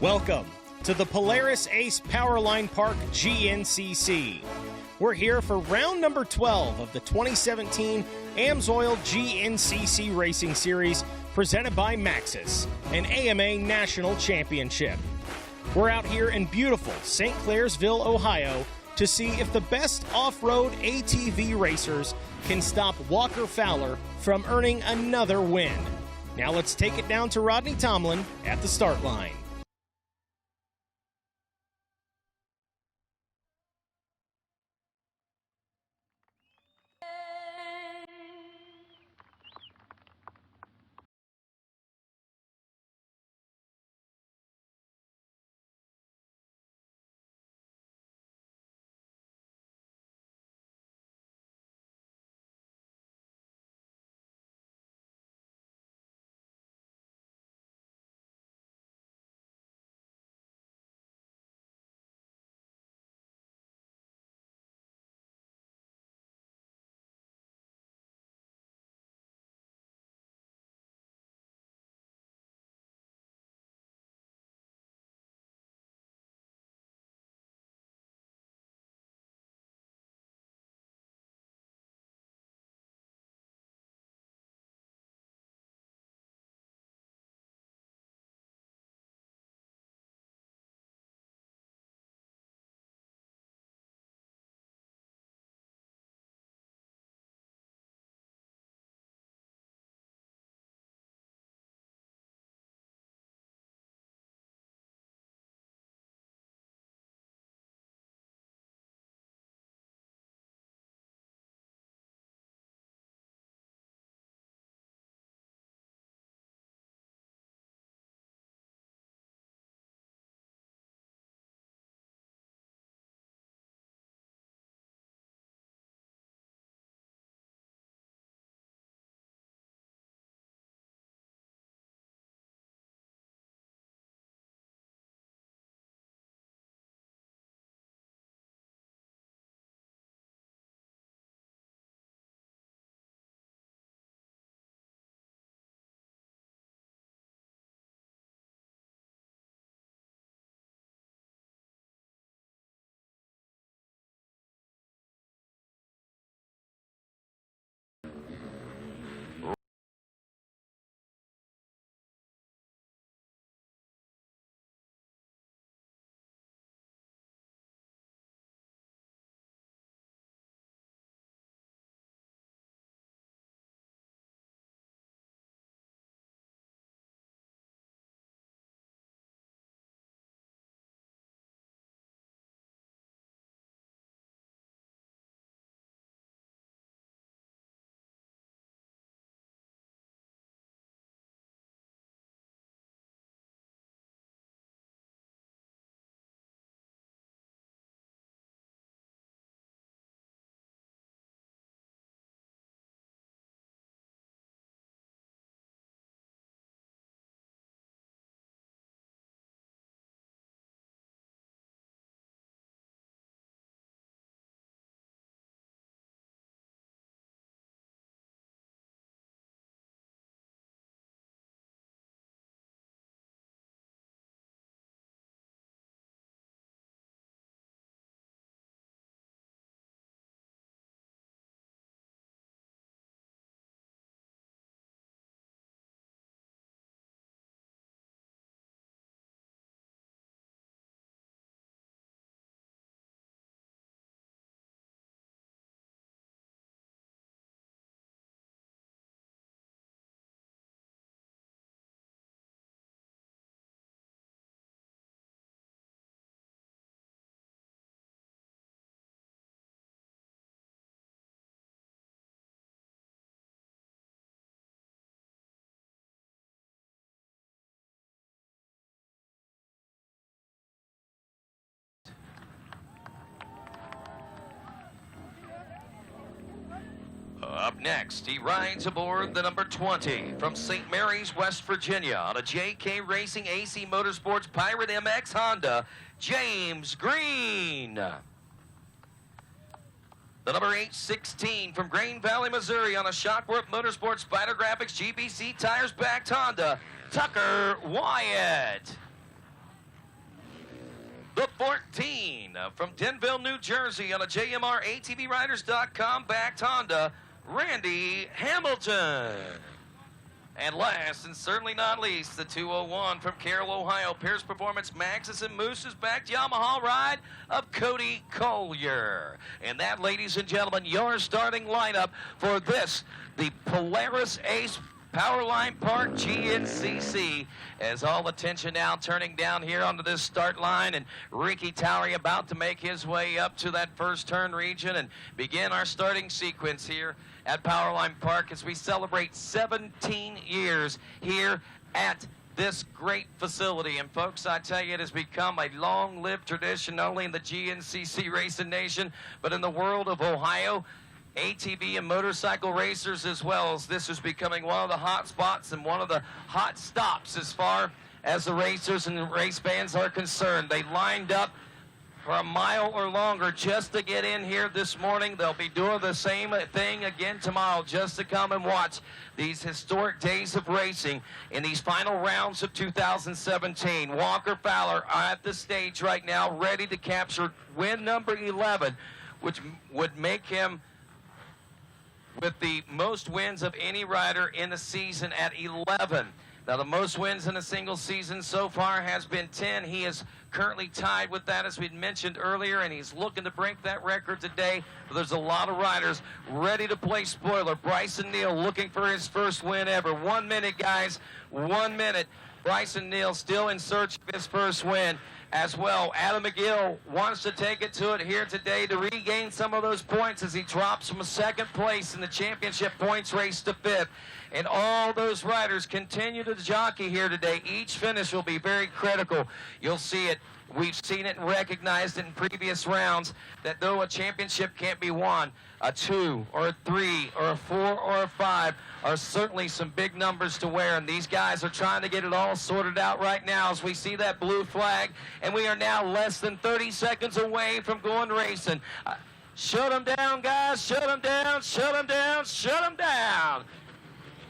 Welcome to the Polaris Ace Powerline Park GNCC. We're here for round number 12 of the 2017 AMSOIL GNCC Racing Series presented by Maxxis, an AMA National Championship. We're out here in beautiful St. Clairsville, Ohio to see if the best off-road ATV racers can stop Walker Fowler from earning another win. Now let's take it down to Rodney Tomlin at the start line. Up next, he rides aboard the number 20 from St. Mary's, West Virginia on a JK Racing AC Motorsports Pirate MX Honda, James Green. The number 816 from Grain Valley, Missouri on a Shockworth Motorsports Spider Graphics GBC Tires backed Honda, Tucker Wyatt. the 14 from Denville, New Jersey on a JMR ATVRiders.com backed Honda, Randy Hamilton. And last and certainly not least, the 201 from Carroll, Ohio, Pierce Performance Maxus and Moose's backed Yamaha ride of Cody Collier. And that, ladies and gentlemen, your starting lineup for this, the Polaris Ace Powerline Park GNCC, as all attention now turning down here onto this start line, and Ricky Towery about to make his way up to that first turn region and begin our starting sequence here at Powerline Park as we celebrate 17 years here at this great facility. And folks, I tell you, it has become a long-lived tradition, not only in the GNCC racing nation, but in the world of Ohio ATV and motorcycle racers as well, as this is becoming one of the hot spots and one of the hot stops as far as the racers and the race fans are concerned. They lined up for a mile or longer just to get in here this morning. They'll be doing the same thing again tomorrow just to come and watch these historic days of racing in these final rounds of 2017. Walker Fowler at the stage right now, ready to capture win number 11, which would make him with the most wins of any rider in the season at 11. Now, the most wins in a single season so far has been 10. He is currently tied with that, as we mentioned earlier, and he's looking to break that record today. But there's a lot of riders ready to play spoiler. Bryson Neal looking for his first win ever. 1 minute, guys. 1 minute. Bryson Neal still in search of his first win as well. Adam McGill wants to take it to it here today to regain some of those points as he drops from second place in the championship points race to fifth. And all those riders continue to jockey here today. Each finish will be very critical. You'll see it. We've seen it and recognized it in previous rounds that though a championship can't be won, a 2 or a 3 or a 4 or a 5 are certainly some big numbers to wear, and these guys are trying to get it all sorted out right now as we see that blue flag, and we are now less than 30 seconds away from going racing. Shut them down, guys. Shut them down. Shut them down. Shut them down.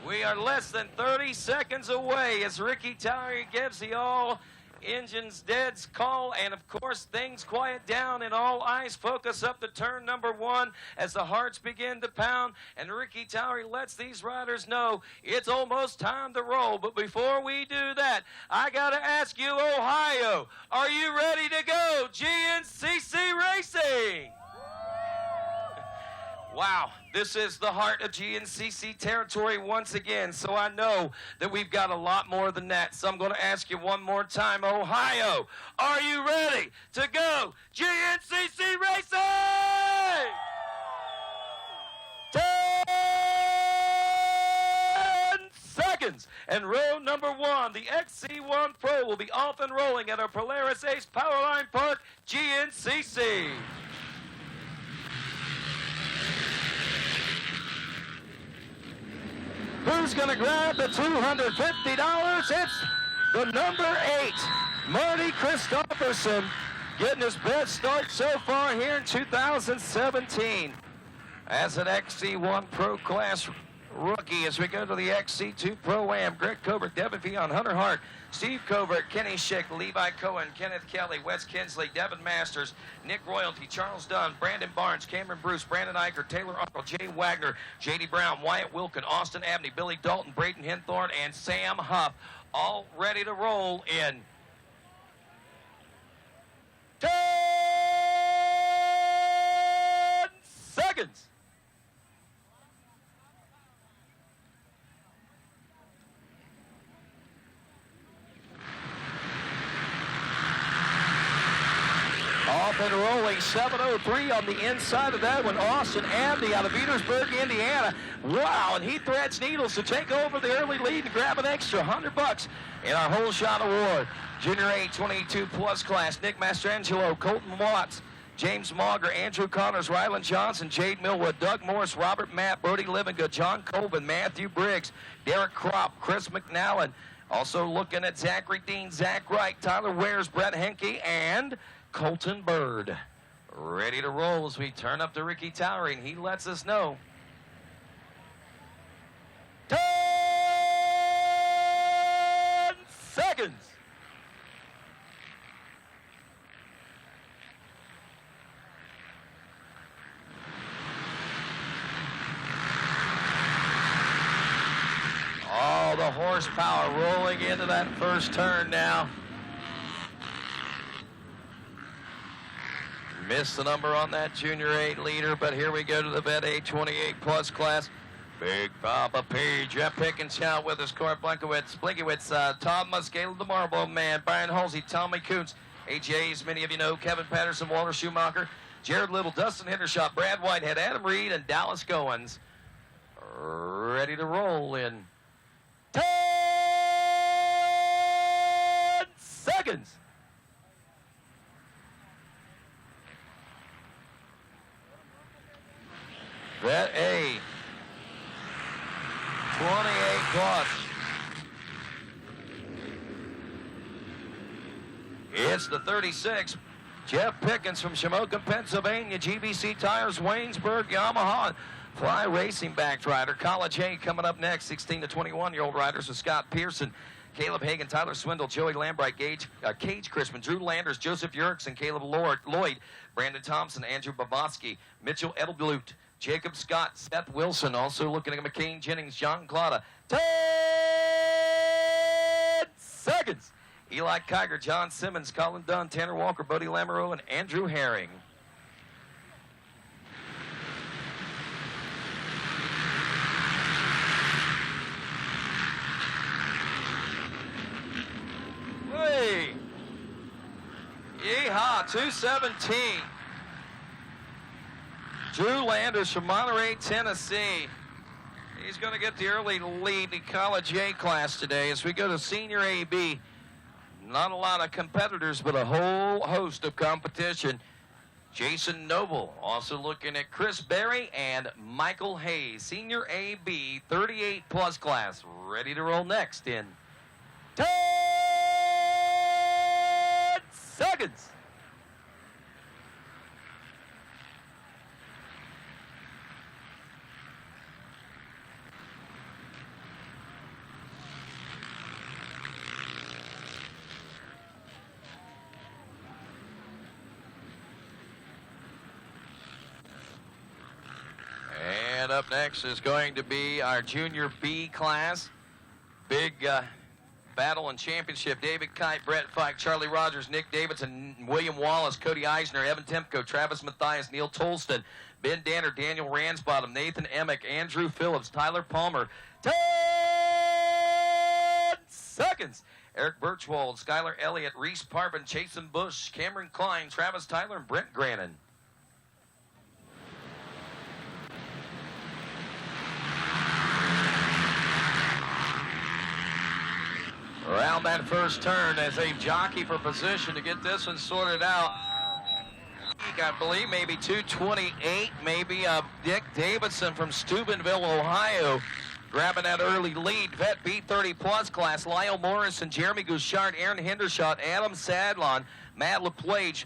We are less than 30 seconds away as Ricky Towery gives the all engines dead's call, and of course things quiet down and all eyes focus up to turn number 1 as the hearts begin to pound, and Ricky Towery lets these riders know it's almost time to roll. But before we do that, I gotta ask you, Ohio, are you ready to go? GNCC Racing! Wow, this is the heart of GNCC territory once again, so I know that we've got a lot more than that. So I'm going to ask you one more time, Ohio, are you ready to go GNCC Racing? 10 seconds, and row number 1, the XC1 Pro, will be off and rolling at our Polaris Ace Powerline Park GNCC. Who's going to grab the $250? It's the number 8, Marty Christopherson, getting his best start so far here in 2017 as an XC1 Pro Class rookie. As we go to the XC2 Pro-Am, Greg Covert, Devin Fionn, Hunter Hart, Steve Covert, Kenny Schick, Levi Cohen, Kenneth Kelly, Wes Kinsley, Devin Masters, Nick Royalty, Charles Dunn, Brandon Barnes, Cameron Bruce, Brandon Eicher, Taylor Uncle, Jay Wagner, J.D. Brown, Wyatt Wilkin, Austin Abney, Billy Dalton, Braden Henthorne, and Sam Huff, all ready to roll in 10 seconds. Off and rolling, 7:03 on the inside of that one. Austin Abney out of Petersburg, Indiana. Wow, and he threads needles to take over the early lead and grab an extra $100 in our whole shot award. Junior A 22 plus class, Nick Mastrangelo, Colton Watts, James Mauger, Andrew Connors, Ryland Johnson, Jade Millwood, Doug Morris, Robert Matt, Brody Livingood, John Colvin, Matthew Briggs, Derek Kropp, Chris McNallen. Also looking at Zachary Dean, Zach Wright, Tyler Wares, Brett Henke, and Colton Bird. Ready to roll as we turn up to Ricky Towery, and he lets us know. 10 seconds. horsepower rolling into that first turn now. Missed the number on that Junior 8 leader, but here we go to the Vet A 28 plus class. Big Papa P, Jeff Pickens out with us, Court Blinkowitz, Todd Muscala, the Marlboro Man, Brian Halsey, Tommy Kuntz, AJs, many of you know, Kevin Patterson, Walter Schumacher, Jared Little, Dustin Hendershot, Brad Whitehead, Adam Reed, and Dallas Goins. Ready to roll in 10 seconds. Vet A 28 plus. It's the 36. Jeff Pickens from Shamokin, Pennsylvania. GBC Tires, Waynesburg, Yamaha. Fly Racing backed rider. College A coming up next. 16 to 21-year-old riders with Scott Pearson, Caleb Hagan, Tyler Swindle, Joey Lambright, Cage Crispin, Drew Landers, Joseph Yerkes, and Caleb Lloyd. Brandon Thompson, Andrew Babosky, Mitchell Edelblut, Jacob Scott, Seth Wilson. Also looking at McCain Jennings, John Clauda. 10 seconds. Eli Kiger, John Simmons, Colin Dunn, Tanner Walker, Bodie Lamoureux, and Andrew Herring. Hey! Yeehaw, 217. Drew Landers from Monterey, Tennessee. He's going to get the early lead in College A class today as we go to Senior AB. Not a lot of competitors, but a whole host of competition. Jason Noble also looking at Chris Berry and Michael Hayes. Senior AB 38 plus class. Ready to roll next in 10 seconds. And up next is going to be our Junior B class. Big battle and championship. David Kite, Brett Fike, Charlie Rogers, Nick Davidson, William Wallace, Cody Eisner, Evan Temko, Travis Mathias, Neil Tolston, Ben Danner, Daniel Ransbottom, Nathan Emick, Andrew Phillips, Tyler Palmer. 10 seconds. Eric Birchwold, Skylar Elliott, Reese Parvin, Chasen Bush, Cameron Klein, Travis Tyler, and Brent Grannon. Around that first turn as they jockey for position to get this one sorted out. I believe maybe 228, maybe Dick Davidson from Steubenville, Ohio, grabbing that early lead. Vet B30 plus class, Lyle Morrison, Jeremy Gouchard, Aaron Hendershot, Adam Sadlon, Matt LaPlage,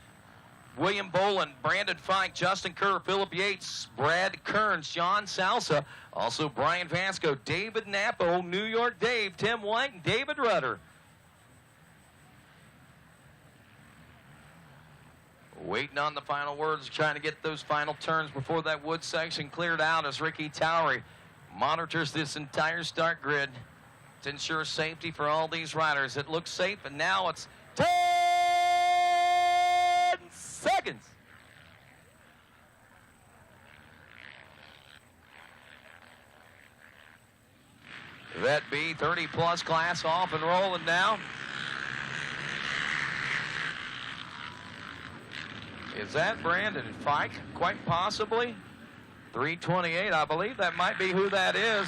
William Boland, Brandon Fike, Justin Kerr, Philip Yates, Brad Kearns, John Salsa, also Brian Vasco, David Napo, New York Dave, Tim White, and David Rudder. Waiting on the final words, trying to get those final turns before that wood section cleared out as Ricky Towery monitors this entire start grid to ensure safety for all these riders. It looks safe, and now it's 10 seconds. Vet B 30 plus class off and rolling now. Is that Brandon Fike? Quite possibly. 328, I believe that might be who that is.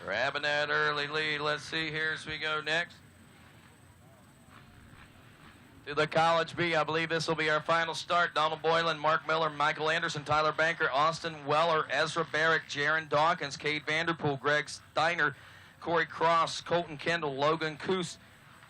Grabbing that early lead. Let's see here as we go next. To the College B, I believe this will be our final start. Donald Boylan, Mark Miller, Michael Anderson, Tyler Banker, Austin Weller, Ezra Barrett, Jaron Dawkins, Cade Vanderpool, Greg Steiner, Corey Cross, Colton Kendall, Logan Coos,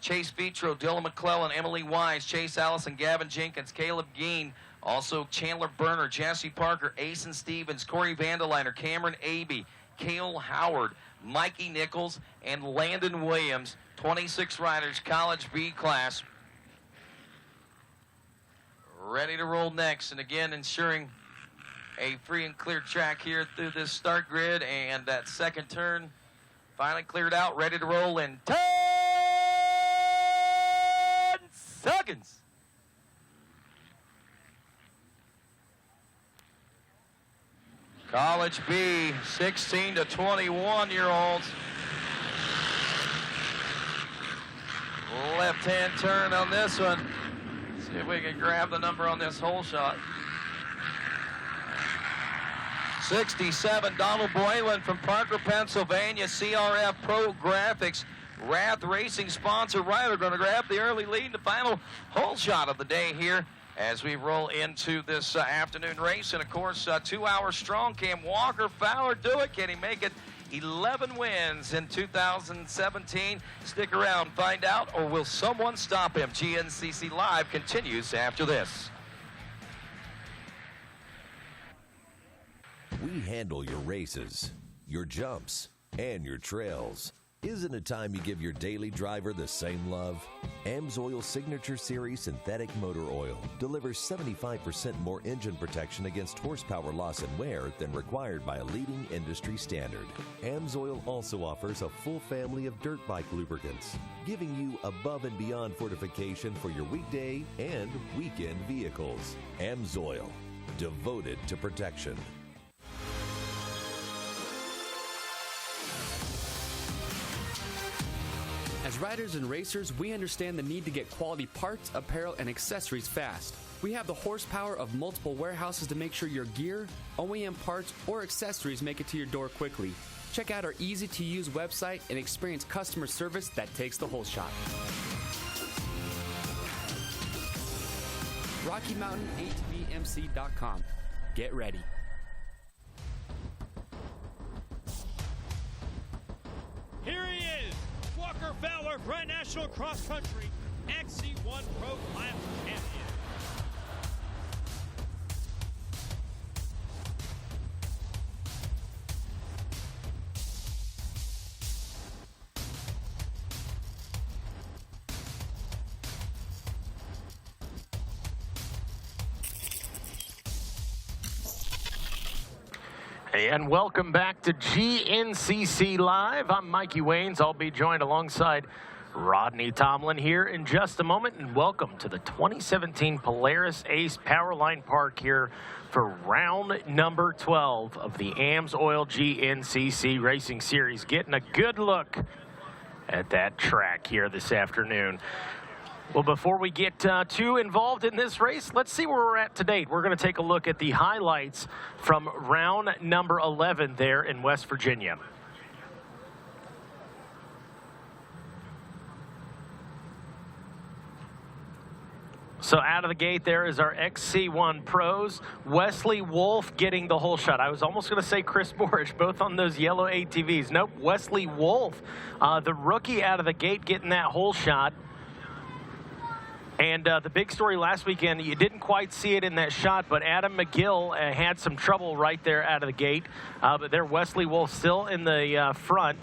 Chase Vitro, Dylan McClellan, Emily Wise, Chase Allison, Gavin Jenkins, Caleb Geen, also Chandler Berner, Jesse Parker, Asen Stevens, Corey Vandeliner, Cameron Abey, Cale Howard, Mikey Nichols, and Landon Williams. 26 riders, College B class. Ready to roll next, and again ensuring a free and clear track here through this start grid, and that second turn finally cleared out, ready to roll in 10 seconds. College B, 16 to 21-year-olds. Left-hand turn on this one. See if we can grab the number on this hole shot. 67, Donald Boylan from Parker, Pennsylvania, CRF Pro Graphics, Rath Racing sponsor Ryder going to grab the early lead, the final hole shot of the day here as we roll into this afternoon race. And of course, 2 hours strong. Can Walker Fowler do it? Can he make it 11 wins in 2017? Stick around, find out, or will someone stop him? GNCC Live continues after this. We handle your races, your jumps, and your trails. Isn't it time you give your daily driver the same love? AMSOIL Signature Series Synthetic Motor Oil delivers 75% more engine protection against horsepower loss and wear than required by a leading industry standard. AMSOIL also offers a full family of dirt bike lubricants, giving you above and beyond fortification for your weekday and weekend vehicles. AMSOIL, devoted to protection. As riders and racers, we understand the need to get quality parts, apparel, and accessories fast. We have the horsepower of multiple warehouses to make sure your gear, OEM parts, or accessories make it to your door quickly. Check out our easy-to-use website and experience customer service that takes the whole shot. RockyMountainATVMC.com. Get ready. Here he is, Walker Fowler, Grand National Cross Country XC1 Pro Class Champion. And welcome back to GNCC Live. I'm Mikey Waynes. I'll be joined alongside Rodney Tomlin here in just a moment. And welcome to the 2017 Polaris Ace Powerline Park here for round number 12 of the AMSOIL GNCC Racing Series. Getting a good look at that track here this afternoon. Well, before we get too involved in this race, let's see where we're at to date. We're going to take a look at the highlights from round number 11 there in West Virginia. So out of the gate there is our XC1 pros. Wesley Wolf getting the whole shot. I was almost going to say Chris Borish, both on those yellow ATVs. Nope, Wesley Wolf, the rookie out of the gate getting that whole shot. And the big story last weekend, you didn't quite see it in that shot, but Adam McGill had some trouble right there out of the gate. But there, Wesley Wolf still in the front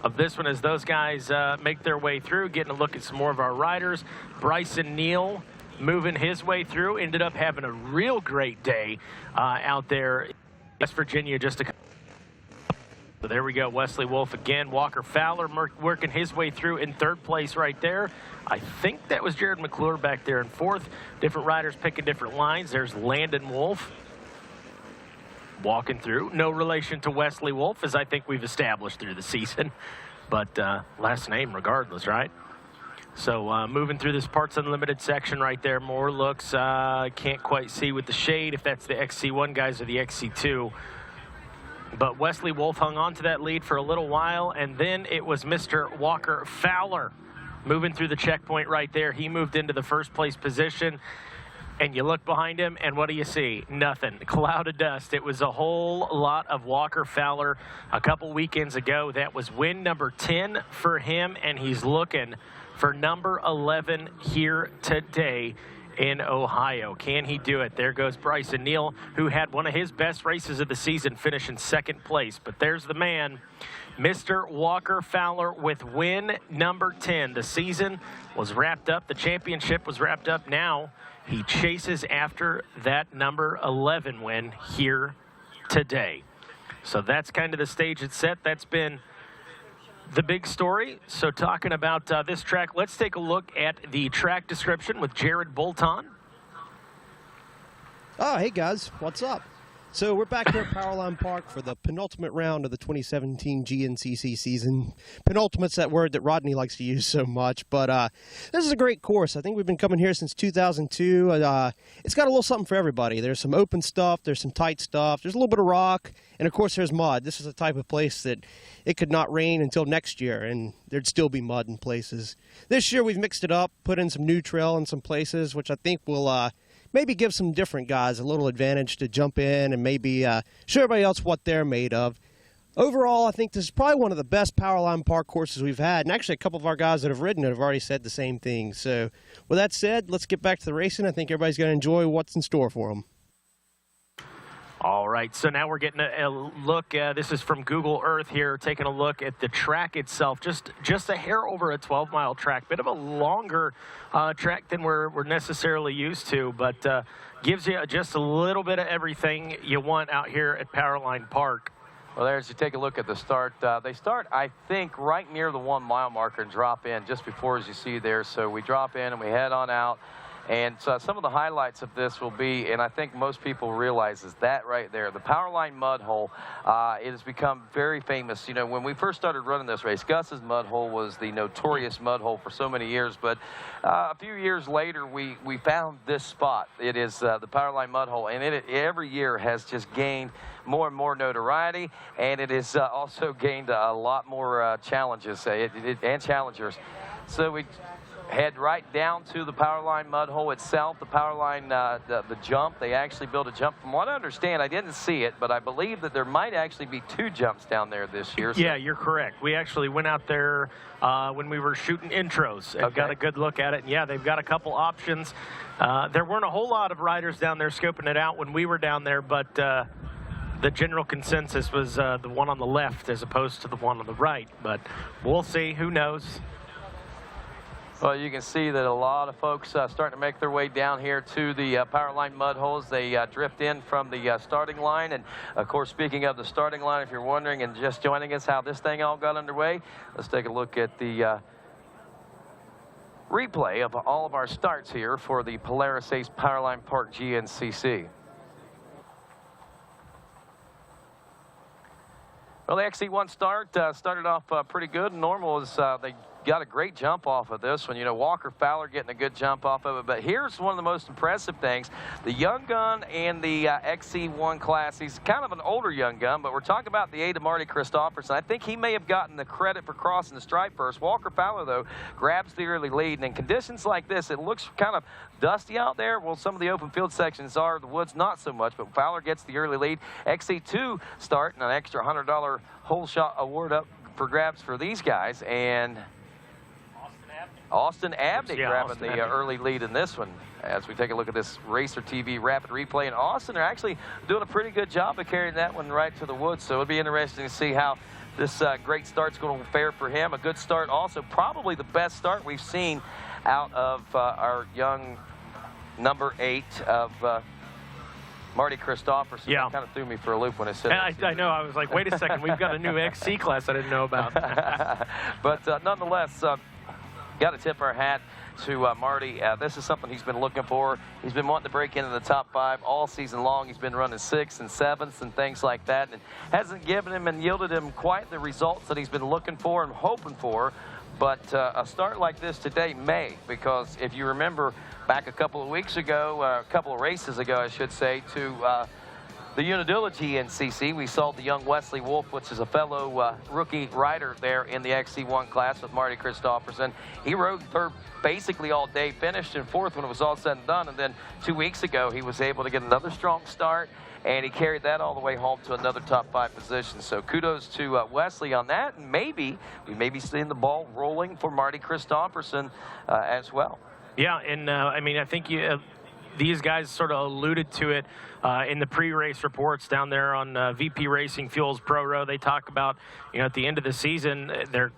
of this one as those guys make their way through, getting a look at some more of our riders. Bryson Neal moving his way through, ended up having a real great day out there in West Virginia just a So there we go, Wesley Wolf again. Walker Fowler working his way through in third place right there. I think that was Jared McClure back there in fourth. Different riders picking different lines. There's Landon Wolf walking through. No relation to Wesley Wolf, as I think we've established through the season. But last name regardless, right? So moving through this Parts Unlimited section right there. More looks, can't quite see with the shade if that's the XC1 guys or the XC2. But Wesley Wolf hung on to that lead for a little while, and then it was Mr. Walker Fowler moving through the checkpoint right there. He moved into the first place position, and you look behind him, and what do you see? Nothing. Cloud of dust. It was a whole lot of Walker Fowler a couple weekends ago. That was win number 10 for him, and he's looking for number 11 here today in Ohio. Can he do it? There goes Bryson Neal, who had one of his best races of the season, finishing second place. But there's the man, Mr. Walker Fowler, with win number 10. The season was wrapped up. The championship was wrapped up. Now He chases after that number 11 win here today. So that's kind of the stage it's set. That's been the big story. So talking about this track, let's take a look at the track description with Jared Bolton. Oh, hey guys, what's up? So we're back here at Powerline Park for the penultimate round of the 2017 GNCC season. Penultimate's that word that Rodney likes to use so much, but this is a great course. I think we've been coming here since 2002. It's got a little something for everybody. There's some open stuff, there's some tight stuff, there's a little bit of rock, and of course there's mud. This is the type of place that it could not rain until next year, and there'd still be mud in places. This year we've mixed it up, put in some new trail in some places, which I think will maybe give some different guys a little advantage to jump in and maybe show everybody else what they're made of. Overall, I think this is probably one of the best Powerline Park courses we've had, and actually a couple of our guys that have ridden it have already said the same thing. So with that said, let's get back to the racing. I think everybody's going to enjoy what's in store for them. All right, so now we're getting a look. This is from Google Earth here, taking a look at the track itself. Just a hair over a 12-mile track. Bit of a longer track than we're necessarily used to, but gives you just a little bit of everything you want out here at Powerline Park. Well, there's, you take a look at the start. They start, I think, right near the 1 mile marker and drop in just before, as you see there. So we drop in and we head on out. And so some of the highlights of this will be, and I think most people realize, is that right there, the Powerline mud hole. It has become very famous. You know, when we first started running this race, Gus's mud hole was the notorious mud hole for so many years. But a few years later, we found this spot. It is the Powerline mud hole, and it every year has just gained more and more notoriety, and it has also gained a lot more challenges and challengers. So we head right down to the Powerline mud hole itself, the Powerline, the jump. They actually built a jump. From what I understand, I didn't see it, but I believe that there might actually be 2 jumps down there this year. So. Yeah, you're correct. We actually went out there when we were shooting intros and got a good look at it. And yeah, they've got a couple options. There weren't a whole lot of riders down there scoping it out when we were down there, but the general consensus was the one on the left as opposed to the one on the right. But we'll see. Who knows? Well, you can see that a lot of folks starting to make their way down here to the Powerline mud holes. They drift in from the starting line. And, of course, speaking of the starting line, if you're wondering and just joining us how this thing all got underway, let's take a look at the replay of all of our starts here for the Polaris Ace Powerline Park GNCC. Well, the XC1 start started off pretty good. Normal is they got a great jump off of this one. You know, Walker Fowler getting a good jump off of it. But here's one of the most impressive things. The young gun and the XC1 class. He's kind of an older young gun, but we're talking about the 8 of Marty Christopherson. I think he may have gotten the credit for crossing the stripe first. Walker Fowler, though, grabs the early lead. And in conditions like this, it looks kind of dusty out there. Well, some of the open field sections are. The woods, not so much. But Fowler gets the early lead. XC2 starting an extra $100 hole shot award up for grabs for these guys. And Austin Abney grabbing the early lead in this one as we take a look at this RacerTV rapid replay. And Austin are actually doing a pretty good job of carrying that one right to the woods. So it'll be interesting to see how this great start's going to fare for him. A good start also, probably the best start we've seen out of our young number 8 of Marty Christopherson. Yeah. That kind of threw me for a loop when I said that. I know. I was like, wait a second. We've got a new XC class I didn't know about. But nonetheless, got to tip our hat to Marty. This is something he's been looking for. He's been wanting to break into the top 5 all season long. He's been running 6th and 7th and things like that, and hasn't given him and yielded him quite the results that he's been looking for and hoping for. But a start like this today may, because if you remember back a couple of weeks ago, a couple of races ago, I should say, to the Unadilla GNCC, we saw the young Wesley Wolf, which is a fellow rookie rider there in the XC1 class with Marty Christopherson. He rode third basically all day, finished in 4th when it was all said and done, and then 2 weeks ago he was able to get another strong start, and he carried that all the way home to another top 5 position. So kudos to Wesley on that, and maybe we may be seeing the ball rolling for Marty Christopherson as well. Yeah, and I mean, I think these guys sort of alluded to it in the pre-race reports down there on VP Racing Fuels Pro Row, they talk about, at the end of the season, they're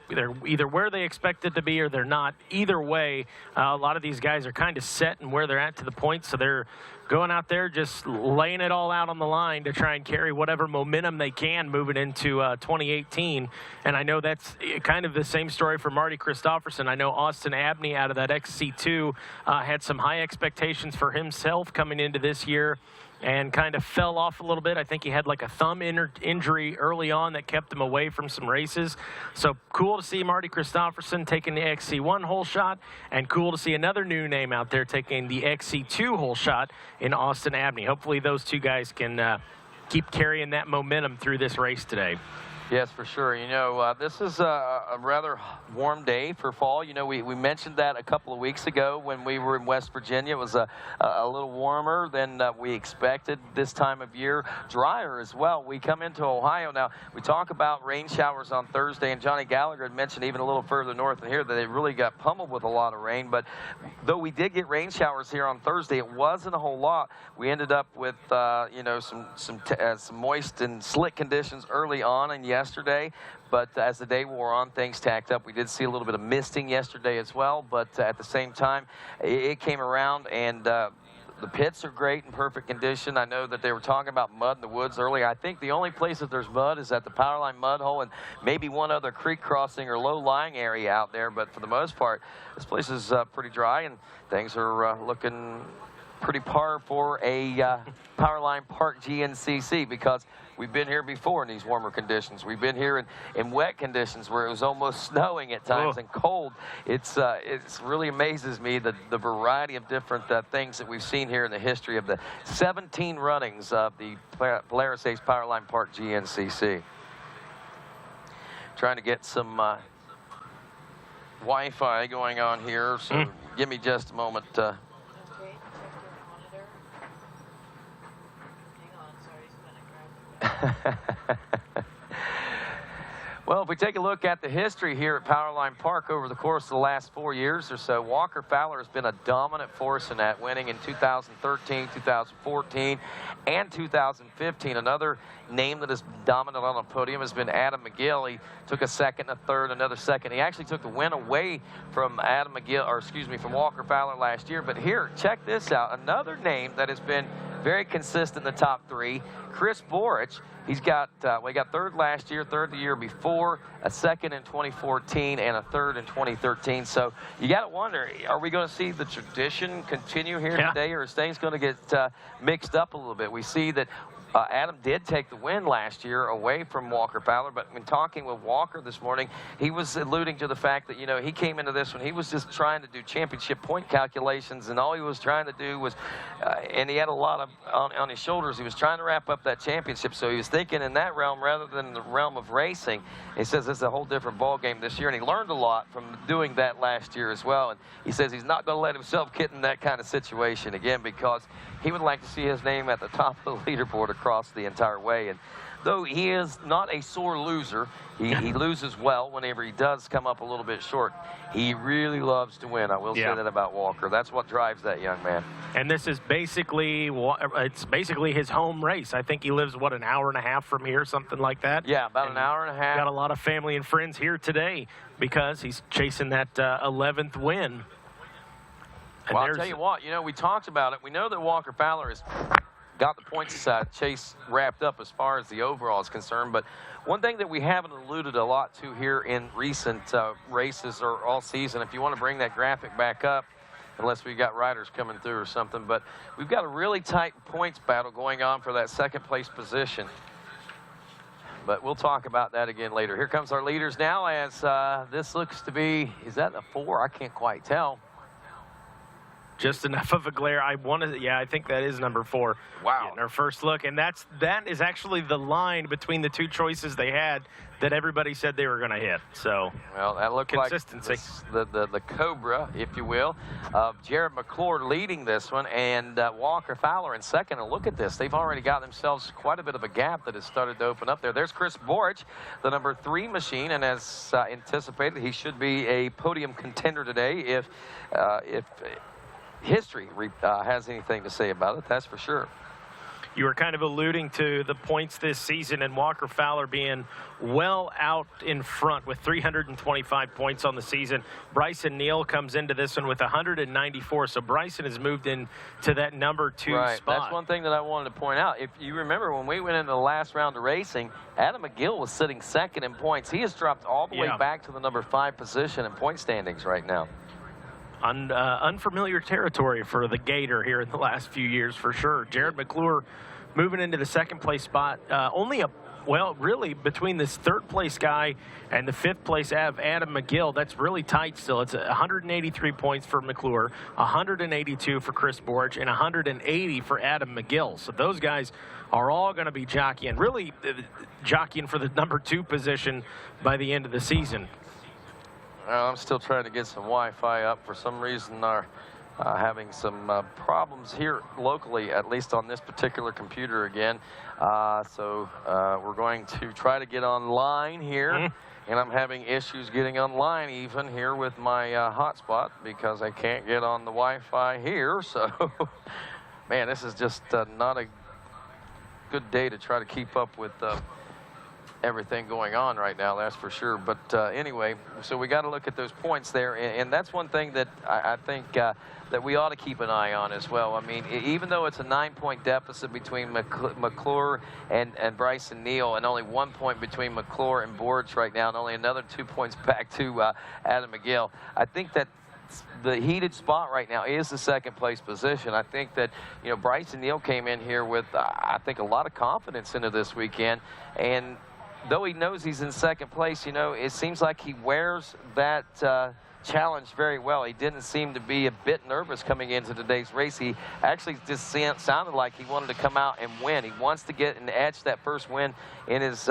either where they expected to be or they're not. Either way, a lot of these guys are kind of set in where they're at to the point, so they're going out there just laying it all out on the line to try and carry whatever momentum they can moving into 2018. And I know that's kind of the same story for Marty Christopherson. I know Austin Abney out of that XC2 had some high expectations for himself coming into this year and kind of fell off a little bit. I think he had like a thumb injury early on that kept him away from some races. So cool to see Marty Christopherson taking the XC1 hole shot, and cool to see another new name out there taking the XC2 hole shot in Austin Abney. Hopefully those two guys can keep carrying that momentum through this race today. Yes, for sure. This is a rather warm day for fall. We mentioned that a couple of weeks ago when we were in West Virginia. It was a little warmer than we expected this time of year. Drier as well. We come into Ohio now. We talk about rain showers on Thursday, and Johnny Gallagher had mentioned even a little further north than here that they really got pummeled with a lot of rain. But though we did get rain showers here on Thursday, it wasn't a whole lot. We ended up with some moist and slick conditions early on and yesterday, but as the day wore on, things tacked up. We did see a little bit of misting yesterday as well, but at the same time, it came around, and the pits are great in perfect condition. I know that they were talking about mud in the woods earlier. I think the only place that there's mud is at the Powerline mud hole and maybe one other creek crossing or low-lying area out there, but for the most part, this place is pretty dry, and things are looking pretty par for a Powerline Park GNCC, because we've been here before in these warmer conditions. We've been here in wet conditions where it was almost snowing at times and cold. It's really amazes me the variety of different things that we've seen here in the history of the 17 runnings of the Polaris Ace Powerline Park GNCC. Trying to get some Wi-Fi going on here, so give me just a moment. Well, if we take a look at the history here at Powerline Park over the course of the last 4 years or so, Walker Fowler has been a dominant force in that, winning in 2013, 2014, and 2015. Another name that is dominant on the podium has been Adam McGill. He took a second, a third, another second. He actually took the win away from from Walker Fowler last year. But here, check this out. Another name that has been very consistent in the top three, Chris Borich. He's got, he got third last year, third the year before, a second in 2014, and a third in 2013. So you got to wonder, are we going to see the tradition continue here today, or is things going to get mixed up a little bit? We see that Adam did take the win last year away from Walker Fowler, but when talking with Walker this morning, he was alluding to the fact that, he came into this one, he was just trying to do championship point calculations, and all he was trying to do was, and he had a lot of on his shoulders, he was trying to wrap up that championship, so he was thinking in that realm rather than the realm of racing. He says it's a whole different ball game this year, and he learned a lot from doing that last year as well, and he says he's not going to let himself get in that kind of situation again, because he would like to see his name at the top of the leaderboard across the entire way. And though he is not a sore loser, he loses well whenever he does come up a little bit short. He really loves to win. I will say that about Walker. That's what drives that young man. And this is basically, it's basically his home race. I think he lives, an hour and a half from here, something like that? Yeah, about an hour and a half. Got a lot of family and friends here today because he's chasing that 11th win. Well, I'll tell you what, we talked about it. We know that Walker Fowler has got the points chase wrapped up as far as the overall is concerned. But one thing that we haven't alluded a lot to here in recent races or all season, if you want to bring that graphic back up, unless we've got riders coming through or something, but we've got a really tight points battle going on for that second place position. But we'll talk about that again later. Here comes our leaders now as this looks to be, is that a 4? I can't quite tell. Just enough of a glare. I think that is number 4. Wow. In our first look. And that is actually the line between the two choices they had that everybody said they were going to hit. So, well, that looked consistency. Like the Cobra, if you will, of Jared McClure leading this one, and Walker Fowler in second. And look at this. They've already got themselves quite a bit of a gap that has started to open up there. There's Chris Borich, the number 3 machine, and as anticipated, he should be a podium contender today if history has anything to say about it, that's for sure. you were kind of alluding to the points this season and Walker Fowler being well out in front with 325 points on the season. Bryson Neal comes into this one with 194, so Bryson has moved in to that number 2 right. spot. That's one thing that I wanted to point out. If you remember when we went into the last round of racing, Adam McGill was sitting second in points. He has dropped all the way back to the number 5 position in point standings right now. Unfamiliar territory for the Gator here in the last few years for sure. Jared McClure moving into the second place spot. Really between this third place guy and the 5th place Adam McGill, that's really tight still. It's 183 points for McClure, 182 for Chris Borich, and 180 for Adam McGill. So those guys are all going to be jockeying for the number 2 position by the end of the season. Well, I'm still trying to get some Wi-Fi up. For some reason, are having some problems here locally, at least on this particular computer again. So we're going to try to get online here. And I'm having issues getting online even here with my hotspot because I can't get on the Wi-Fi here. So, man, this is just not a good day to try to keep up with everything going on right now, that's for sure. But anyway, so we got to look at those points there, and that's one thing that I think that we ought to keep an eye on as well. I mean, even though it's a 9-point deficit between McClure and Bryson Neal, and only 1 point between McClure and Borich right now, and only another 2 points back to Adam McGill, I think that the heated spot right now is the second place position. I think that, you know, Bryson Neal came in here with, I think, a lot of confidence into this weekend, and though he knows he's in second place, you know, it seems like he wears that challenge very well. He didn't seem to be a bit nervous coming into today's race. He actually just sounded like he wanted to come out and win. He wants to get and etch that first win in his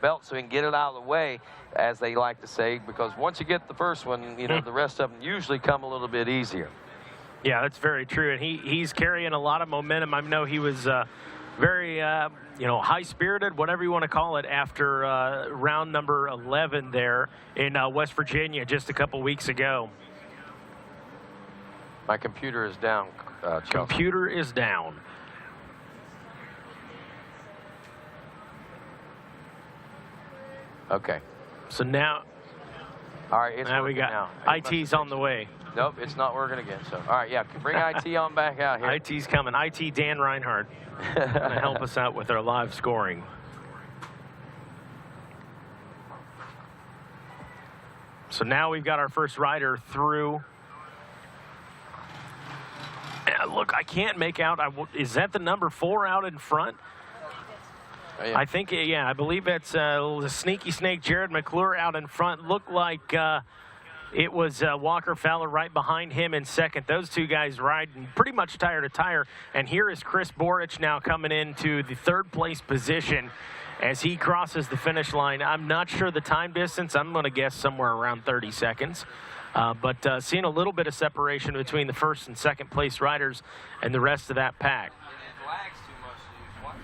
belt so he can get it out of the way, as they like to say, because once you get the first one, you know, the rest of them usually come a little bit easier. Yeah, that's very true, and he's carrying a lot of momentum. I know he was very, high-spirited, whatever you want to call it, after round number 11 there in West Virginia just a couple weeks ago. My computer is down, Chelsea. Computer is down. Okay. So now, all right, it's now we got now. IT's on the way. Nope, it's not working again. So, all right, yeah, bring IT on back out here. IT's coming. IT Dan Reinhardt going to help us out with our live scoring. So now we've got our first rider through. Look, I can't make out. Is that the number 4 out in front? Yeah. I think, I believe it's the sneaky snake Jared McClure out in front. Looked like it was Walker Fowler right behind him in second. Those two guys riding pretty much tire to tire. And here is Chris Borich now coming into the third place position as he crosses the finish line. I'm not sure the time distance. I'm going to guess somewhere around 30 seconds. But seeing a little bit of separation between the first and second place riders and the rest of that pack.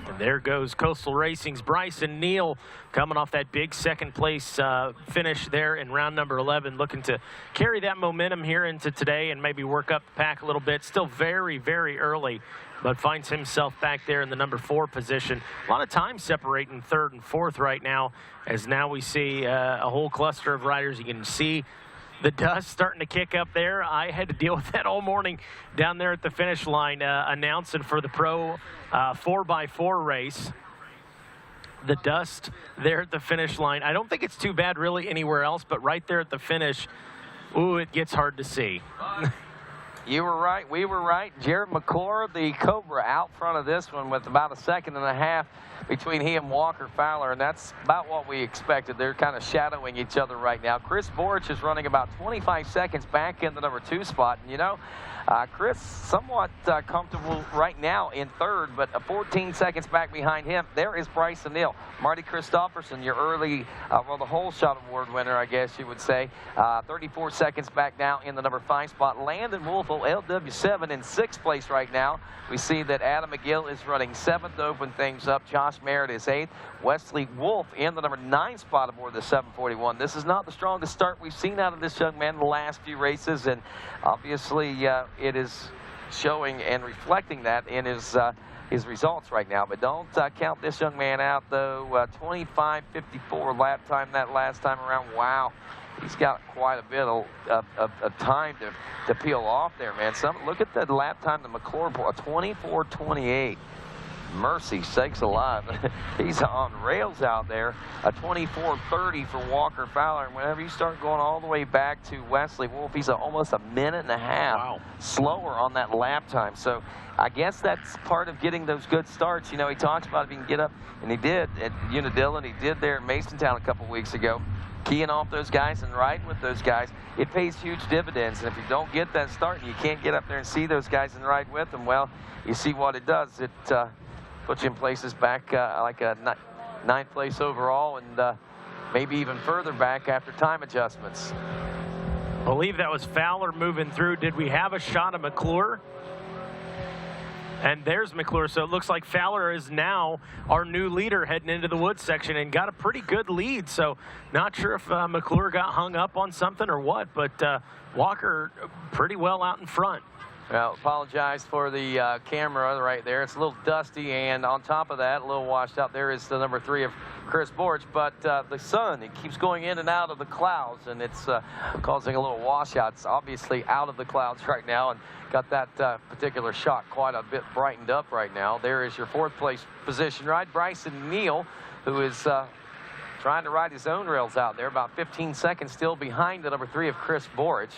And there goes Coastal Racing's Bryson Neal coming off that big second place finish there in round number 11, looking to carry that momentum here into today and maybe work up the pack a little bit. Still very, very early, but finds himself back there in the number 4 position. A lot of time separating third and fourth right now, as now we see a whole cluster of riders. You can see the dust starting to kick up there. I had to deal with that all morning down there at the finish line, announcing for the Pro 4x4 race. The dust there at the finish line. I don't think it's too bad really anywhere else, but right there at the finish, ooh, it gets hard to see. You were right. We were right. Jared McClure, the Cobra, out front of this one with about a second and a half between he and Walker Fowler, and that's about what we expected. They're kind of shadowing each other right now. Chris Borich is running about 25 seconds back in the number 2 spot. And, you know, Chris somewhat comfortable right now in third, but 14 seconds back behind him, there is Bryson Neal. Marty Christopherson, your early, the whole shot award winner, I guess you would say. 34 seconds back now in the number 5 spot. Landon Wolfel, LW7 in 6th place right now. We see that Adam McGill is running 7th to open things up. Josh Merritt is 8th. Wesley Wolf in the number 9 spot aboard the 741. This is not the strongest start we've seen out of this young man in the last few races, and obviously it is showing and reflecting that in his his results right now. But don't count this young man out, though. 25:54 lap time that last time around. Wow. He's got quite a bit of time to peel off there, man. Look at the lap time to McClure, 24:28. Mercy sakes alive. He's on rails out there. A 24:30 for Walker Fowler. And whenever you start going all the way back to Wesley Wolf, he's almost a minute and a half slower on that lap time. So I guess that's part of getting those good starts. You know, he talks about if he can get up, and he did at Unadilla, and he did there at Masontown a couple weeks ago. Keying off those guys and riding with those guys, it pays huge dividends. And if you don't get that start and you can't get up there and see those guys and ride with them, well, you see what it does. It puts you in places back like a ninth place overall, and maybe even further back after time adjustments. I believe that was Fowler moving through. Did we have a shot of McClure? And there's McClure. So it looks like Fowler is now our new leader heading into the woods section and got a pretty good lead. So not sure if McClure got hung up on something or what, but Walker pretty well out in front. Well, apologize for the camera right there. It's a little dusty, and on top of that, a little washed out. There is the number 3 of Chris Borch, but the sun, it keeps going in and out of the clouds, and it's causing a little washout. It's obviously out of the clouds right now, and got that particular shot quite a bit brightened up right now. There is your 4th place position ride. Bryson Neal, who is trying to ride his own rails out there, about 15 seconds still behind the number 3 of Chris Borch.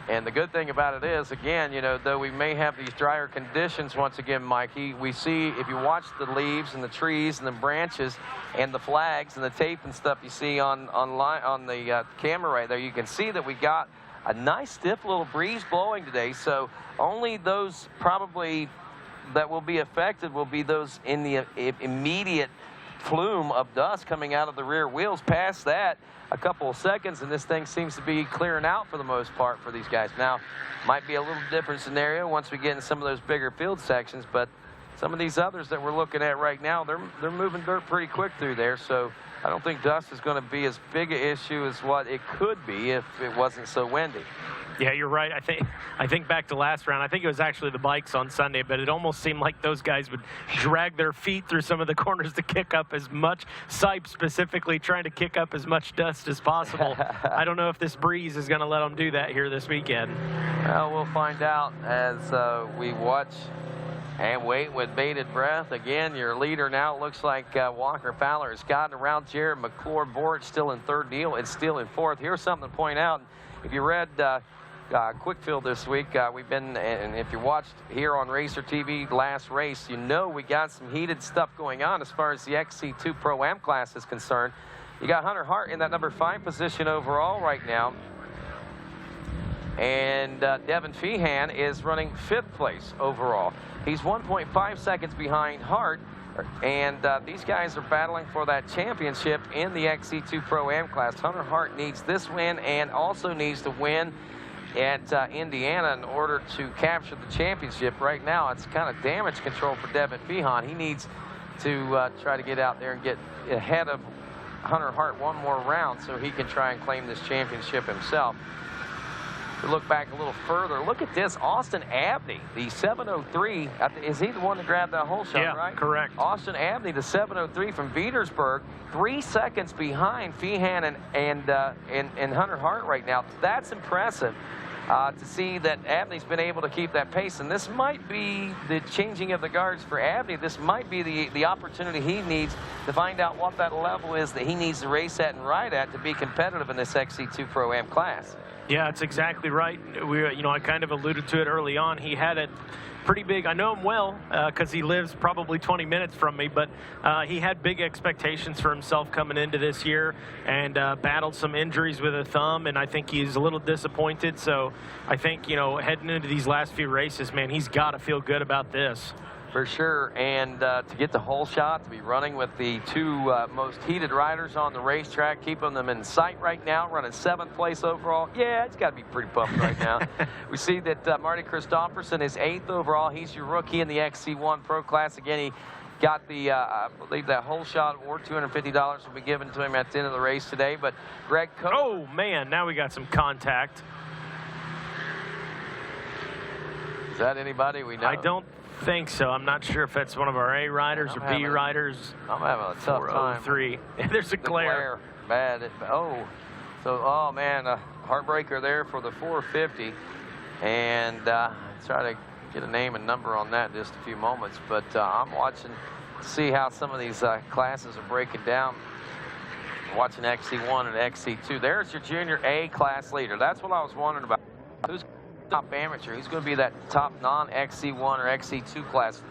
And the good thing about it is, again, you know, though we may have these drier conditions once again, Mikey, we see if you watch the leaves and the trees and the branches and the flags and the tape and stuff you see on the camera right there, you can see that we got a nice stiff little breeze blowing today. So only those probably that will be affected will be those in the immediate plume of dust coming out of the rear wheels. Past that, a couple of seconds, and this thing seems to be clearing out for the most part for these guys. Now, might be a little different scenario once we get in some of those bigger field sections, but some of these others that we're looking at right now, they're moving dirt pretty quick through there. So I don't think dust is going to be as big an issue as what it could be if it wasn't so windy. Yeah, you're right. I think back to last round. I think it was actually the bikes on Sunday, but it almost seemed like those guys would drag their feet through some of the corners to kick up as much, Sipe specifically trying to kick up as much dust as possible. I don't know if this breeze is going to let them do that here this weekend. Well, we'll find out as we watch and wait with bated breath. Again, your leader now looks like Walker Fowler has gotten around Jared McClure. Borch still in 3rd. Neal is still in 4th. Here's something to point out. If you read Quickfield this week, we've been, and if you watched here on RacerTV last race, you know we got some heated stuff going on as far as the XC2 Pro-Am class is concerned. You got Hunter Hart in that number 5 position overall right now. And Devin Feehan is running 5th place overall. He's 1.5 seconds behind Hart. And these guys are battling for that championship in the XC2 Pro-Am class. Hunter Hart needs this win and also needs to win at Indiana in order to capture the championship. Right now, it's kind of damage control for Devin Feehan. He needs to try to get out there and get ahead of Hunter Hart one more round so he can try and claim this championship himself. To look back a little further, look at this. Austin Abney, the 703. Is he the one that grabbed that whole shot, yeah, right? Correct. Austin Abney, the 703 from Petersburg, 3 seconds behind Feehan and Hunter Hart right now. That's impressive to see that Abney's been able to keep that pace. And this might be the changing of the guards for Abney. This might be the opportunity he needs to find out what that level is that he needs to race at and ride at to be competitive in this XC2 Pro-Am class. Yeah, that's exactly right. I kind of alluded to it early on. He had a pretty big, I know him well because he lives probably 20 minutes from me, but he had big expectations for himself coming into this year and battled some injuries with a thumb, and I think he's a little disappointed. So I think, heading into these last few races, man, he's got to feel good about this. For sure, and to get the whole shot, to be running with the 2 most heated riders on the racetrack, keeping them in sight right now, running 7th place overall. Yeah, it's got to be pretty pumped right now. We see that Marty Christopherson is 8th overall. He's your rookie in the XC1 Pro class. Again, he got the, I believe that whole shot award, $250 will be given to him at the end of the race today. But Greg Coe. Oh, man, now we got some contact. Is that anybody we know? I don't think so. I'm not sure if that's one of our A riders or B riders. I'm having a tough time. 403. There's a glare. Bad. Oh man, a heartbreaker there for the 450. And try to get a name and number on that in just a few moments. But I'm watching to see how some of these classes are breaking down. Watching XC1 and XC2. There's your junior A class leader. That's what I was wondering about. Who's top amateur? Who's going to be that top non-XC1 or XC2 class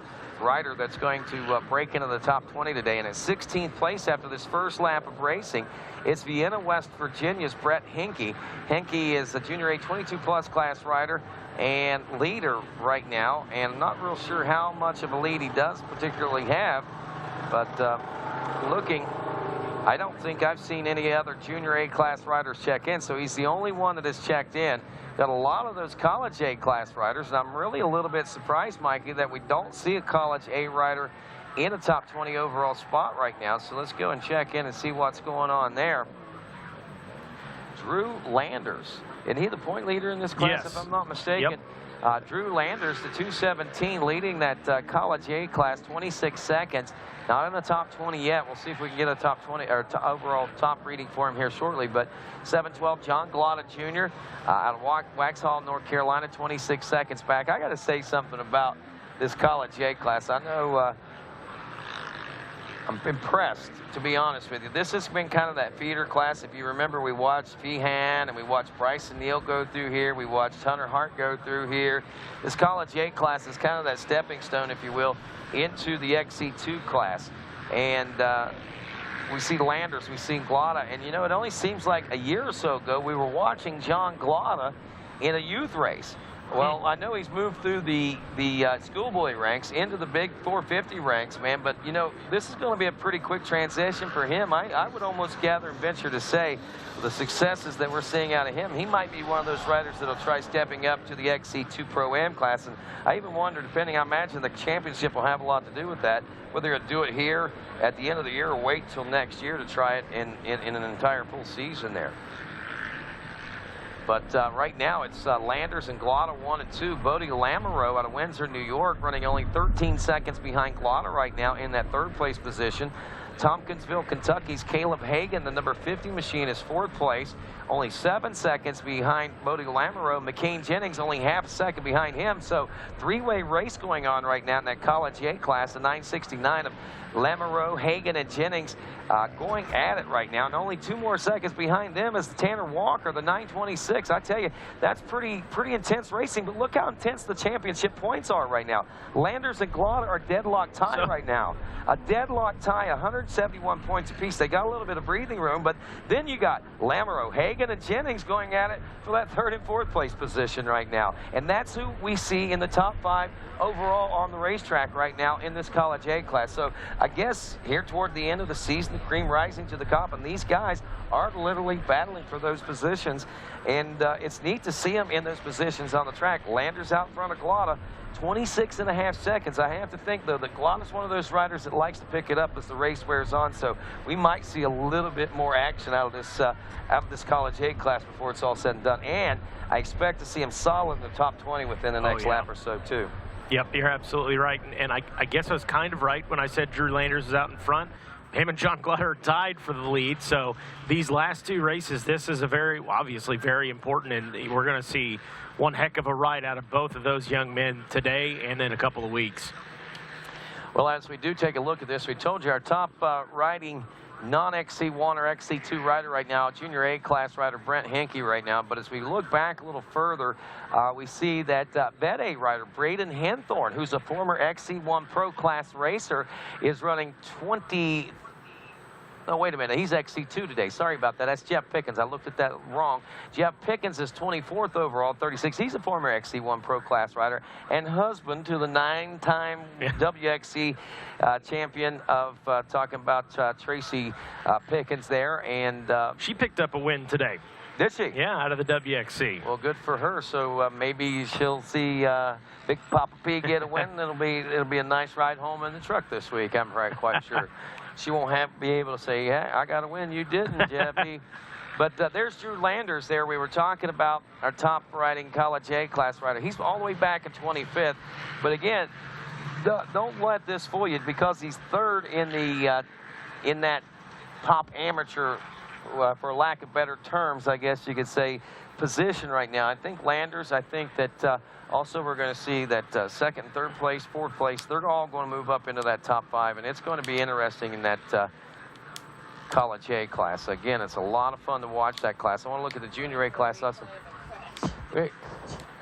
rider that's going to break into the top 20 today? And at 16th place after this first lap of racing, it's Vienna, West Virginia's Brett Henke. Henke is a junior A 22+ class rider and leader right now. And I'm not real sure how much of a lead he does particularly have. But looking, I don't think I've seen any other junior A class riders check in. So he's the only one that has checked in. Got a lot of those college A class riders, and I'm really a little bit surprised, Mikey, that we don't see a college A rider in a top 20 overall spot right now. So let's go and check in and see what's going on there. Drew Landers, isn't he the point leader in this class, if I'm not mistaken? Yep. Drew Landers, the 217, leading that college A class, 26 seconds. Not in the top 20 yet. We'll see if we can get a top 20 or overall top reading for him here shortly. But 712, John Glotta Jr. Out of Waxhaw, North Carolina, 26 seconds back. I got to say something about this college A class. I know I'm impressed, to be honest with you. This has been kind of that feeder class. If you remember, we watched Feehan and we watched Bryson Neal go through here. We watched Hunter Hart go through here. This college A class is kind of that stepping stone, if you will, into the XC2 class. And we see Landers, we see Glotta. And, you know, it only seems like a year or so ago we were watching John Glotta in a youth race. Well, I know he's moved through the schoolboy ranks into the big 450 ranks, man. But, you know, this is going to be a pretty quick transition for him. I would almost gather and venture to say the successes that we're seeing out of him, he might be one of those riders that will try stepping up to the XC2 Pro-Am class. And I even wonder, depending, I imagine the championship will have a lot to do with that, whether he'll do it here at the end of the year or wait till next year to try it in an entire full season there. But right now it's Landers and Glotta 1 and 2. Bodie Lamoureux out of Windsor, New York, running only 13 seconds behind Glotta right now in that third place position. Tompkinsville, Kentucky's Caleb Hagan, the number 50 machine, is fourth place, only 7 seconds behind Bodie Lamoureux. McCain Jennings only half a second behind him. So three-way race going on right now in that college A class, the 969 of Lamoureux, Hagan, and Jennings going at it right now. And only 2 more seconds behind them is Tanner Walker, the 926. I tell you, that's pretty intense racing. But look how intense the championship points are right now. Landers and Glotta are deadlock tie right now. A deadlock tie, 171 points apiece. They got a little bit of breathing room, but then you got Lamoureux, Hagan, and Jennings going at it for that third and fourth place position right now. And that's who we see in the top 5 overall on the racetrack right now in this college A class. So I guess here toward the end of the season, the cream rising to the top, and these guys are literally battling for those positions. And it's neat to see them in those positions on the track. Landers out front of Glotta, 26.5 seconds. I have to think, though, that Glotta's one of those riders that likes to pick it up as the race wears on. So we might see a little bit more action out of this college A class before it's all said and done. And I expect to see him solid in the top 20 within the next lap or so, too. Yep, you're absolutely right. And I guess I was kind of right when I said Drew Landers is out in front. Him and John Glotta are tied for the lead. So these last 2 races, this is obviously very important. And we're going to see one heck of a ride out of both of those young men today and in a couple of weeks. Well, as we do take a look at this, we told you our top riding non-XC1 or XC2 rider right now, junior A class rider Brent Henke right now. But as we look back a little further, we see that Vet A rider Braden Henthorn, who's a former XC1 Pro class racer, is running 20. No, wait a minute. He's XC2 today. Sorry about that. That's Jeff Pickens. I looked at that wrong. Jeff Pickens is 24th overall, 36. He's a former XC1 Pro class rider and husband to the 9-time WXC champion of talking about Tracy Pickens there. And she picked up a win today. Did she? Yeah, out of the WXC. Well, good for her. So maybe she'll see Big Papa P get a win. It'll be a nice ride home in the truck this week. I'm quite sure. She won't be able to say, yeah, I got to win. You didn't, Jeffy. But there's Drew Landers there. We were talking about our top riding College A class rider. He's all the way back at 25th. But again, don't let this fool you, because he's third in the in that top amateur, for lack of better terms, I guess you could say, position right now. I think Landers, I think that also we're going to see that second, third place, fourth place, they're all going to move up into that top 5, and it's going to be interesting in that College A class. Again, it's a lot of fun to watch that class. I want to look at the Junior A class also.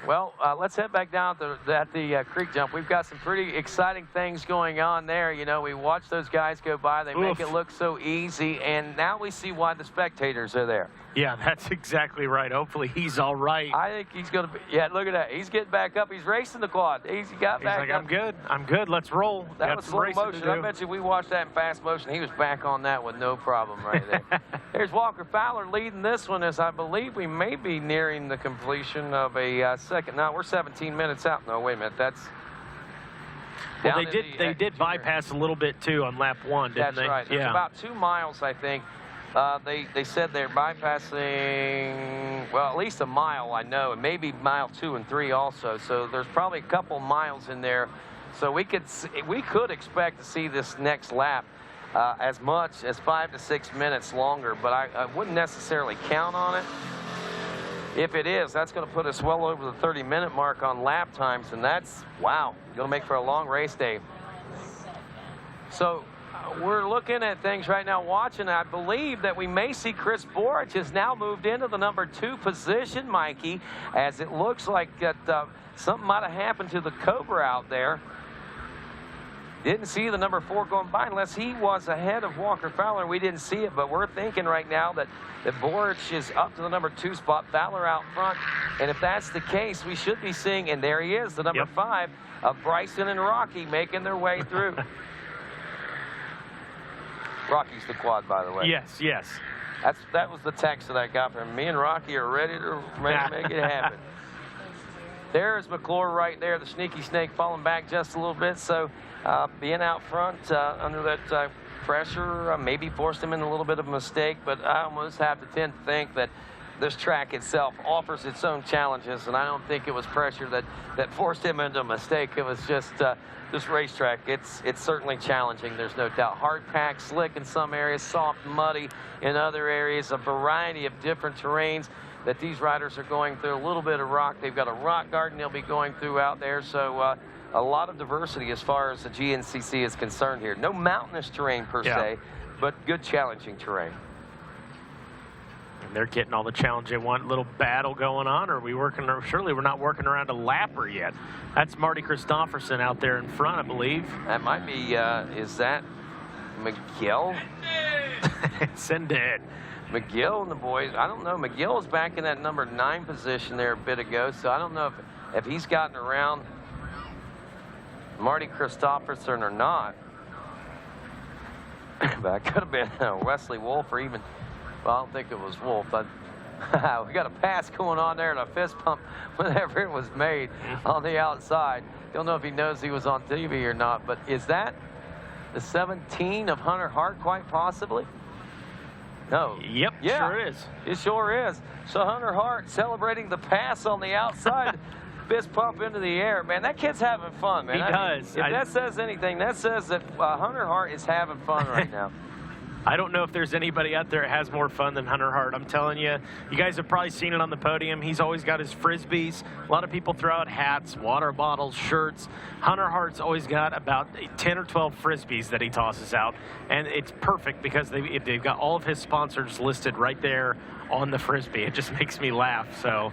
Well, let's head back down at the creek jump. We've got some pretty exciting things going on there. You know, we watch those guys go by. They make it look so easy, and now we see why the spectators are there. Yeah, that's exactly right. Hopefully he's all right. I think he's going to be. Yeah, look at that. He's getting back up. He's racing the quad. He's back like, up. I'm good. I'm good. Let's roll. That was slow motion. I bet you we watched that in fast motion. He was back on that with no problem right there. There's Walker Fowler leading this one, as I believe we may be nearing the completion of a second. Now, we're 17 minutes out. No, wait a minute. That's... Well, they did bypass a little bit, too, on lap 1, didn't they? That's right. It's about 2 miles, I think. They said they're bypassing, well, at least a mile, I know, and maybe mile 2 and 3 also. So there's probably a couple miles in there. So we could expect to see this next lap as much as 5 to 6 minutes longer, but I wouldn't necessarily count on it. If it is, that's going to put us well over the 30-minute mark on lap times, and that's, wow, going to make for a long race day. So we're looking at things right now, watching. I believe that we may see Chris Borich has now moved into the number 2 position, Mikey, as it looks like that something might have happened to the Cobra out there. Didn't see the number 4 going by unless he was ahead of Walker Fowler. We didn't see it, but we're thinking right now that Borich is up to the number 2 spot, Fowler out front. And if that's the case, we should be seeing, and there he is, the number 5 of Bryson and Rocky making their way through. Rocky's the quad, by the way. Yes, yes. That was the text that I got from him. Me and Rocky are ready to make it happen. There's McClure right there, the sneaky snake falling back just a little bit. So being out front under that pressure maybe forced him in a little bit of a mistake, but I almost have to tend to think that this track itself offers its own challenges, and I don't think it was pressure that forced him into a mistake. It was just this racetrack. It's certainly challenging, there's no doubt. Hard packed, slick in some areas, soft, muddy in other areas, a variety of different terrains that these riders are going through. A little bit of rock. They've got a rock garden they'll be going through out there, so a lot of diversity as far as the GNCC is concerned here. No mountainous terrain per se, but good challenging terrain. And they're getting all the challenge they want. Little battle going on, or are we working? Surely we're not working around a lapper yet. That's Marty Christofferson out there in front, I believe. That might be. Is that McGill? Send it. McGill and the boys. I don't know. McGill is back in that number 9 position there a bit ago, so I don't know if he's gotten around Marty Christofferson or not. That could have been Wesley Wolf, or even. Well, I don't think it was Wolf. But we got a pass going on there and a fist pump whenever it was made on the outside. Don't know if he knows he was on TV or not, but is that the 17 of Hunter Hart, quite possibly? No. Yep, sure is. It sure is. So Hunter Hart celebrating the pass on the outside, fist pump into the air. Man, that kid's having fun, man. He does. If that says anything, that says that Hunter Hart is having fun right now. I don't know if there's anybody out there that has more fun than Hunter Hart. I'm telling you, you guys have probably seen it on the podium. He's always got his Frisbees. A lot of people throw out hats, water bottles, shirts. Hunter Hart's always got about 10 or 12 Frisbees that he tosses out. And it's perfect because they've got all of his sponsors listed right there on the Frisbee. It just makes me laugh. So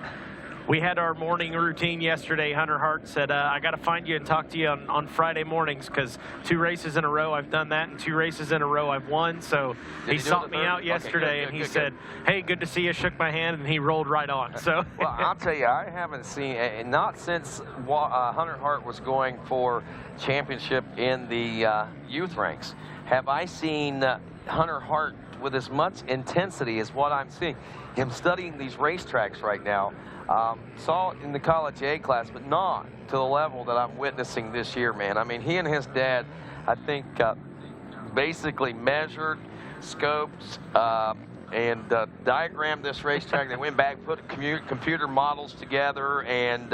we had our morning routine yesterday. Hunter Hart said, I got to find you and talk to you on Friday mornings, because 2 races in a row I've done that, and 2 races in a row I've won. So he sought me out yesterday, and he said, hey, good to see you, shook my hand, and he rolled right on. So well, I'll tell you, I haven't seen, and not since Hunter Hart was going for championship in the youth ranks, have I seen Hunter Hart with as much intensity as what I'm seeing. Him studying these racetracks right now. Saw it in the College A class, but not to the level that I'm witnessing this year, man. I mean, he and his dad, I think, basically measured, scoped, and diagrammed this racetrack. They went back, put computer models together, and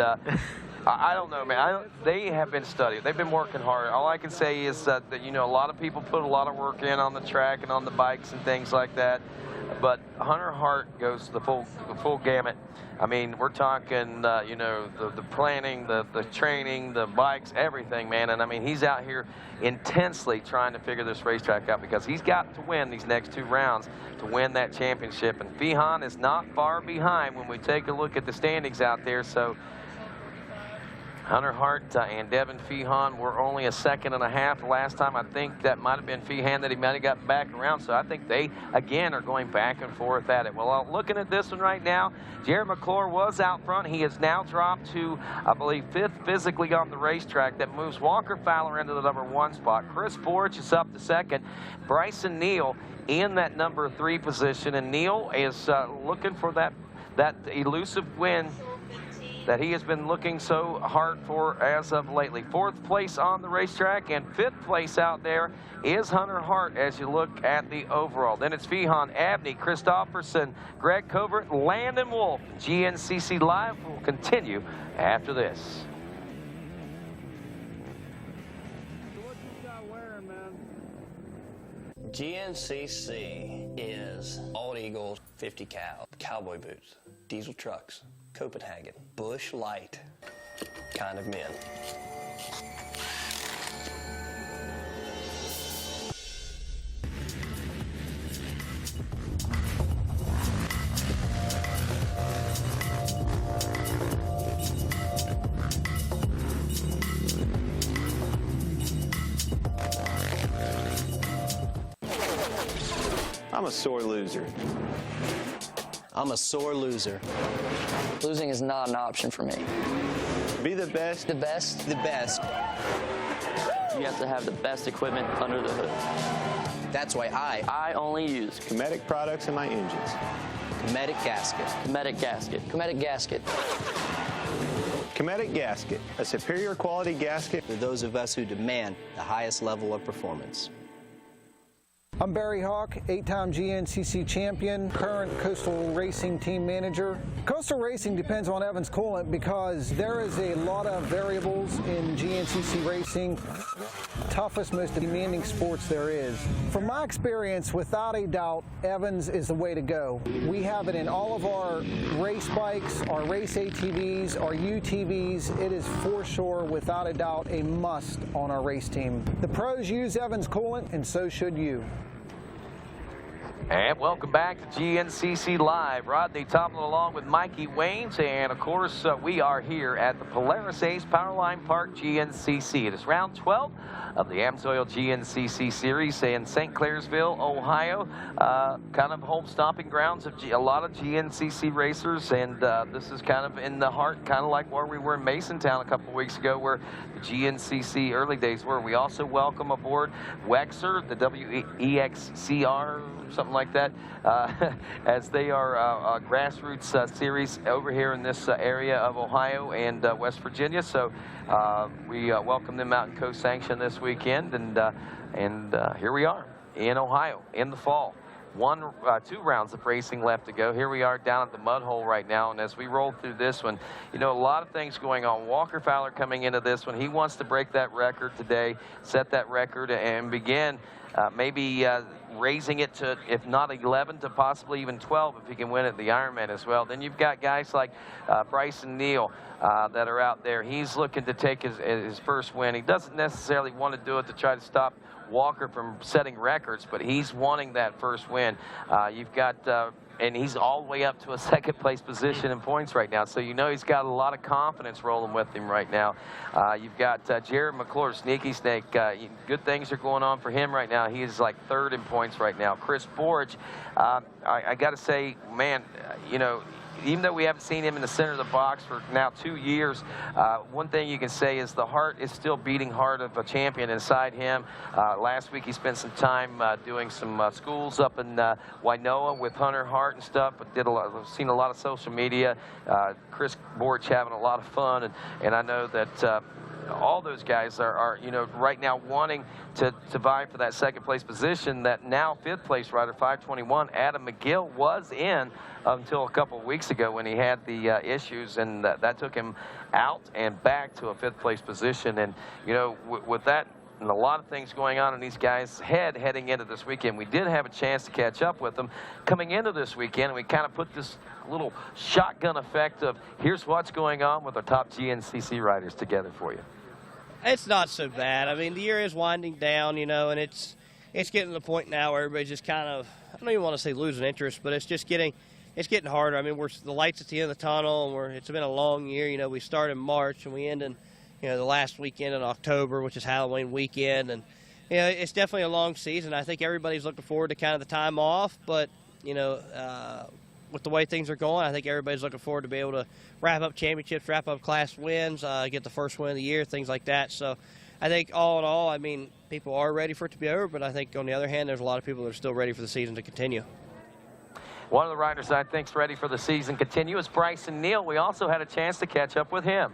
I don't know, man. They have been studying. They've been working hard. All I can say is that, you know, a lot of people put a lot of work in on the track and on the bikes and things like that. But Hunter Hart goes the full gamut. I mean, we're talking, you know, the planning, the training, the bikes, everything, man. And I mean, he's out here intensely trying to figure this racetrack out because he's got to win these next 2 rounds to win that championship. And Feehan is not far behind when we take a look at the standings out there. So Hunter Hart and Devin Feehan were only 1.5 seconds last time. I think that might have been Feehan that he might have got back around. So I think they, again, are going back and forth at it. Well, looking at this one right now, Jared McClure was out front. He has now dropped to, I believe, 5th physically on the racetrack. That moves Walker Fowler into the number 1 spot. Chris Borch is up to 2nd. Bryson Neal in that number 3 position. And Neal is looking for that elusive win that he has been looking so hard for as of lately. 4th place on the racetrack, and 5th place out there is Hunter Hart as you look at the overall. Then it's Feehan, Abney, Christopherson, Greg Covert, Landon Wolf. GNCC Live will continue after this. GNCC is Old Eagle 50 cal, cowboy boots, diesel trucks, Copenhagen, Bush Light kind of men. I'm a sore loser. I'm a sore loser. Losing is not an option for me. Be the best. The best? The best. You have to have the best equipment under the hood. That's why I only use Cometic products in my engines. Cometic gasket. Cometic gasket. Cometic gasket. Cometic gasket, a superior quality gasket For those of us who demand the highest level of performance. I'm Barry Hawk, 8-time GNCC champion, current Coastal Racing team manager. Coastal Racing depends on Evans coolant because there is a lot of variables in GNCC racing. Toughest, most demanding sports there is. From my experience, without a doubt, Evans is the way to go. We have it in all of our race bikes, our race ATVs, our UTVs. It is for sure, without a doubt, a must on our race team. The pros use Evans coolant, and so should you. And welcome back to GNCC Live. Rodney Tomlin along with Mikey Waynes. And, of course, we are here at the Polaris Ace Powerline Park GNCC. It is round 12 of the AMSOIL GNCC Series in St. Clairsville, Ohio. Kind of home stomping grounds of a lot of GNCC racers. And this is kind of in the heart, kind of like where we were in Masontown a couple weeks ago, where the GNCC early days were. We also welcome aboard Wexer, the WEXCR, something like that, as they are a grassroots series over here in this area of Ohio and West Virginia. So we welcome them out in co-sanction this weekend, and here we are in Ohio in the fall. 2 rounds of racing left to go. Here we are down at the mud hole right now, and as we roll through this one, you know, a lot of things going on. Walker Fowler coming into this one. He wants to break that record today, set that record, and begin maybe raising it to, if not 11, to possibly even 12 if he can win at the Ironman as well. Then you've got guys like Bryson Neal that are out there. He's looking to take his first win. He doesn't necessarily want to do it to try to stop Walker from setting records, but he's wanting that first win. You've got and he's all the way up to a 2nd place position in points right now. So you know he's got a lot of confidence rolling with him right now. You've got Jared McClure, Sneaky Snake. Good things are going on for him right now. He is like 3rd in points right now. Chris Borch, I got to say, man, you know, even though we haven't seen him in the center of the box for now 2 years, one thing you can say is the heart is still beating hard of a champion inside him. Last week he spent some time doing some schools up in Wainoa with Hunter Hart and stuff, but I've seen a lot of social media. Chris Borch having a lot of fun, and I know that all those guys are you know, right now wanting to vie for that second place position. That now fifth place rider, 521, Adam McGill, was in until a couple of weeks ago when he had the issues, and that took him out and back to a fifth place position. And, you know, with that and a lot of things going on in these guys' heading into this weekend, we did have a chance to catch up with them coming into this weekend, and we kind of put this little shotgun effect of here's what's going on with our top GNCC riders together for you. It's not so bad. I mean, the year is winding down, you know, and it's getting to the point now where everybody's just kind of, I don't even want to say losing interest, but it's just getting harder. I mean, the light's at the end of the tunnel, and it's been a long year. You know, we start in March and we end in, you know, the last weekend in October, which is Halloween weekend, and you know, it's definitely a long season. I think everybody's looking forward to kind of the time off, but you know, with the way things are going, I think everybody's looking forward to be able to wrap up championships, wrap up class wins, get the first win of the year, things like that. So I think all in all, I mean, people are ready for it to be over, but I think on the other hand, there's a lot of people that are still ready for the season to continue. One of the riders I think is ready for the season to continue is Bryson Neal. We also had a chance to catch up with him.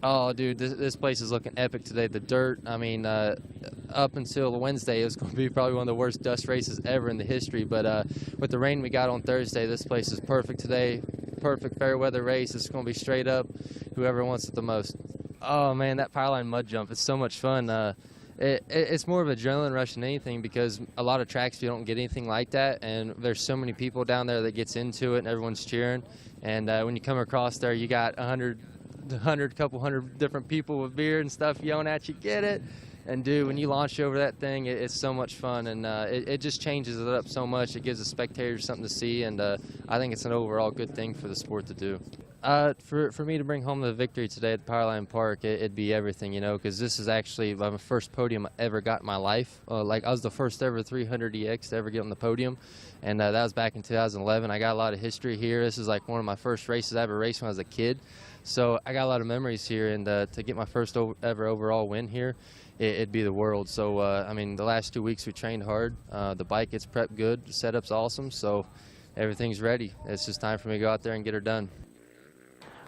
Oh, dude, this place is looking epic today. The dirt, I mean, up until Wednesday, it was going to be probably one of the worst dust races ever in the history. But with the rain we got on Thursday, this place is perfect today. Perfect fair weather race. It's going to be straight up, whoever wants it the most. Oh, man, that Powerline mud jump, it's so much fun. It's more of an adrenaline rush than anything, because a lot of tracks you don't get anything like that, and there's so many people down there that gets into it, and everyone's cheering. And when you come across there, you got couple hundred different people with beer and stuff yelling at you, get it. And dude, when you launch over that thing, it's so much fun, and it just changes it up so much. It gives the spectators something to see, and I think it's an overall good thing for the sport to do. For me to bring home the victory today at Powerline Park, it'd be everything, you know, because this is actually my first podium I ever got in my life. Like, I was the first ever 300 EX to ever get on the podium, and that was back in 2011. I got a lot of history here. This is like one of my first races I ever raced when I was a kid. So I got a lot of memories here, and to get my first ever overall win here, it'd be the world. So, I mean, the last 2 weeks we trained hard. The bike gets prepped good. The setup's awesome, so everything's ready. It's just time for me to go out there and get her done.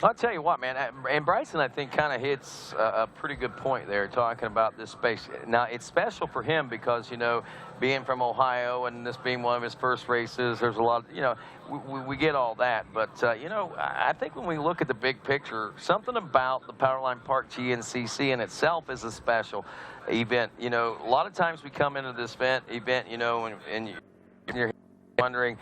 I'll tell you what, man, and Bryson, I think, kind of hits a pretty good point there, talking about this space. Now, it's special for him because, you know, being from Ohio and this being one of his first races, there's a lot of, you know, we get all that. But, you know, I think when we look at the big picture, something about the Powerline Park GNCC in itself is a special event. You know, a lot of times we come into this event, you know, and you're wondering,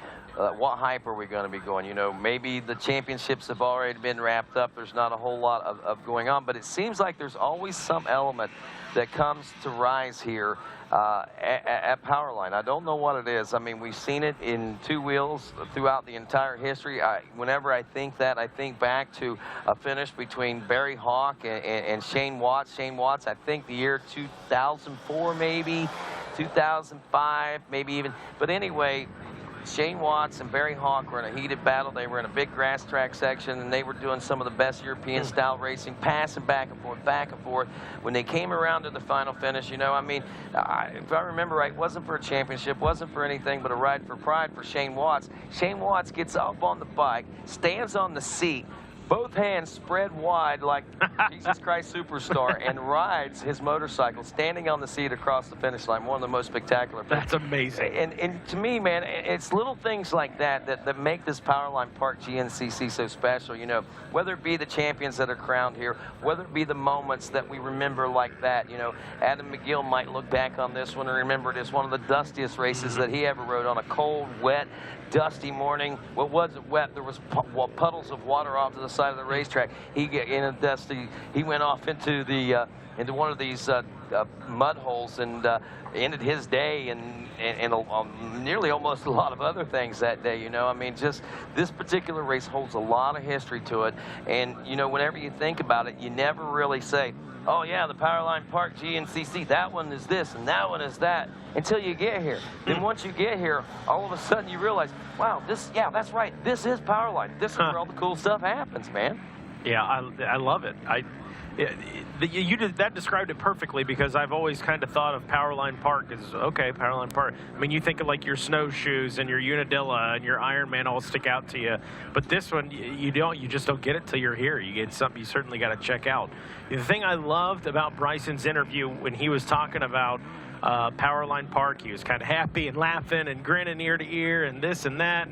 what hype are we going to be going? You know, maybe the championships have already been wrapped up. There's not a whole lot of going on, but it seems like there's always some element that comes to rise here at Powerline. I don't know what it is. I mean, we've seen it in two wheels throughout the entire history. Whenever I think that, I think back to a finish between Barry Hawk and Shane Watts. Shane Watts, I think the year 2004, maybe 2005, maybe even. But anyway, Shane Watts and Barry Hawk were in a heated battle. They were in a big grass track section, and they were doing some of the best European-style racing, passing back and forth, back and forth. When they came around to the final finish, you know, I mean, if I remember right, it wasn't for a championship, wasn't for anything but a ride for pride for Shane Watts. Shane Watts gets up on the bike, stands on the seat, both hands spread wide like Jesus Christ Superstar, and rides his motorcycle standing on the seat across the finish line. One of the most spectacular things. That's amazing. And to me, man, it's little things like that make this Powerline Park GNCC so special. You know, whether it be the champions that are crowned here, whether it be the moments that we remember like that. You know, Adam McGill might look back on this one and remember it as one of the dustiest races that he ever rode on a cold, wet, dusty morning. Well, it wasn't wet. There was puddles of water off to the side of the racetrack. He went off into the into one of these mud holes and ended his day and nearly almost a lot of other things that day. You know, I mean, just this particular race holds a lot of history to it. And you know, whenever you think about it, you never really say, oh yeah, the Powerline Park GNCC, that one is this and that one is that, until you get here. Then once you get here, all of a sudden you realize, wow, that's right, this is Powerline. This is where all the cool stuff happens, man. Yeah, I love it. You did that, described it perfectly, because I've always kind of thought of Powerline Park as, okay, Powerline Park. I mean, you think of like your snowshoes and your Unadilla and your Ironman all stick out to you, but this one you just don't get it till you're here. You get something you certainly got to check out. The thing I loved about Bryson's interview when he was talking about Powerline Park, he was kind of happy and laughing and grinning ear to ear and this and that,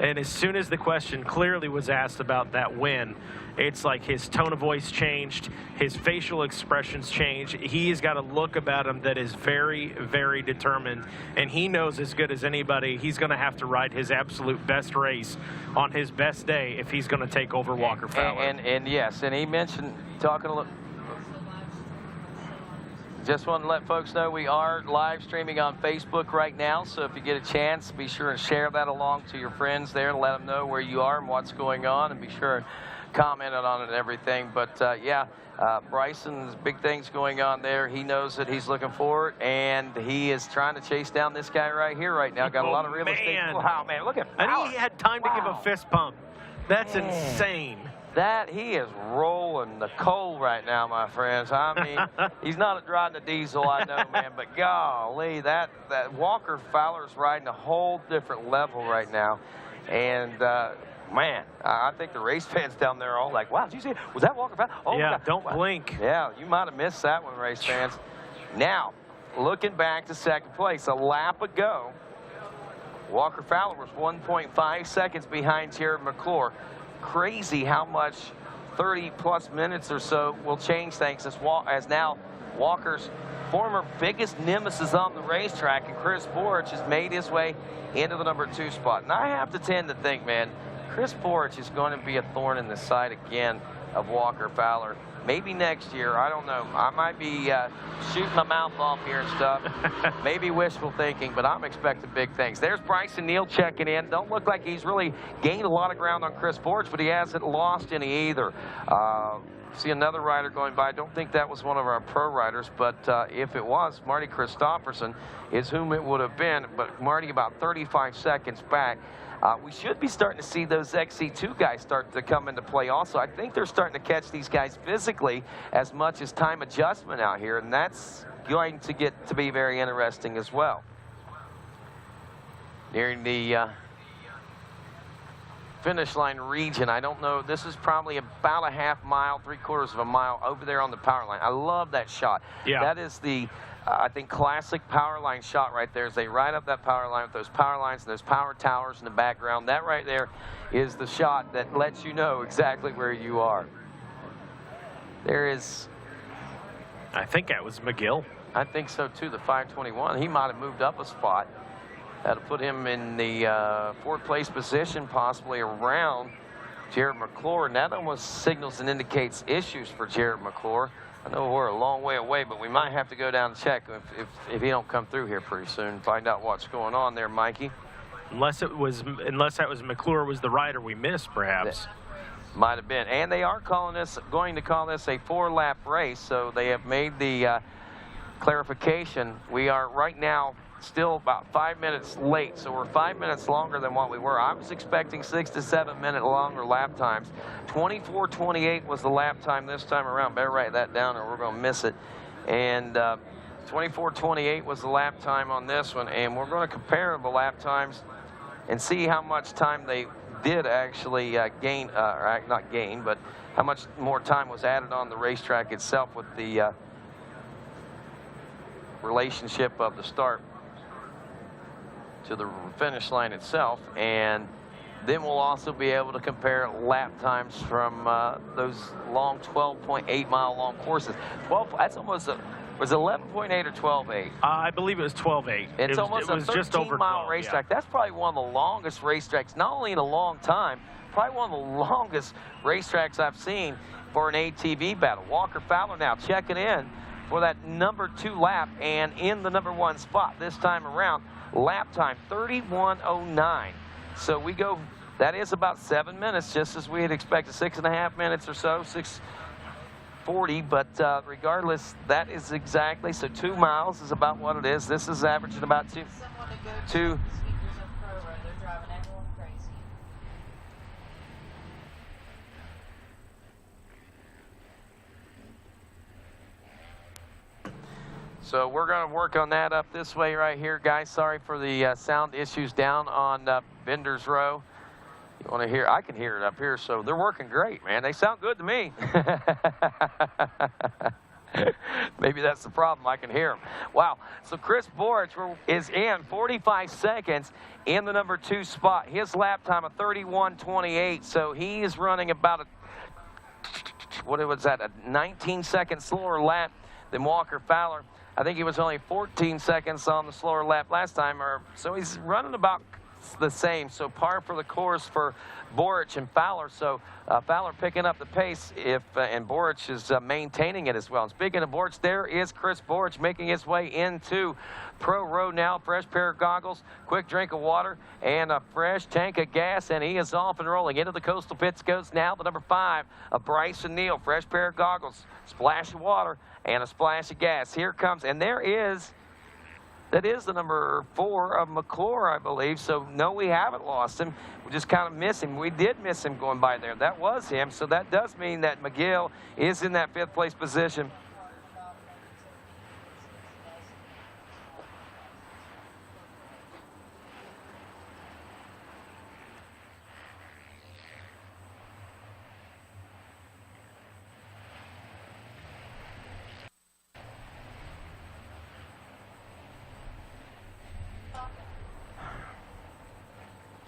and as soon as the question clearly was asked about that win, it's like his tone of voice changed, his facial expressions changed. He's got a look about him that is very, very determined, and he knows as good as anybody he's going to have to ride his absolute best race on his best day if he's going to take over Walker Fowler. And yes, and he mentioned talking a little. Just want to let folks know we are live streaming on Facebook right now, so if you get a chance, be sure and share that along to your friends there and let them know where you are and what's going on, and be sure and comment on it and everything. But yeah, Bryson's big things going on there. He knows that he's looking forward, and he is trying to chase down this guy right here right now. Got a lot of real estate. Wow, man, look at Power. And he had time to give a fist pump. That's insane. That he is rolling the coal right now, my friends. I mean, he's not riding a diesel, I know, man, but golly, that Walker Fowler's riding a whole different level right now. And man, I think the race fans down there are all like, wow, did you see it? Was that Walker Fowler? Oh, yeah, don't blink. Yeah, you might have missed that one, race fans. Now, looking back to second place, a lap ago, Walker Fowler was 1.5 seconds behind Jared McClure. Crazy how much 30-plus minutes or so will change things as now Walker's former biggest nemesis on the racetrack, and Chris Borich has made his way into the number 2 spot. And I have to tend to think, man, Chris Borich is going to be a thorn in the side again of Walker Fowler. Maybe next year, I don't know. I might be shooting my mouth off here and stuff. Maybe wishful thinking, but I'm expecting big things. There's Bryson Neal checking in. Don't look like he's really gained a lot of ground on Chris Borich, but he hasn't lost any either. See another rider going by. I don't think that was one of our pro riders, but if it was, Marty Christopherson is whom it would have been, but Marty about 35 seconds back. We should be starting to see those XC2 guys start to come into play also. I think they're starting to catch these guys physically as much as time adjustment out here, and that's going to get to be very interesting as well. Nearing the finish line region, I don't know, this is probably about a half mile, 3/4 of a mile over there on the power line. I love that shot. Yeah. That is the I think classic power line shot right there as they ride up that power line with those power lines and those power towers in the background. That right there is the shot that lets you know exactly where you are. There is, I think that was McGill. I think so too, the 521. He might have moved up a spot. That'll put him in the 4th place position, possibly around Jared McClure. And that almost signals and indicates issues for Jared McClure. I know we're a long way away, but we might have to go down and check if he don't come through here pretty soon. Find out what's going on there, Mikey. Unless that was McClure was the rider we missed, perhaps. Might have been. And they are going to call this a 4-lap race, so they have made the clarification. We are right now still about 5 minutes late, so we're 5 minutes longer than what we were. I was expecting 6 to 7 minute longer lap times. 24:28 was the lap time this time around. Better write that down or we're going to miss it. And 24:28 was the lap time on this one, and we're going to compare the lap times and see how much time they did actually gain, or not gain, but how much more time was added on the racetrack itself with the relationship of the start to the finish line itself. And then we'll also be able to compare lap times from those long 12.8 mile long courses. 12, that's almost was it 11.8 or 12.8? I believe it was 12.8. It's almost a 13-mile racetrack. Yeah. That's probably one of the longest racetracks, not only in a long time, probably one of the longest racetracks I've seen for an ATV battle. Walker Fowler now checking in for that number 2 lap and in the number 1 spot this time around. Lap time 31:09. So we go, that is about 7 minutes, just as we had expected, 6.5 minutes or so, 6:40. But regardless, that is exactly, so 2 miles is about what it is. This is averaging about two. So we're going to work on that up this way right here, guys. Sorry for the sound issues down on Bender's Row. You want to hear? I can hear it up here, so they're working great, man. They sound good to me. Maybe that's the problem. I can hear them. Wow. So Chris Borich is in 45 seconds in the number 2 spot. His lap time of 31:28. So he is running about a 19-second slower lap than Walker Fowler. I think he was only 14 seconds on the slower lap last time, so he's running about the same. So par for the course for Borich and Fowler. So Fowler picking up the pace and Borich is maintaining it as well. And speaking of Borich, there is Chris Borich making his way into Pro Row now. Fresh pair of goggles, quick drink of water, and a fresh tank of gas, and he is off and rolling. Into the coastal pits goes now the number 5 of Bryson Neal. Fresh pair of goggles, splash of water, and a splash of gas. Here comes, and that is the number 4 of McClure, I believe. So, no, we haven't lost him. We just kind of miss him. We did miss him going by there. That was him. So that does mean that McGill is in that 5th place position.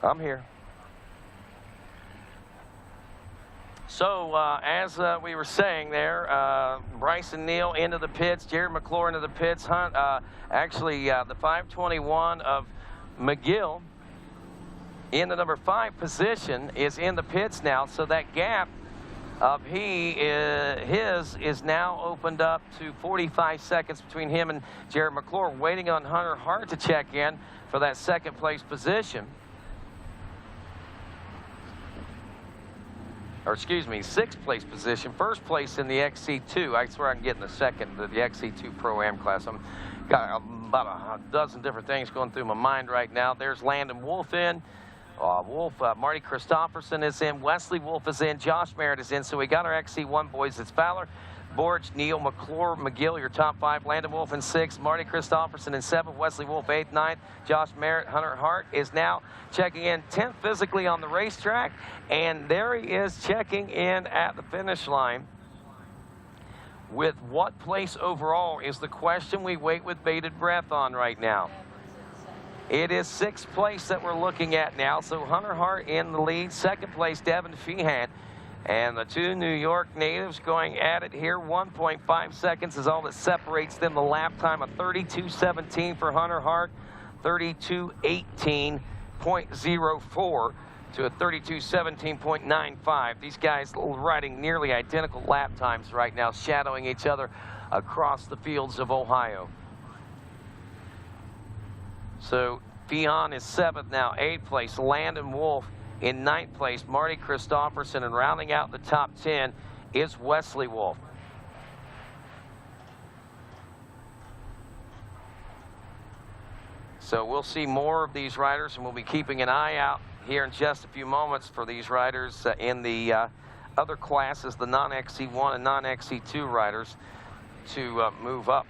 I'm here. So, as we were saying there, Bryson Neal into the pits, Jared McClure into the pits. The 521 of McGill in the number 5 position is in the pits now. So that gap of his is now opened up to 45 seconds between him and Jared McClure, waiting on Hunter Hart to check in for that 2nd place position. Or excuse me, 6th place position, 1st place in the XC2. I swear I can get in the XC2 Pro-Am class. I'm got about a dozen different things going through my mind right now. There's Landon Wolf in. Marty Christopherson is in. Wesley Wolf is in. Josh Merritt is in. So we got our XC1 boys. It's Fowler, Borich, Neal, McClure, McGill, your top 5. Landon Wolf in 6th. Marty Christopherson in 7th. Wesley Wolf 8th, 9th. Josh Merritt. Hunter Hart is now checking in 10th physically on the racetrack. And there he is checking in at the finish line. With what place overall is the question we wait with bated breath on right now. It is 6th place that we're looking at now. So Hunter Hart in the lead. 2nd place, Devin Feehan. And the 2 New York natives going at it here. 1.5 seconds is all that separates them. The lap time of 32:17 for Hunter Hart. 32:18.04 to a 32:17.95. These guys riding nearly identical lap times right now, shadowing each other across the fields of Ohio. So Feehan is 7th now. 8th place, Landon Wolf in 9th place, Marty Christopherson, and rounding out the top 10 is Wesley Wolf. So we'll see more of these riders, and we'll be keeping an eye out here in just a few moments for these riders in the other classes, the non-XC1 and non-XC2 riders, to move up.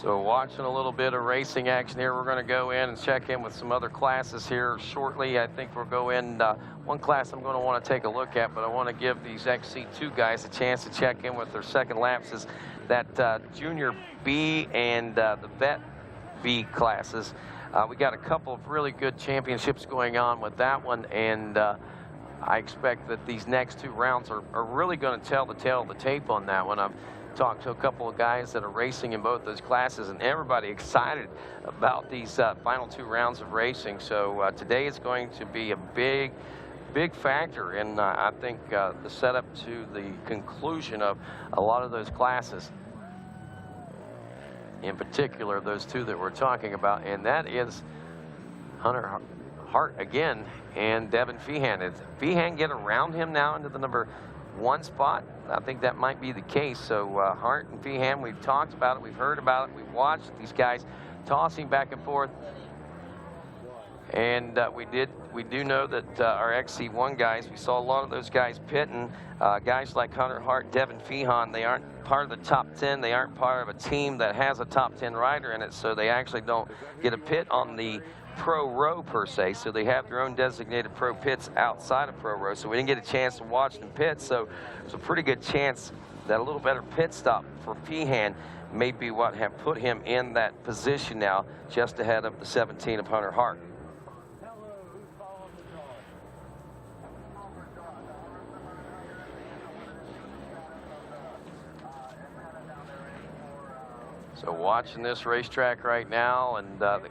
So watching a little bit of racing action here. We're going to go in and check in with some other classes here shortly. I think we'll go in one class I'm going to want to take a look at, but I want to give these XC2 guys a chance to check in with their 2nd laps. Is that Junior B and the Vet B classes. We got a couple of really good championships going on with that one, and I expect that these next 2 rounds are really going to tell the tale of the tape on that one. I've talked to a couple of guys that are racing in both those classes, and everybody excited about these final 2 rounds of racing. So today is going to be a big factor in, I think, the setup to the conclusion of a lot of those classes. In particular, those 2 that we're talking about, and that is Hunter Hart again and Devin Feehan. Did Feehan get around him now into the number 1 spot? I think that might be the case. So Hart and Feehan, we've talked about it, we've heard about it, we've watched these guys tossing back and forth. And we do know that our XC1 guys, we saw a lot of those guys pitting. Guys like Hunter Hart, Devin Feehan, they aren't part of the top 10. They aren't part of a team that has a top 10 rider in it, so they actually don't get a pit on the pro row per se. So they have their own designated pro pits outside of pro row. So we didn't get a chance to watch them pit. So there's a pretty good chance that a little better pit stop for Feehan may be what have put him in that position now, just ahead of the 17 of Hunter Hart. So watching this racetrack right now, and the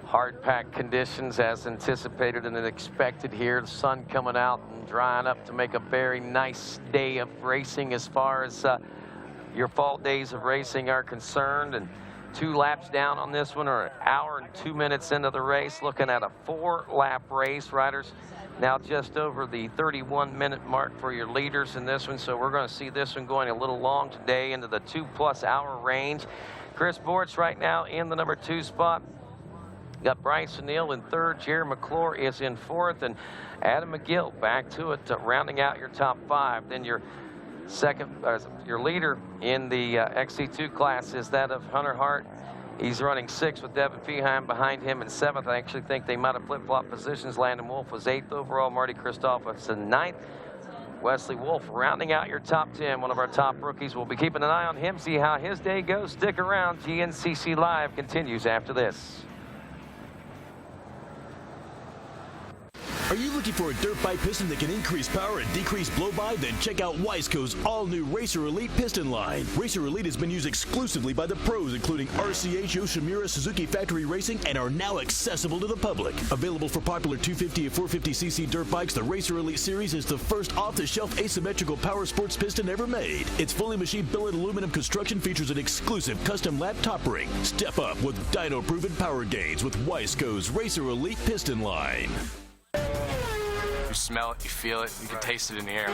hard pack conditions as anticipated and expected here. The sun coming out and drying up to make a very nice day of racing as far as your fall days of racing are concerned. And 2 laps down on this one, or an hour and 2 minutes into the race, looking at a 4-lap race. Riders now just over the 31-minute mark for your leaders in this one. So we're going to see this one going a little long today, into the 2+ hour range. Chris Bortz right now in the number 2 spot. Got Bryce O'Neill in 3rd. Jerry McClure is in 4th. And Adam McGill back to it, rounding out your top 5. Then your your leader in the XC2 class is that of Hunter Hart. He's running 6th with Devin Feehan behind him in 7th. I actually think they might have flip-flopped positions. Landon Wolf was 8th overall. Marty Christopherson 9th. Wesley Wolf rounding out your top 10, one of our top rookies. We'll be keeping an eye on him, see how his day goes. Stick around. GNCC Live continues after this. Are you looking for a dirt bike piston that can increase power and decrease blow-by? Then check out Wiseco's all-new Racer Elite piston line. Racer Elite has been used exclusively by the pros, including RCH, Yoshimura, Suzuki Factory Racing, and are now accessible to the public. Available for popular 250 and 450cc dirt bikes, the Racer Elite series is the first off-the-shelf asymmetrical power sports piston ever made. Its fully machined billet aluminum construction features an exclusive custom lap top ring. Step up with dyno-proven power gains with Wiseco's Racer Elite piston line. You smell it, you feel it, you can taste it in the air.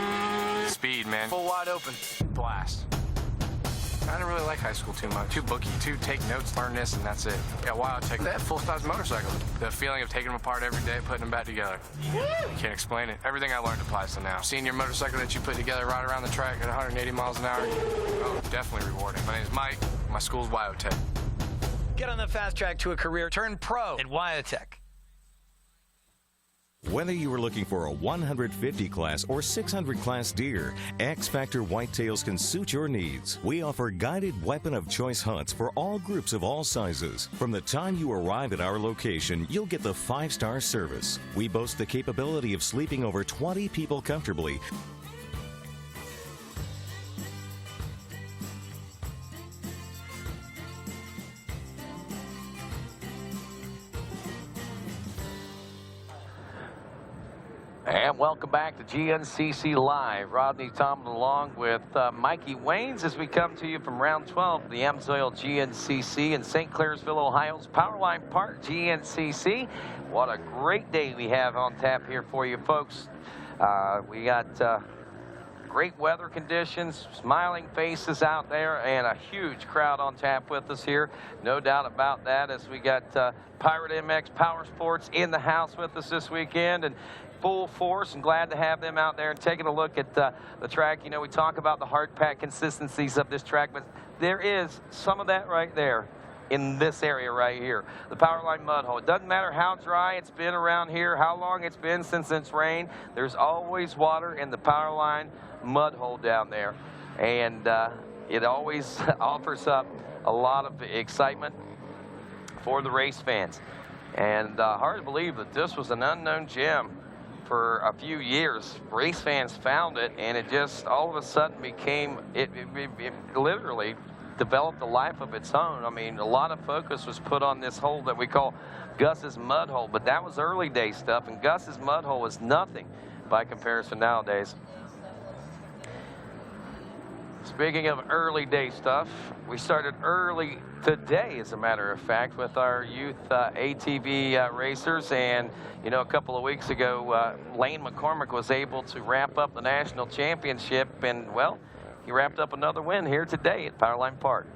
Speed, man. Full wide open. Blast. I didn't really like high school too much. Too booky, too take notes, learn this, and that's it. Yeah, WildTech, that full-size motorcycle. The feeling of taking them apart every day, putting them back together. You can't explain it. Everything I learned applies to now. Seeing your motorcycle that you put together right around the track at 180 miles an hour, oh, definitely rewarding. My name's Mike. My school's WildTech. Get on the fast track to a career. Turn pro at WildTech. Whether you are looking for a 150 class or 600 class deer, X Factor Whitetails can suit your needs. We offer guided weapon of choice hunts for all groups of all sizes. From the time you arrive at our location, you'll get the 5-star service. We boast the capability of sleeping over 20 people comfortably. And welcome back to GNCC Live. Rodney Tomlin along with Mikey Waynes as we come to you from round 12 of the AMSOIL GNCC in St. Clairsville, Ohio's Powerline Park GNCC. What a great day we have on tap here for you folks. We got great weather conditions, smiling faces out there, and a huge crowd on tap with us here. No doubt about that, as we got Pirate MX Power Sports in the house with us this weekend, and full force, and glad to have them out there and taking a look at the track. You know, we talk about the hard pack consistencies of this track, but there is some of that right there in this area right here, the Powerline mud hole. It doesn't matter how dry it's been around here, how long it's been since it's rained, there's always water in the Powerline mud hole down there, and it always offers up a lot of excitement for the race fans. And hard to believe that this was an unknown gem for a few years. Race fans found it, and it just all of a sudden became, it literally developed a life of its own. I mean, a lot of focus was put on this hole that we call Gus's mud hole, but that was early day stuff, and Gus's mud hole is nothing by comparison nowadays. Speaking of early day stuff, we started early today, as a matter of fact, with our youth ATV racers. And, you know, a couple of weeks ago, Lane McCormick was able to wrap up the national championship. And, well, he wrapped up another win here today at Powerline Park.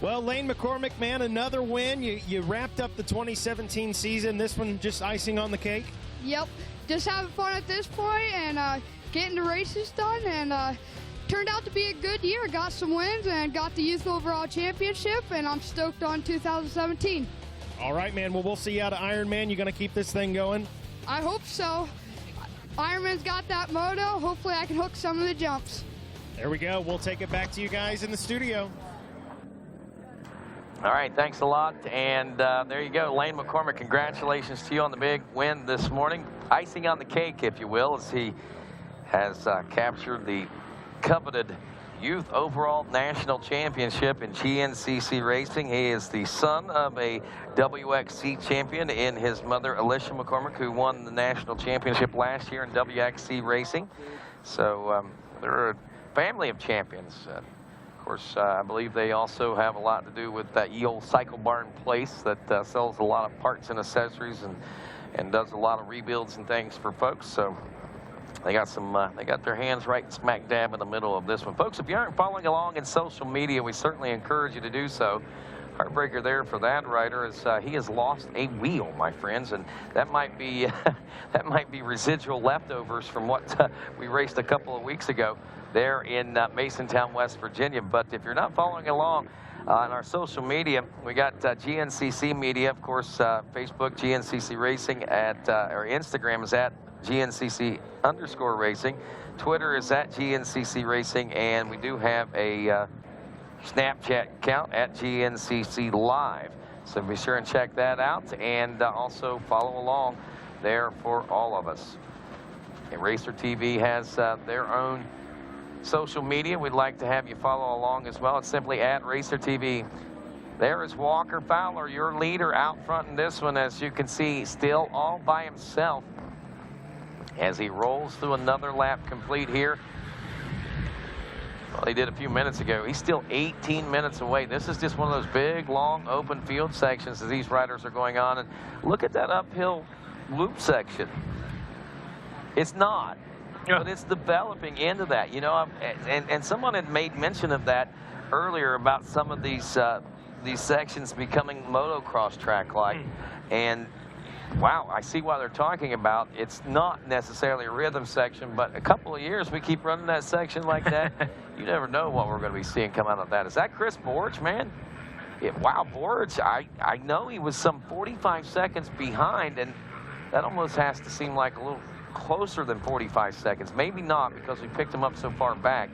Well, Lane McCormick, man, another win. You wrapped up the 2017 season. This one just icing on the cake? Yep. Just having fun at this point and getting the races done. And turned out to be a good year. Got some wins and got the Youth Overall Championship. And I'm stoked on 2017. All right, man. Well, we'll see you out of Ironman. You going to keep this thing going? I hope so. Ironman's got that moto. Hopefully I can hook some of the jumps. There we go. We'll take it back to you guys in the studio. All right, thanks a lot. And there you go, Lane McCormick, congratulations to you on the big win this morning. Icing on the cake, if you will, as he has captured the coveted Youth Overall National Championship in GNCC Racing. He is the son of a WXC champion in his mother, Alicia McCormick, who won the national championship last year in WXC Racing. So they're a family of champions. Of course, I believe they also have a lot to do with that old Cycle Barn place that sells a lot of parts and accessories and does a lot of rebuilds and things for folks. So they got some. They got their hands right smack dab in the middle of this one, folks. If you aren't following along in social media, we certainly encourage you to do so. Heartbreaker there for that rider is he has lost a wheel, my friends, and that might be residual leftovers from what we raced a couple of weeks ago there in Masontown, West Virginia. But if you're not following along on our social media, we got GNCC Media, of course, Facebook, GNCC Racing, or Instagram is at GNCC_Racing. Twitter is at GNCC Racing, and we do have a Snapchat account at GNCC Live. So be sure and check that out, and also follow along there for all of us. And RacerTV has their own social media. We'd like to have you follow along as well. It's simply at RacerTV. There is Walker Fowler, your leader, out front in this one, as you can see, still all by himself as he rolls through another lap complete here. Well, he did a few minutes ago. He's still 18 minutes away. This is just one of those big, long, open field sections as these riders are going on. And look at that uphill loop section. It's not, but it's developing into that. You know, and someone had made mention of that earlier about some of these sections becoming motocross track-like. And wow, I see why they're talking about. It's not necessarily a rhythm section, but a couple of years we keep running that section like that. You never know what we're going to be seeing come out of that. Is that Chris Borge, man? Wow, Borge, I know he was some 45 seconds behind, and that almost has to seem like a little closer than 45 seconds. Maybe not, because we picked him up so far back.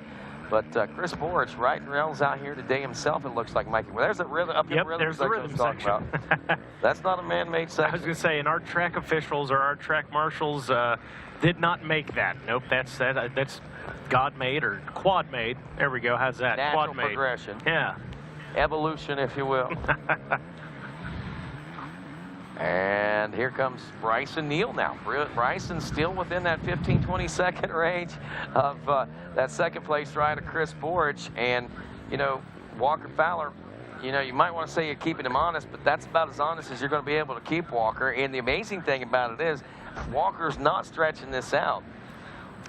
But Chris Borge riding rails out here today himself, it looks like, Mikey. Well, there's the rhythm, rhythm there's the rhythm section. About. That's not a man-made section. I was going to say, and our track officials or our track marshals did not make that. Nope, that's God-made or quad-made. There we go. How's that? Natural Quad-made. progression. Yeah. Evolution, if you will. And here comes Bryson Neal now. Bryson still within that 15-20 second range of that second place rider, Chris Borge. And, you know, Walker Fowler, you know, you might want to say you're keeping him honest, but that's about as honest as you're going to be able to keep Walker. And the amazing thing about it is Walker's not stretching this out.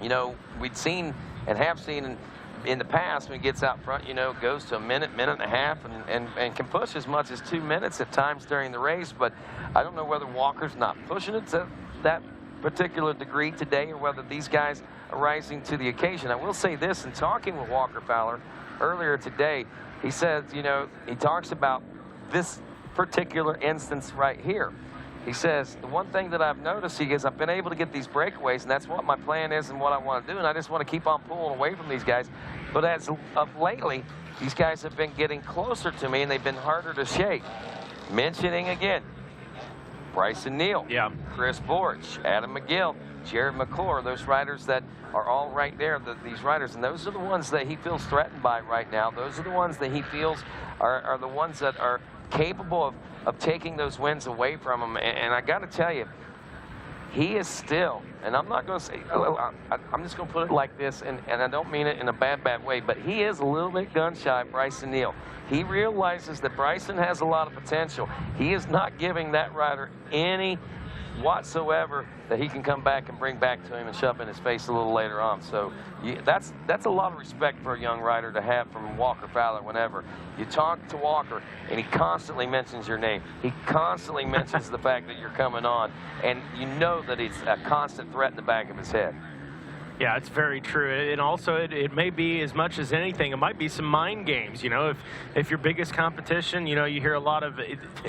You know, we'd seen and have seen in the past when he gets out front, you know, goes to a minute, minute and a half, and can push as much as 2 minutes at times during the race. But I don't know whether Walker's not pushing it to that particular degree today or whether these guys are rising to the occasion. I will say this, in talking with Walker Fowler earlier today, he says, you know, he talks about this particular instance right here. He says, the one thing that I've noticed, he goes, I've been able to get these breakaways, and that's what my plan is and what I want to do, and I just want to keep on pulling away from these guys. But as of lately, these guys have been getting closer to me, and they've been harder to shake. Mentioning again, Bryson Neal, Chris Borge, Adam McGill, Jared McClure, those riders that are all right there, these riders, and those are the ones that he feels threatened by right now. Those are the ones that he feels are the ones that are capable of taking those wins away from him. And I got to tell you, he is still, and I'm not going to say, I'm just going to put it like this, and I don't mean it in a bad way, but he is a little bit gun-shy, Bryson Neal. He realizes that Bryson has a lot of potential. He is not giving that rider any whatsoever that he can come back and bring back to him and shove in his face a little later on. So that's a lot of respect for a young rider to have from Walker Fowler. Whenever you talk to Walker and he constantly mentions your name, he constantly mentions the fact that you're coming on, and you know that it's a constant threat in the back of his head. Yeah, it's very true. And also, it may be, as much as anything, it might be some mind games. You know, if your biggest competition, you know, you hear a lot of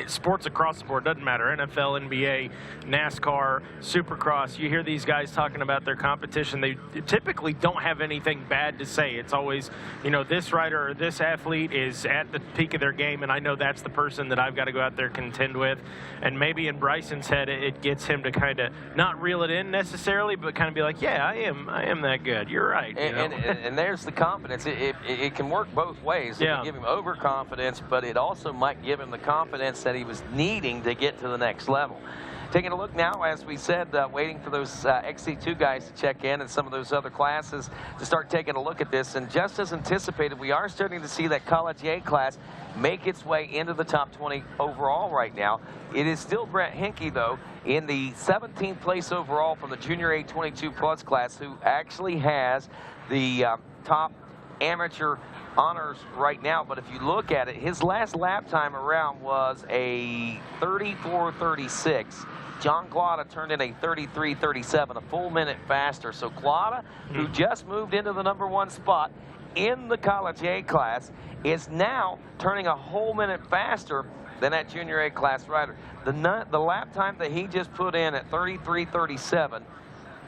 sports across the board, doesn't matter, NFL, NBA, NASCAR, Supercross, you hear these guys talking about their competition. They typically don't have anything bad to say. It's always, you know, this rider or this athlete is at the peak of their game, and I know that's the person that I've got to go out there contend with. And maybe in Bryson's head, it gets him to kind of not reel it in necessarily, but kind of be like, yeah, I am that good. You're right. And there's the confidence. It can work both ways. It can give him overconfidence, but it also might give him the confidence that he was needing to get to the next level. Taking a look now, as we said, waiting for those XC2 guys to check in and some of those other classes to start taking a look at this. And just as anticipated, we are starting to see that College A class make its way into the top 20 overall right now. It is still Brett Hinke, though, in the 17th place overall from the Junior A 22 plus class, who actually has the top amateur honors right now. But if you look at it, his last lap time around was a 34:36. John Glada turned in a 33:37, a full minute faster. So Glada, who just moved into the #1 spot in the College A class, is now turning a whole minute faster than that Junior A class rider. The lap time that he just put in at 33:37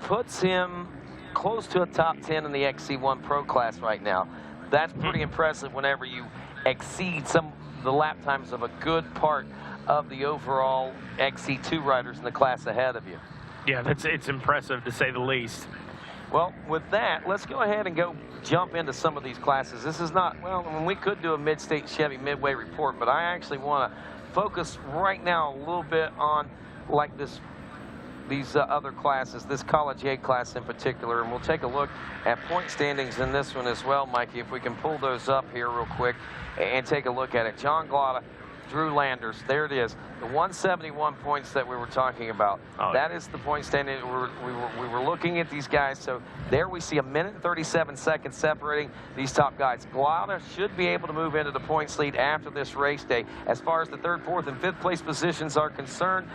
puts him close to a top 10 in the XC1 Pro class right now. That's pretty impressive whenever you exceed the lap times of a good part of the overall XC2 riders in the class ahead of you. Yeah, it's impressive to say the least. Well, with that, let's go ahead and jump into some of these classes. This is not, well, we could do a Mid-State Chevy Midway report, but I actually want to focus right now a little bit on like these other classes, this College A class in particular, and we'll take a look at point standings in this one as well, Mikey, if we can pull those up here real quick and take a look at it. John Glada, Drew Landers, there it is, the 171 points that we were talking about. That is the point standing. We were looking at these guys, so there we see a minute and 37 seconds separating these top guys. Glada should be able to move into the points lead after this race day. As far as the 3rd, 4th, and 5th place positions are concerned,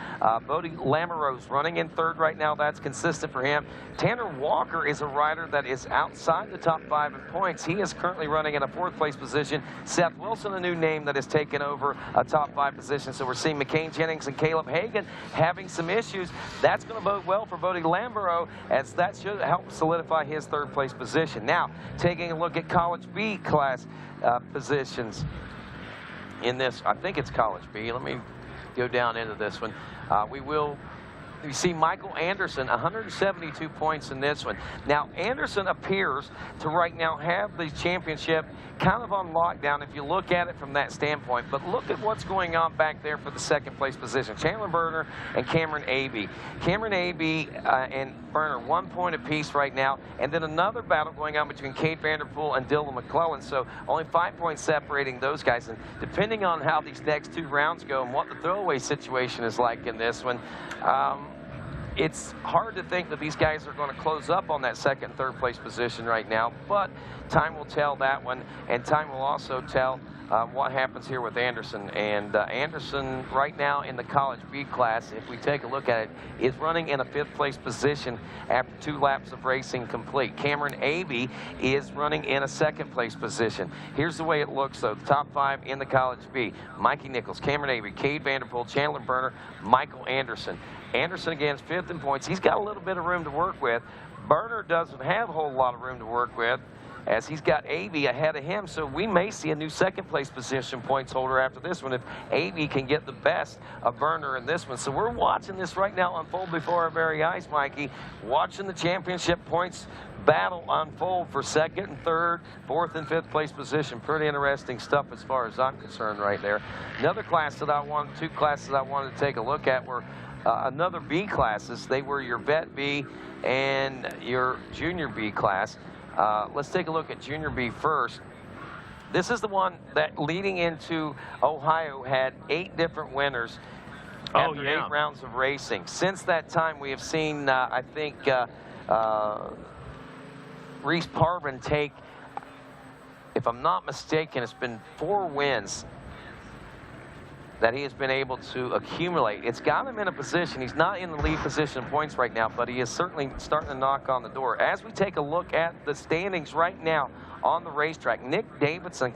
Bodie Lamoureux's running in 3rd right now. That's consistent for him. Tanner Walker is a rider that is outside the top 5 in points. He is currently running in a 4th place position. Seth Wilson, a new name that has taken over a top 5 position. So we're seeing McCain Jennings and Caleb Hagan having some issues. That's going to bode well for Bodie Lamoureux, as that should help solidify his 3rd place position. Now, taking a look at College B class positions in this, I think it's College B. Let me go down into this one. You see Michael Anderson, 172 points in this one. Now, Anderson appears to right now have the championship kind of on lockdown if you look at it from that standpoint. But look at what's going on back there for the 2nd place position. Chandler Berner and Cameron Abey. Cameron Abey and Berner, 1 point apiece right now. And then another battle going on between Cade Vanderpool and Dylan McClellan. So only 5 points separating those guys. And depending on how these next 2 rounds go and what the throwaway situation is like in this one, it's hard to think that these guys are going to close up on that 2nd and 3rd place position right now, but time will tell that one, and time will also tell what happens here with Anderson. And Anderson right now in the College B class, if we take a look at it, is running in a 5th place position after 2 laps of racing complete. Cameron Abey is running in a 2nd place position. Here's the way it looks, though. The top 5 in the College B: Mikey Nichols, Cameron Abey, Cade Vanderpool, Chandler Berner, Michael Anderson. Anderson, again, is 5th in points. He's got a little bit of room to work with. Berner doesn't have a whole lot of room to work with, as he's got Avey ahead of him. So we may see a new 2nd place position points holder after this one if Avey can get the best of Berner in this one. So we're watching this right now unfold before our very eyes, Mikey. Watching the championship points battle unfold for 2nd and 3rd, 4th and 5th place position. Pretty interesting stuff as far as I'm concerned right there. Another class that two classes I wanted to take a look at were another B classes. They were your Vet B and your Junior B class. Let's take a look at Junior B first. This is the one that leading into Ohio had 8 different winners. after 8 rounds of racing. Since that time, we have seen, I think, Reese Parvin take, if I'm not mistaken, it's been 4 wins that he has been able to accumulate. It's got him in a position. He's not in the lead position in points right now, but he is certainly starting to knock on the door. As we take a look at the standings right now on the racetrack, Nick Davidson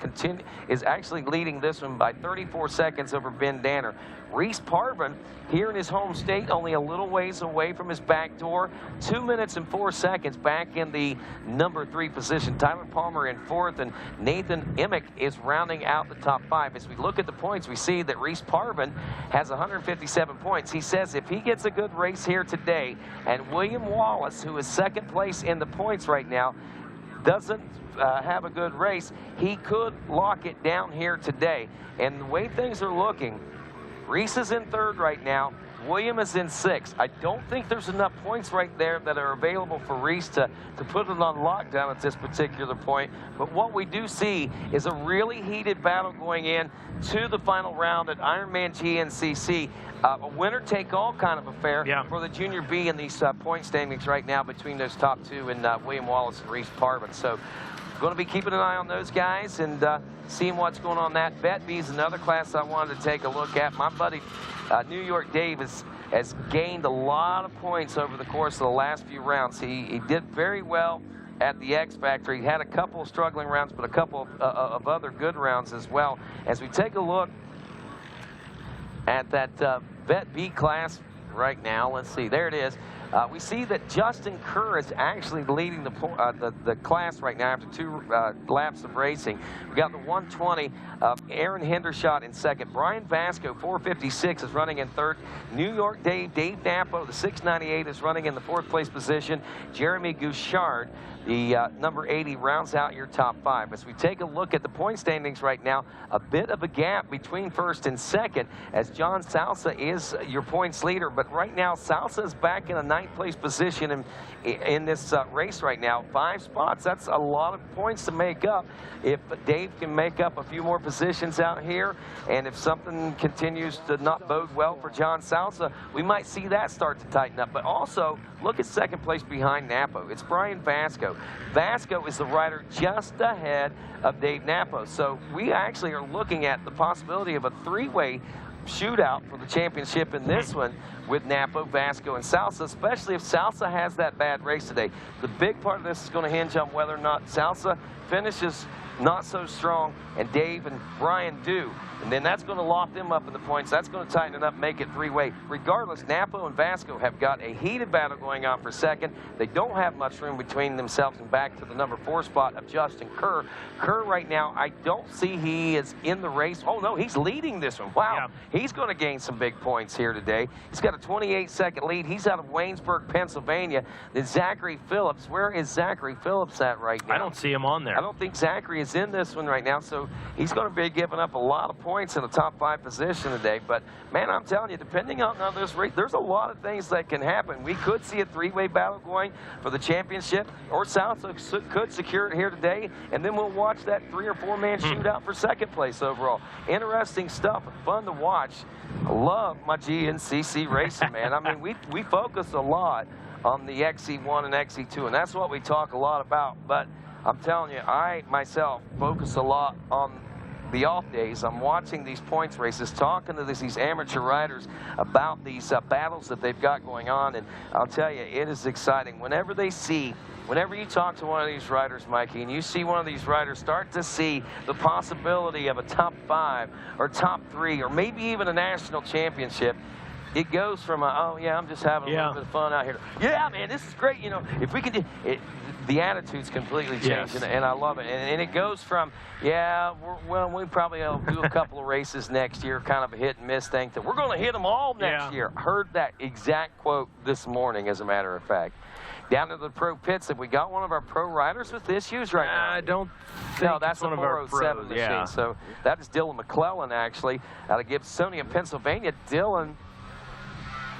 is actually leading this one by 34 seconds over Ben Danner. Reese Parvin, here in his home state, only a little ways away from his back door, 2 minutes and 4 seconds back in the number 3 position. Tyler Palmer in 4th, and Nathan Emick is rounding out the top 5. As we look at the points, we see that Reese Parvin has 157 points. He says if he gets a good race here today, and William Wallace, who is 2nd place in the points right now, doesn't have a good race, he could lock it down here today. And the way things are looking, Reese is in 3rd right now. William is in 6th. I don't think there's enough points right there that are available for Reese to put it on lockdown at this particular point. But what we do see is a really heated battle going in to the final round at Ironman GNCC. A winner-take-all kind of affair for the Junior B in these point standings right now between those top 2 and William Wallace and Reese Parvin. So going to be keeping an eye on those guys and seeing what's going on. That Vet B is another class I wanted to take a look at. My buddy New York Dave has gained a lot of points over the course of the last few rounds. He did very well at the X Factor. He had a couple of struggling rounds, but a couple of other good rounds as well. As we take a look at that Vet B class right now, let's see, there it is. We see that Justin Kerr is actually leading the class right now after 2 laps of racing. We got the 120 of Aaron Hendershot in 2nd. Brian Vasco, 456, is running in 3rd. New York Dave Napo, the 698, is running in the 4th place position. Jeremy Gouchard, the number 80, rounds out your top 5. As we take a look at the point standings right now, a bit of a gap between 1st and 2nd, as John Salsa is your points leader. But right now, Salsa is back in a 9th place position in this race right now. 5 spots, that's a lot of points to make up. If Dave can make up a few more positions out here, and if something continues to not bode well for John Salsa, we might see that start to tighten up. But also, look at 2nd place behind Napo. It's Brian Vasco. Vasco is the rider just ahead of Dave Napo. So we actually are looking at the possibility of a 3-way shootout for the championship in this one with Napo, Vasco, and Salsa, especially if Salsa has that bad race today. The big part of this is going to hinge on whether or not Salsa finishes not so strong and Dave and Brian do. And then that's going to lock them up in the points. That's going to tighten it up, make it 3-way. Regardless, Napo and Vasco have got a heated battle going on for 2nd. They don't have much room between themselves and back to the number 4 spot of Justin Kerr. Kerr right now, I don't see he is in the race. Oh, no, he's leading this one. Wow. Yeah. He's going to gain some big points here today. He's got a 28-second lead. He's out of Waynesburg, Pennsylvania. Then Zachary Phillips. Where is Zachary Phillips at right now? I don't see him on there. I don't think Zachary is in this one right now, so he's going to be giving up a lot of points in the top 5 position today. But man, I'm telling you, depending on this race, there's a lot of things that can happen. We could see a 3-way battle going for the championship, or Salsa could secure it here today, and then we'll watch that 3- or 4-man shootout for 2nd place overall. Interesting stuff, fun to watch. I love my GNCC racing, man. I mean, we focus a lot on the XC1 and XC2, and that's what we talk a lot about. But I'm telling you, I myself focus a lot on the off days. I'm watching these points races, talking to these amateur riders about these battles that they've got going on, and I'll tell you, it is exciting. Whenever you talk to one of these riders, Mikey, and you see one of these riders start to see the possibility of a top 5 or top 3 or maybe even a national championship, it goes from oh yeah, I'm just having a little bit of fun out here. Yeah, man, this is great. You know, if we can do it, the attitude's completely changed, and I love it. And it goes from, yeah, we probably will do a couple of races next year, kind of a hit and miss thing, to we're going to hit them all next year. Heard that exact quote this morning, as a matter of fact. Down to the pro pits, have we got one of our pro riders with issues right now? I don't think no, that's one a 407 machine. So that is Dylan McClellan, actually, out of Gibsonia, Pennsylvania. Dylan,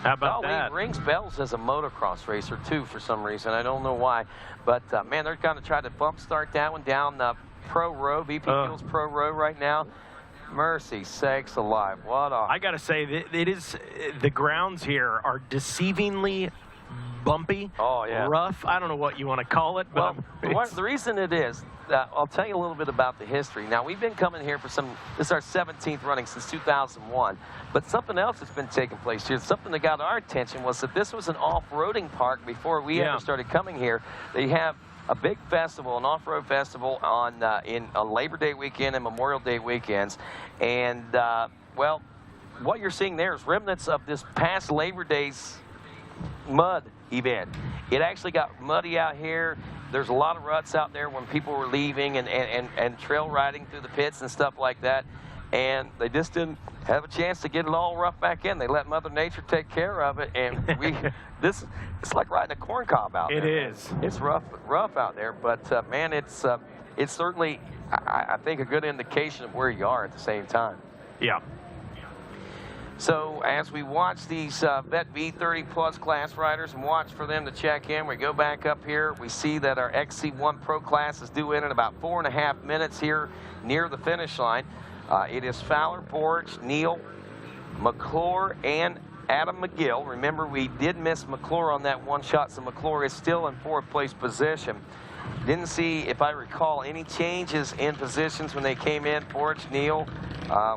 how about that? He rings bells as a motocross racer, too, for some reason. I don't know why. But, man, they're kind of trying to bump start that one down Pro Row, VP Fuels Pro Row right now. mercy sakes alive. What a... I got to say, it is, the grounds here are deceivingly bumpy, rough. I don't know what you want to call it. But the reason it is, I'll tell you a little bit about the history. Now, we've been coming here for this is our 17th running since 2001. But something else that's been taking place here, something that got our attention was that this was an off-roading park before we ever started coming here. They have a big festival, an off-road festival on Labor Day weekend and Memorial Day weekends. And, well, what you're seeing there is remnants of this past Labor Day's mud event. It actually got muddy out here. There's a lot of ruts out there when people were leaving and trail riding through the pits and stuff like that. And they just didn't have a chance to get it all rough back in. They let Mother Nature take care of it, and it's like riding a corn cob out there. It is. It's rough out there, but man, it's certainly, I think, a good indication of where you are at the same time. Yeah. So as we watch these Vet V30 Plus class riders and watch for them to check in, we go back up here. We see that our XC1 Pro class is due in about 4.5 minutes here near the finish line. It is Fowler, Borch, Neal, McClure, and Adam McGill. Remember, we did miss McClure on that one shot, so McClure is still in 4th place position. Didn't see, if I recall, any changes in positions when they came in. Borch, Neal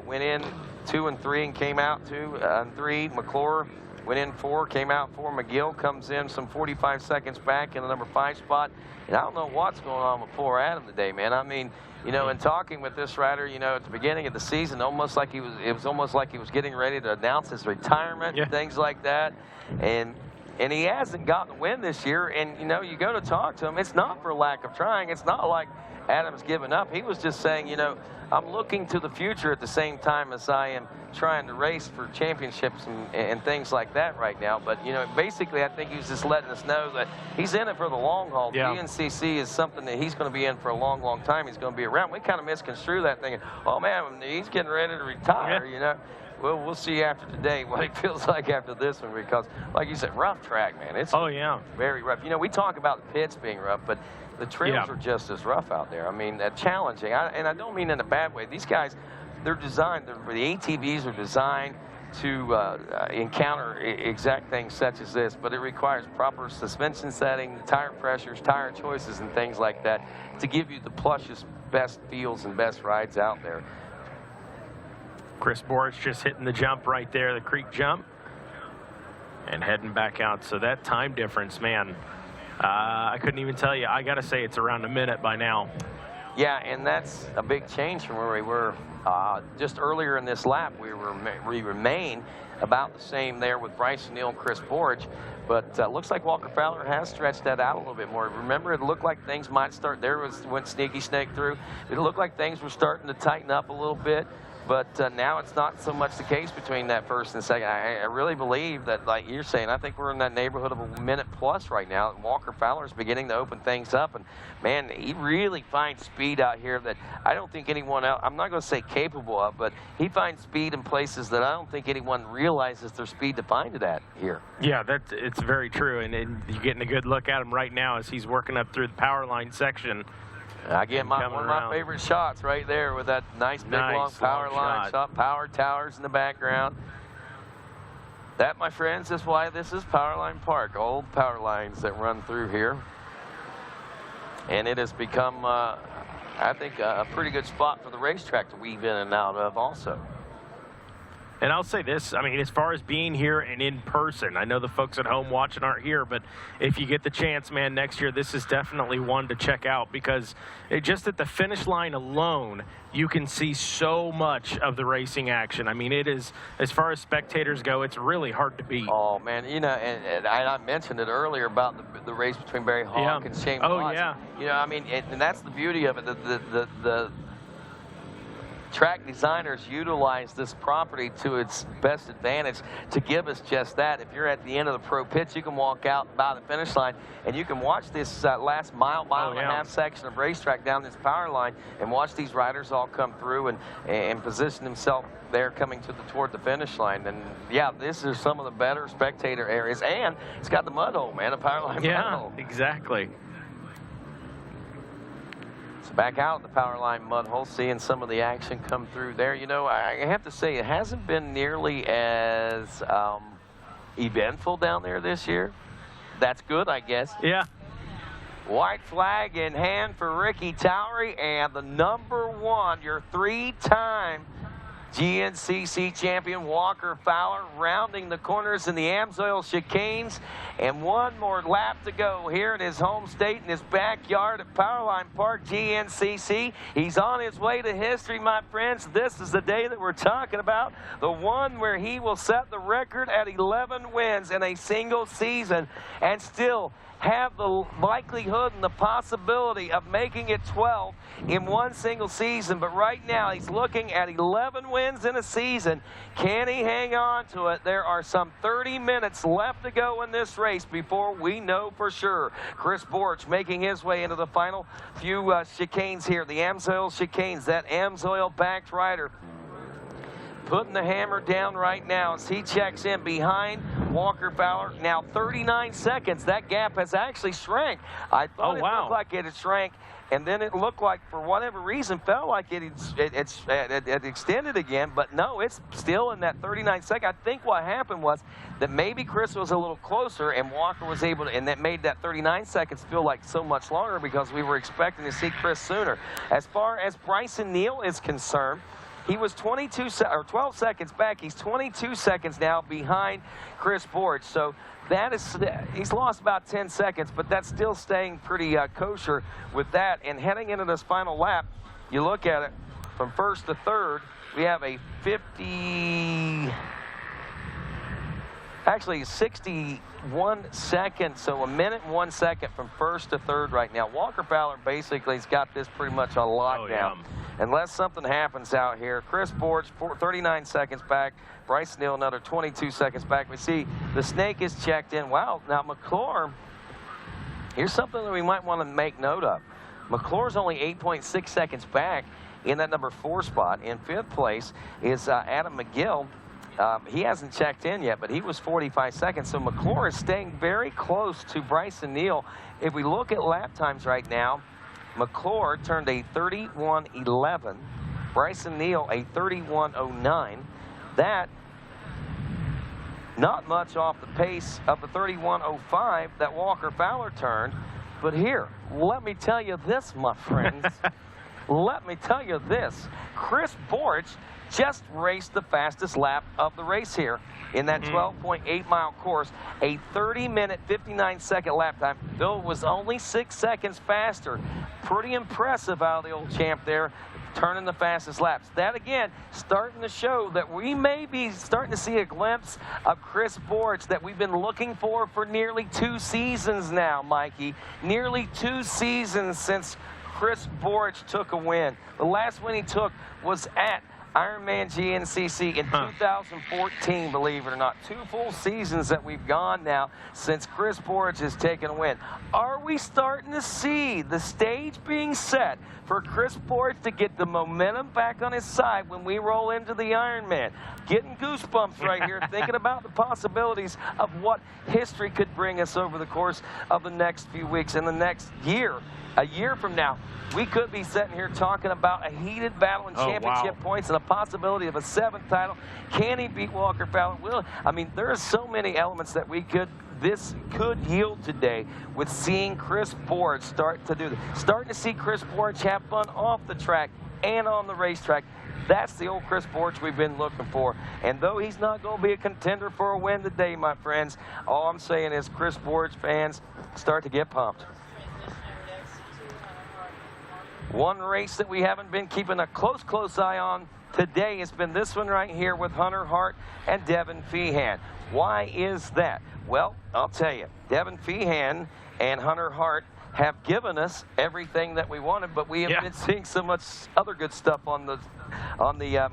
went in 2 and 3 and came out 2 and 3. McClure went in 4, came out 4. McGill comes in some 45 seconds back in the number 5 spot. And I don't know what's going on with poor Adam today, man. I mean, you know, in talking with this rider, you know, at the beginning of the season, it was almost like he was getting ready to announce his retirement and things like that. And he hasn't gotten a win this year. And, you know, you go to talk to him, it's not for lack of trying. It's not like Adam's given up. He was just saying, you know, I'm looking to the future at the same time as I am trying to race for championships and things like that right now. But, you know, basically I think he was just letting us know that he's in it for the long haul. Yeah. GNCC is something that he's going to be in for a long, long time. He's going to be around. We kind of misconstrue that thinking, oh, man, he's getting ready to retire, you know. Well, we'll see after today what it feels like after this one because, like you said, rough track, man. It's very rough. You know, we talk about the pits being rough, but the trails are just as rough out there. I mean, challenging. And I don't mean in a bad way. These guys, they're designed, the ATVs are designed to encounter exact things such as this, but it requires proper suspension setting, tire pressures, tire choices, and things like that to give you the plushest, best feels and best rides out there. Chris Borch just hitting the jump right there, the creek jump, and heading back out. So that time difference, man, I couldn't even tell you. I got to say it's around a minute by now. Yeah, and that's a big change from where we were just earlier in this lap. We remain about the same there with Bryson Neal and Chris Borch, but looks like Walker Fowler has stretched that out a little bit more. Remember, it looked like things might start. Went Sneaky Snake through. It looked like things were starting to tighten up a little bit. But now it's not so much the case between that first and second. I really believe that, like you're saying, I think we're in that neighborhood of a minute plus right now. Walker Fowler's beginning to open things up. And, man, he really finds speed out here that I don't think anyone else, I'm not going to say capable of, but he finds speed in places that I don't think anyone realizes their speed to find it at here. Yeah, it's very true. And you're getting a good look at him right now as he's working up through the Powerline section. Again, one of my favorite shots right there with that nice big long Powerline shot. Power towers in the background. That, my friends, is why this is Powerline Park. Old power lines that run through here. And it has become, I think, a pretty good spot for the racetrack to weave in and out of also. And I'll say this, I mean, as far as being here and in person, I know the folks at home watching aren't here, but if you get the chance, man, next year, this is definitely one to check out because just at the finish line alone, you can see so much of the racing action. I mean, it is, as far as spectators go, it's really hard to beat. Oh, man, you know, and I mentioned it earlier about the race between Barry Hawk and Shane Watts. Yeah. You know, I mean, and that's the beauty of it, the track designers utilize this property to its best advantage to give us just that. If you're at the end of the pro pits, you can walk out by the finish line and you can watch this last mile and a half section of racetrack down this power line and watch these riders all come through and position themselves there coming toward the finish line. And yeah, this is some of the better spectator areas, and it's got the mud hole, man, the power line mud hole. Yeah, exactly. Back out at the Powerline mud hole, seeing some of the action come through there. You know, I have to say it hasn't been nearly as eventful down there this year. That's good, I guess. Yeah. White flag in hand for Ricky Towery, and the #1, your 3-time GNCC champion Walker Fowler, rounding the corners in the Amsoil chicanes, and one more lap to go here in his home state, in his backyard at Powerline Park, GNCC. He's on his way to history, my friends. This is the day that we're talking about, the one where he will set the record at 11 wins in a single season and still have the likelihood and the possibility of making it 12 in one single season. But right now, he's looking at 11 wins in a season. Can he hang on to it? There are some 30 minutes left to go in this race before we know for sure. Chris Borch making his way into the final few chicanes here, the Amsoil chicanes, that Amsoil-backed rider putting the hammer down right now as he checks in behind Walker Fowler. Now 39 seconds. That gap has actually shrank. I thought it looked like it had shrank, and then it looked like, for whatever reason, felt like it extended again. But no, it's still in that 39 second. I think what happened was that maybe Chris was a little closer and Walker was able to, and that made that 39 seconds feel like so much longer because we were expecting to see Chris sooner. As far as Bryson Neal is concerned, he was 12 seconds back. He's 22 seconds now behind Chris Borch. So that is, he's lost about 10 seconds, but that's still staying pretty kosher with that. And heading into this final lap, you look at it from first to third, we have a 61 seconds, so a minute and 1 second from first to third right now. Walker Fowler basically has got this pretty much on lockdown. Unless something happens out here. Chris Borch, 39 seconds back. Bryce Neal, another 22 seconds back. We see the snake is checked in. Wow, now McClure, here's something that we might want to make note of. McClure's only 8.6 seconds back in that #4 spot. In 5th place is Adam McGill. He hasn't checked in yet, but he was 45 seconds. So McClure is staying very close to Bryson Neal. If we look at lap times right now, McClure turned a 31:11. Bryson Neal a 31:09. That not much off the pace of the 31:05 that Walker Fowler turned. But here, let me tell you this, my friends. Let me tell you this. Chris Borch just raced the fastest lap of the race here in that 12.8-mile course, a 30-minute, 59-second lap time. Though it was only 6 seconds faster. Pretty impressive out of the old champ there, turning the fastest laps. That, again, starting to show that we may be starting to see a glimpse of Chris Borch that we've been looking for nearly 2 seasons now, Mikey. Nearly 2 seasons since Chris Borch took a win. The last win he took was at Ironman GNCC in 2014, believe it or not. 2 full seasons that we've gone now since Chris Borch has taken a win. Are we starting to see the stage being set for Chris Borch to get the momentum back on his side when we roll into the Ironman? Getting goosebumps right here, thinking about the possibilities of what history could bring us over the course of the next few weeks and the next year. A year from now, we could be sitting here talking about a heated battle in championship points and a possibility of a 7th title. Can he beat Walker Fowler? Will, I mean, there are so many elements that this could yield today with seeing Chris Borch start to do this. Starting to see Chris Borch have fun off the track and on the racetrack. That's the old Chris Borch we've been looking for. And though he's not going to be a contender for a win today, my friends, all I'm saying is Chris Borch fans start to get pumped. One race that we haven't been keeping a close eye on today has been this one right here with Hunter Hart and Devin Feehan. Why is that? Well, I'll tell you. Devin Feehan and Hunter Hart have given us everything that we wanted, but we have been seeing so much other good stuff on the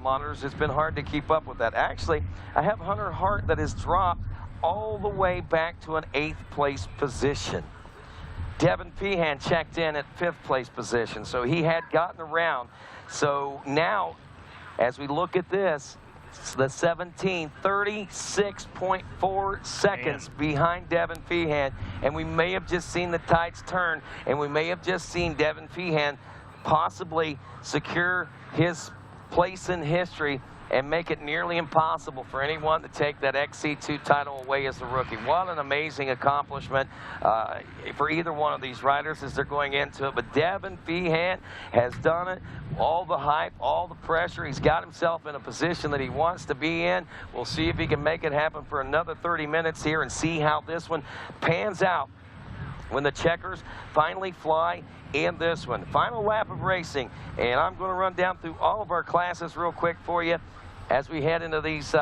monitors. It's been hard to keep up with that. Actually, I have Hunter Hart that has dropped all the way back to an 8th place position. Devin Feehan checked in at 5th place position, so he had gotten around. So now, as we look at this, the 17, 36.4 seconds behind Devin Feehan, and we may have just seen the tides turn, and we may have just seen Devin Feehan possibly secure his place in history and make it nearly impossible for anyone to take that XC2 title away as a rookie. What an amazing accomplishment for either one of these riders as they're going into it. But Devin Feehan has done it. All the hype, all the pressure. He's got himself in a position that he wants to be in. We'll see if he can make it happen for another 30 minutes here and see how this one pans out when the checkers finally fly in this one. Final lap of racing, and I'm going to run down through all of our classes real quick for you as we head into these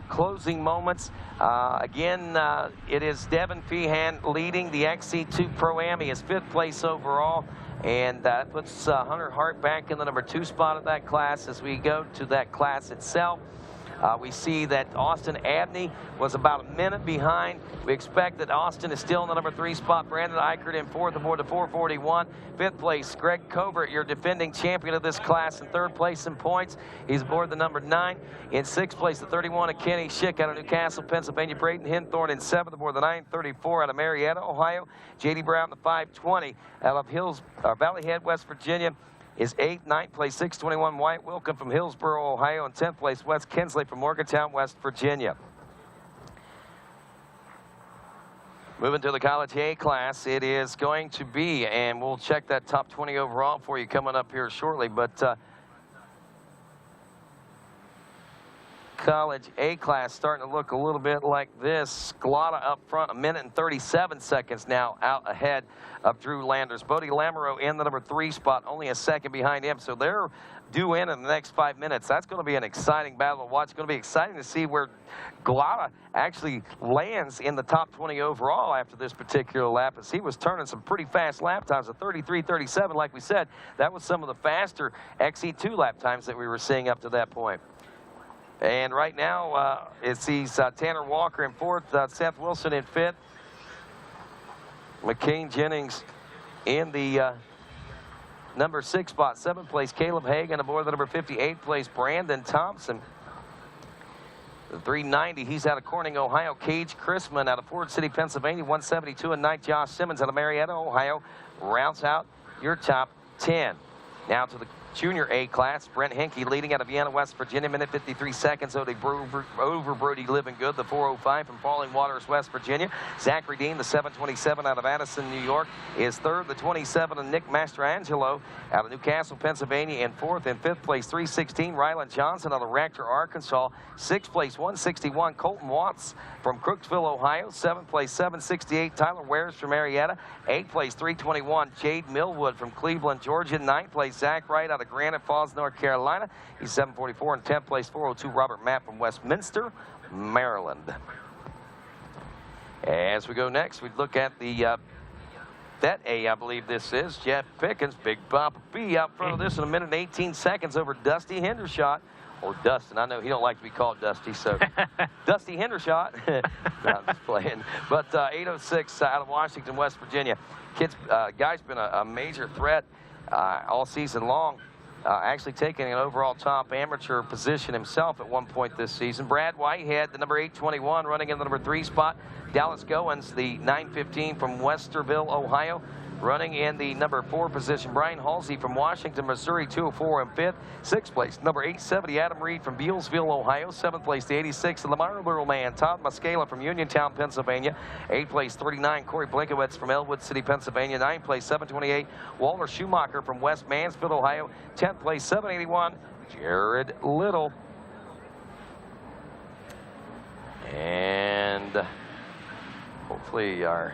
closing moments. Again, it is Devin Feehan leading the XC2 Pro-Am. He is 5th place overall, and that puts Hunter Hart back in the number 2 spot of that class. As we go to that class itself, we see that Austin Abney was about a minute behind. We expect that Austin is still in the number 3 spot. Brandon Eichert in 4th aboard the 441. 5th place, Greg Covert, your defending champion of this class, in 3rd place in points. He's aboard the number 9. In 6th place, the 31 of Kenny Schick out of Newcastle, Pennsylvania. Braden Hinthorn in 7th aboard the 934 out of Marietta, Ohio. J.D. Brown, the 520 out of Valley Head, West Virginia, is 8th. 9th place, 621 Wyatt Wilkin from Hillsboro, Ohio. And 10th place, Wes Kinsley from Morgantown, West Virginia. Moving to the College A class, it is going to be, and we'll check that top 20 overall for you coming up here shortly, but College A class starting to look a little bit like this. Sklata up front, 1 minute and 37 seconds now out ahead of Drew Landers. Bodie Lamoureux in the number 3 spot, only a second behind him, so they're due in the next 5 minutes. That's going to be an exciting battle to watch. It's going to be exciting to see where Glata actually lands in the top 20 overall after this particular lap, as he was turning some pretty fast lap times of 33-37. Like we said, that was some of the faster XC2 lap times that we were seeing up to that point. And right now, it sees Tanner Walker in 4th, Seth Wilson in 5th, McCain Jennings in the number 6 spot. 7th place, Caleb Hagan aboard the number 58 place, Brandon Thompson. The 390, he's out of Corning, Ohio. Cage Chrisman out of Ford City, Pennsylvania. 172 and 9. Josh Simmons out of Marietta, Ohio, rounds out your top 10. Now to the Junior A class, Brent Henke leading out of Vienna, West Virginia, minute 53 seconds over Brody Living Good, the 405 from Falling Waters, West Virginia. Zachary Dean, the 727 out of Addison, New York, is 3rd. The 27 of Nick Mastrangelo out of Newcastle, Pennsylvania, in 4th. In 5th place, 316, Ryland Johnson out of Rector, Arkansas. 6th place, 161, Colton Watts from Crooksville, Ohio. 7th place, 768, Tyler Wares from Marietta. 8th place, 321, Jade Millwood from Cleveland, Georgia. 9th place, Zach Wright out of Granite Falls, North Carolina. He's 744. In 10th place, 402, Robert Mapp from Westminster, Maryland. As we go next, we look at the Vet A, I believe this is. Jeff Pickens, Big Papa B out front of this in 1 minute and 18 seconds over Dusty Hendershot. Or Dustin, I know he don't like to be called Dusty, so Dusty Hendershot. No, I'm just playing. But 806 out of Washington, West Virginia. Guy's been a major threat all season long. Actually taking an overall top amateur position himself at one point this season. Brad Whitehead, the number 821, running in the number 3 spot. Dallas Goins, the 915 from Westerville, Ohio, running in the number 4 position. Brian Halsey from Washington, Missouri, 204 and 5th. 6th place, number 870, Adam Reed from Bealsville, Ohio. 7th place, the 86, the Marlboro man, Todd Muscala from Uniontown, Pennsylvania. 8th place, 39, Corey Blinkowitz from Elwood City, Pennsylvania. 9th place, 728, Walter Schumacher from West Mansfield, Ohio. 10th place, 781, Jared Little. And hopefully our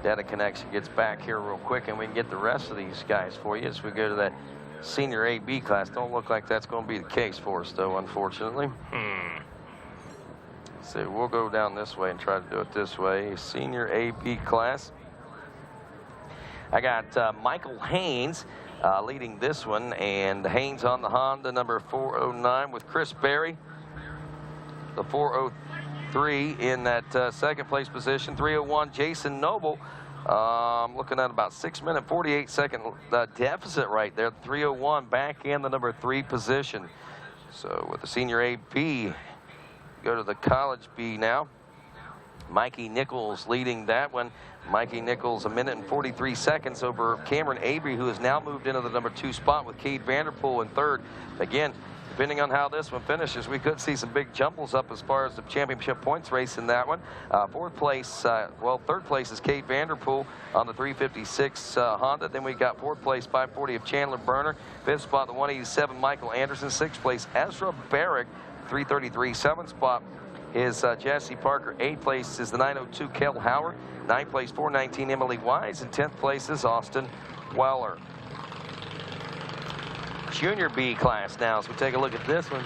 data connection gets back here real quick and we can get the rest of these guys for you as we go to that senior A-B class. Don't look like that's going to be the case for us, though, unfortunately. So we'll go down this way and try to do it this way. Senior A-B class. I got Michael Haynes leading this one, and Haynes on the Honda, number 409, with Chris Berry, the 403 in that second place position. 301, Jason Noble. Looking at about 6 minute, 48 second deficit right there. 301 back in the number 3 position. So with the senior A-B, go to the college B now. Mikey Nichols leading that one. Mikey Nichols 1 minute and 43 seconds over Cameron Avery, who has now moved into the number 2 spot with Cade Vanderpool in third. Again, depending on how this one finishes, we could see some big jumbles up as far as the championship points race in that one. Third place is Cade Vanderpool on the 356 Honda. Then we got 4th place 540 of Chandler Berner. 5th spot, the 187 Michael Anderson. 6th place Ezra Barrick, 333. 7th spot is Jesse Parker. 8th place is the 902 Kel Howard. 9th place 419 Emily Wise. And 10th place is Austin Weller. Junior B class now, so we take a look at this one.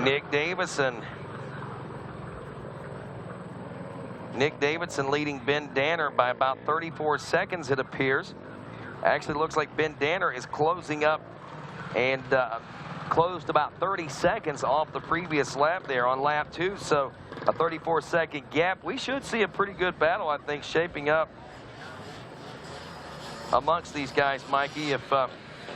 Nick Davidson leading Ben Danner by about 34 seconds, it appears. Actually looks like Ben Danner is closing up and closed about 30 seconds off the previous lap there on lap 2, so a 34-second gap. We should see a pretty good battle, I think, shaping up amongst these guys, Mikey, if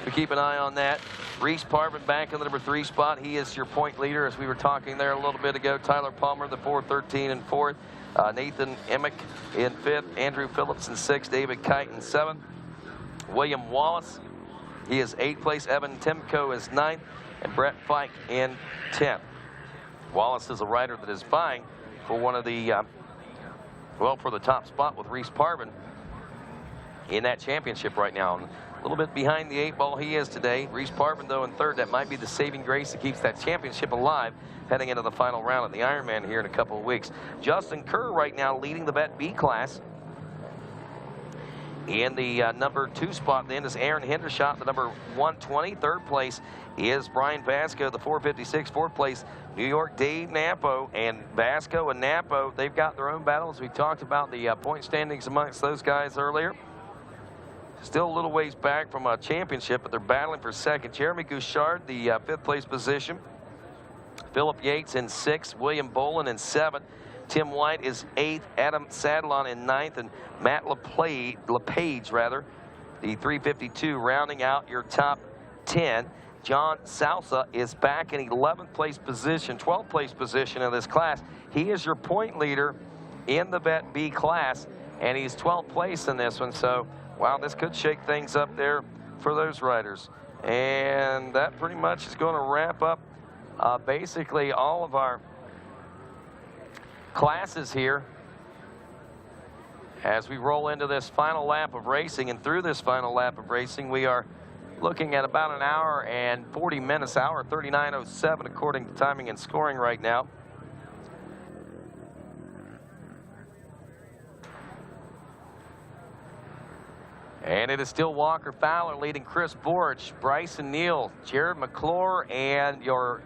we keep an eye on that. Reese Parvin back in the number 3 spot. He is your point leader, as we were talking there a little bit ago. Tyler Palmer, the 413 in 4th. Nathan Emick in 5th. Andrew Phillips in 6th. David Kite in 7th. William Wallace, he is 8th place. Evan Timko is 9th. And Brett Fike in 10th. Wallace is a rider that is vying for one of the, for the top spot with Reese Parvin in that championship right now. And a little bit behind the 8 ball he is today. Reese Parvin, though, in 3rd. That might be the saving grace that keeps that championship alive heading into the final round of the Ironman here in a couple of weeks. Justin Kerr right now leading the Vet B class. In the number 2 spot then is Aaron Hendershot, the number 120. 3rd place is Brian Vasco, the 456. 4th place, New York Dave Napo. And Vasco and Napo, they've got their own battles. We talked about the point standings amongst those guys earlier. Still a little ways back from a championship, but they're battling for 2nd. Jeremy Gouchard, the 5th place position. Philip Yates in 6th. William Bolin in 7th. Tim White is 8th. Adam Sadlon in 9th. And Matt LePage, the 352, rounding out your top 10. John Salsa is back in 11th place position, 12th place position in this class. He is your point leader in the Vet B class, and he's 12th place in this one. So, wow, this could shake things up there for those riders. And that pretty much is going to wrap up basically all of our classes here as we roll into this final lap of racing. And through this final lap of racing, we are looking at about an hour and 40 minutes, hour 39:07 according to timing and scoring right now. And it is still Walker Fowler leading Chris Borch, Bryson Neal, Jared McClure, and your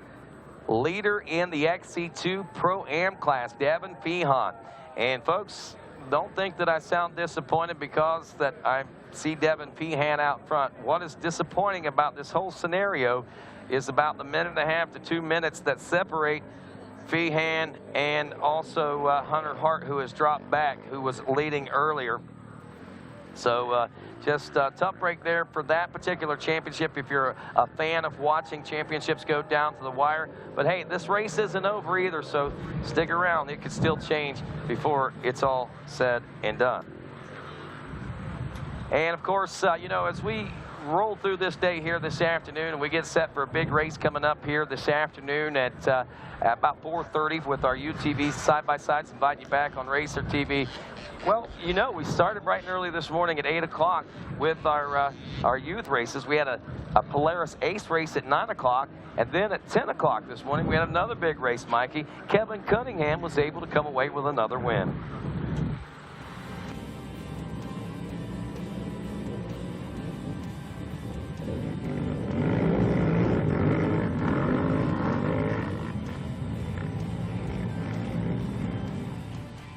leader in the XC2 Pro-Am class, Devin Feehan. And folks, don't think that I sound disappointed because that I see Devin Feehan out front. What is disappointing about this whole scenario is about the 1.5 to 2 minutes that separate Feehan and also Hunter Hart, who has dropped back, who was leading earlier. So just a tough break there for that particular championship if you're a fan of watching championships go down to the wire. But hey, this race isn't over either, so stick around. It could still change before it's all said and done. And of course, you know, as we roll through this day here this afternoon, and we get set for a big race coming up here this afternoon at about 4:30 with our UTV side-by-sides, inviting you back on RacerTV. Well, you know, we started bright and early this morning at 8 o'clock with our youth races. We had a Polaris Ace race at 9 o'clock, and then at 10 o'clock this morning, we had another big race, Mikey. Kevin Cunningham was able to come away with another win.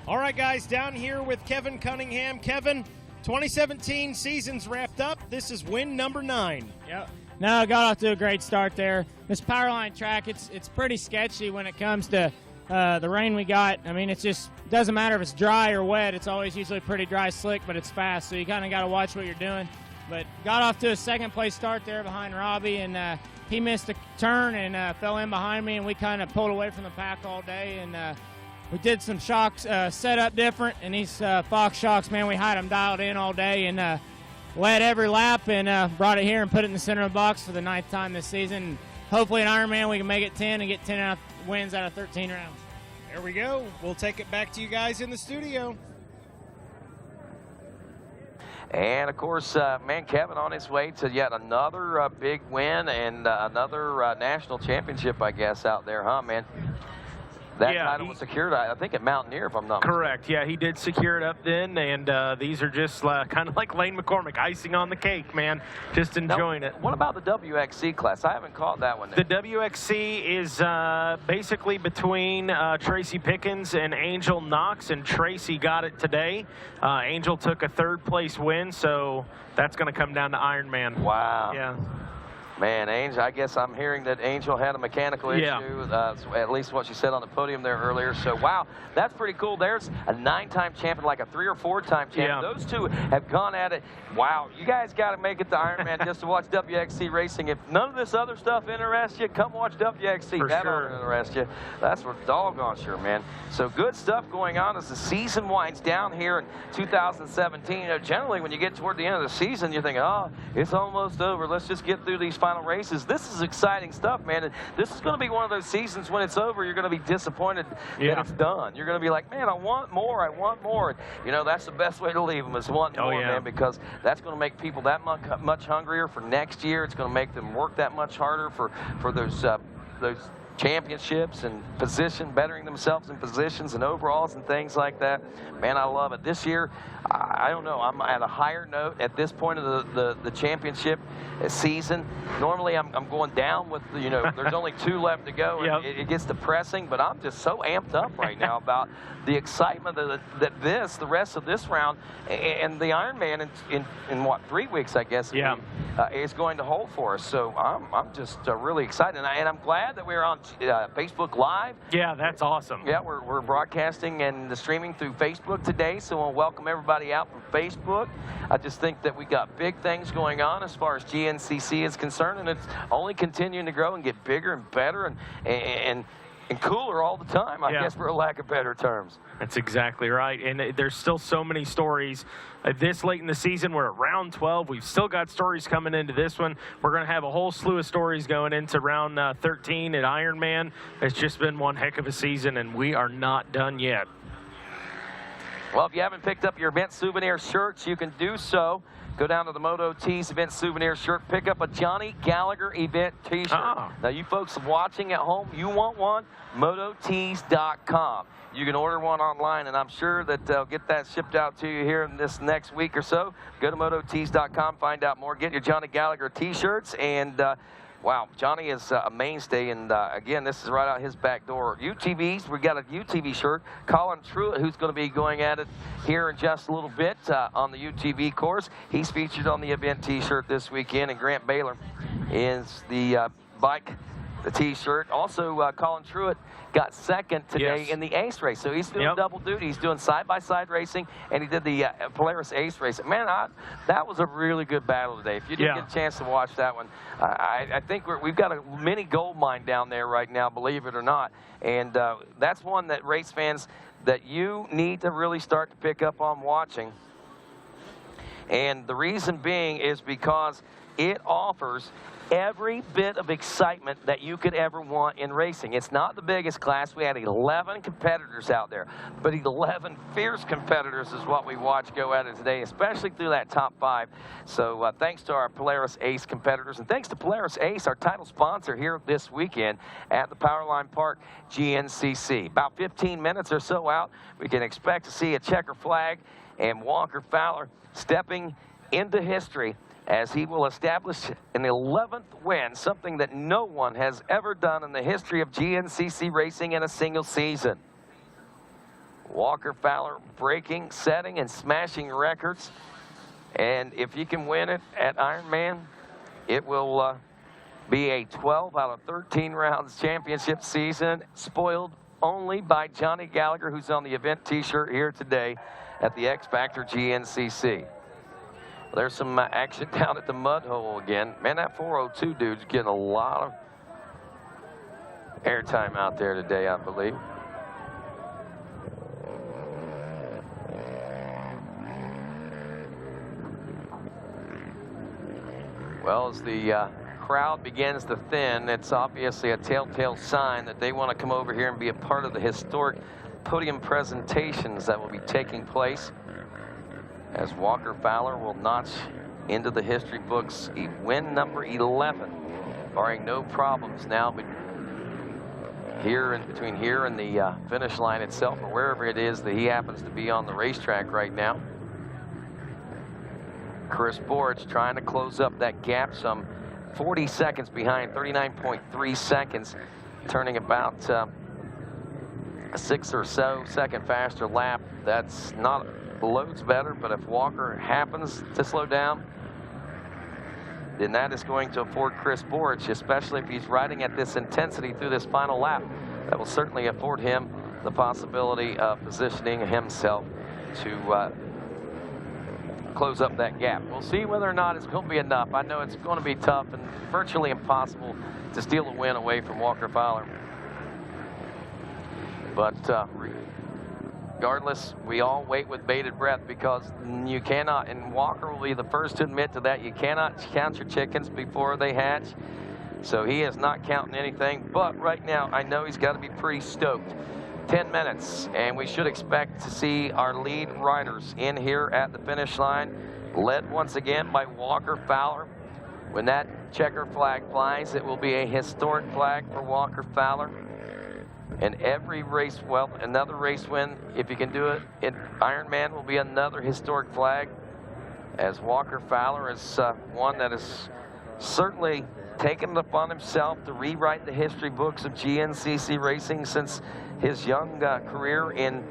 All right, guys, down here with Kevin Cunningham. Kevin, 2017 season's wrapped up. This is win number 9. Yep. No, got off to a great start there. This Powerline track, it's pretty sketchy when it comes to the rain we got. I mean, it just doesn't matter if it's dry or wet. It's always usually pretty dry, slick, but it's fast, so you kind of got to watch what you're doing. But got off to a second-place start there behind Robbie, and he missed a turn and fell in behind me, and we kind of pulled away from the pack all day. And we did some shocks set up different, and these Fox shocks, man, we had them dialed in all day and led every lap and brought it here and put it in the center of the box for the 9th time this season. And hopefully in Ironman we can make it 10 and get 10 wins out of 13 rounds. There we go. We'll take it back to you guys in the studio. And, of course, man, Kevin on his way to yet another big win and another national championship, I guess, out there, huh, man? That title was secured, I think, at Mountaineer, if I'm not mistaken. Correct. Yeah, he did secure it up then, and these are just kind of like Lane McCormick, icing on the cake, man. Just enjoying it. What about the WXC class? I haven't caught that one. The WXC is basically between Tracy Pickens and Angel Knox, and Tracy got it today. Angel took a 3rd place win, so that's going to come down to Ironman. Wow. Yeah. Man, Angel, I guess I'm hearing that Angel had a mechanical issue, at least what she said on the podium there earlier. So, wow, that's pretty cool. There's a 9-time champion, like a 3- or 4-time champion. Yeah. Those two have gone at it. Wow, you guys got to make it to Ironman just to watch WXC racing. If none of this other stuff interests you, come watch WXC. For that sure. won't interest you. That's for doggone sure, man. So good stuff going on as the season winds down here in 2017. You know, generally when you get toward the end of the season, you think, oh, it's almost over. Let's just get through these final races. This is exciting stuff, man. And this is going to be one of those seasons when it's over, you're going to be disappointed that it's done. You're going to be like, man, I want more. I want more. You know, that's the best way to leave them is want more, man, because that's going to make people that much hungrier for next year. It's going to make them work that much harder for those championships and bettering themselves in positions and overalls and things like that. Man, I love it. This year, I don't know, I'm at a higher note at this point of the championship season. Normally, I'm going down with, you know, there's only 2 left to go, and it gets depressing, but I'm just so amped up right now about the excitement that the rest of this round and the Ironman in what, 3 weeks, I guess, is going to hold for us. So I'm just really excited, and I'm glad that we're on Facebook Live. Yeah, that's awesome. Yeah, we're broadcasting and streaming through Facebook today, so we'll welcome everybody out from Facebook. I just think that we got big things going on as far as GNCC is concerned, and it's only continuing to grow and get bigger and better and cooler all the time, I guess, for a lack of better terms. That's exactly right. And there's still so many stories. This late in the season, we're at round 12. We've still got stories coming into this one. We're going to have a whole slew of stories going into round 13 at Ironman. It's just been one heck of a season, and we are not done yet. Well, if you haven't picked up your event souvenir shirts, you can do so. Go down to the Moto Tees event souvenir shirt, pick up a Johnny Gallagher event t-shirt. Now, you folks watching at home, you want one? MotoTees.com. You can order one online, and I'm sure that they'll get that shipped out to you here in this next week or so. Go to MotoTees.com, find out more. Get your Johnny Gallagher t-shirts, and wow, Johnny is a mainstay, and again, this is right out his back door. UTVs, we got a UTV shirt. Colin Truitt, who's going to be going at it here in just a little bit on the UTV course. He's featured on the event t-shirt this weekend, and Grant Baylor is the the t-shirt. Also, Colin Truitt got second today in the Ace race. So he's doing double duty. He's doing side-by-side racing, and he did the Polaris Ace race. Man, that was a really good battle today. If you didn't get a chance to watch that one, I think we've got a mini gold mine down there right now, believe it or not. And that's one that race fans that you need to really start to pick up on watching. And the reason being is because it offers every bit of excitement that you could ever want in racing. It's not the biggest class. We had 11 competitors out there, but 11 fierce competitors is what we watched go at it today, especially through that top 5. So thanks to our Polaris Ace competitors, and thanks to Polaris Ace, our title sponsor here this weekend at the Powerline Park GNCC. About 15 minutes or so out, we can expect to see a checker flag and Walker Fowler stepping into history as he will establish an 11th win, something that no one has ever done in the history of GNCC racing in a single season. Walker Fowler breaking, setting, and smashing records. And if you can win it at Ironman, it will be a 12 out of 13 rounds championship season, spoiled only by Johnny Gallagher, who's on the event t-shirt here today at the X Factor GNCC. There's some action down at the mud hole again. Man, that 402 dude's getting a lot of airtime out there today, I believe. Well, as the crowd begins to thin, it's obviously a telltale sign that they want to come over here and be a part of the historic podium presentations that will be taking place, as Walker Fowler will notch into the history books win number 11, barring no problems now. But here and between here and the finish line itself, or wherever it is that he happens to be on the racetrack right now, Chris Borich trying to close up that gap, some 40 seconds behind, 39.3 seconds, turning about a 6 or so second faster lap. That's not loads better, but if Walker happens to slow down, then that is going to afford Chris Borich, especially if he's riding at this intensity through this final lap, that will certainly afford him the possibility of positioning himself to close up that gap. We'll see whether or not it's going to be enough. I know it's going to be tough and virtually impossible to steal a win away from Walker Fowler. But regardless, we all wait with bated breath, because you cannot, and Walker will be the first to admit to that, you cannot count your chickens before they hatch. So he is not counting anything. But right now, I know he's got to be pretty stoked. 10 minutes, and we should expect to see our lead riders in here at the finish line, led once again by Walker Fowler. When that checker flag flies, it will be a historic flag for Walker Fowler. And every race, well, another race win, if you can do it in Ironman, will be another historic flag, as Walker Fowler is one that has certainly taken it upon himself to rewrite the history books of GNCC racing since his young career in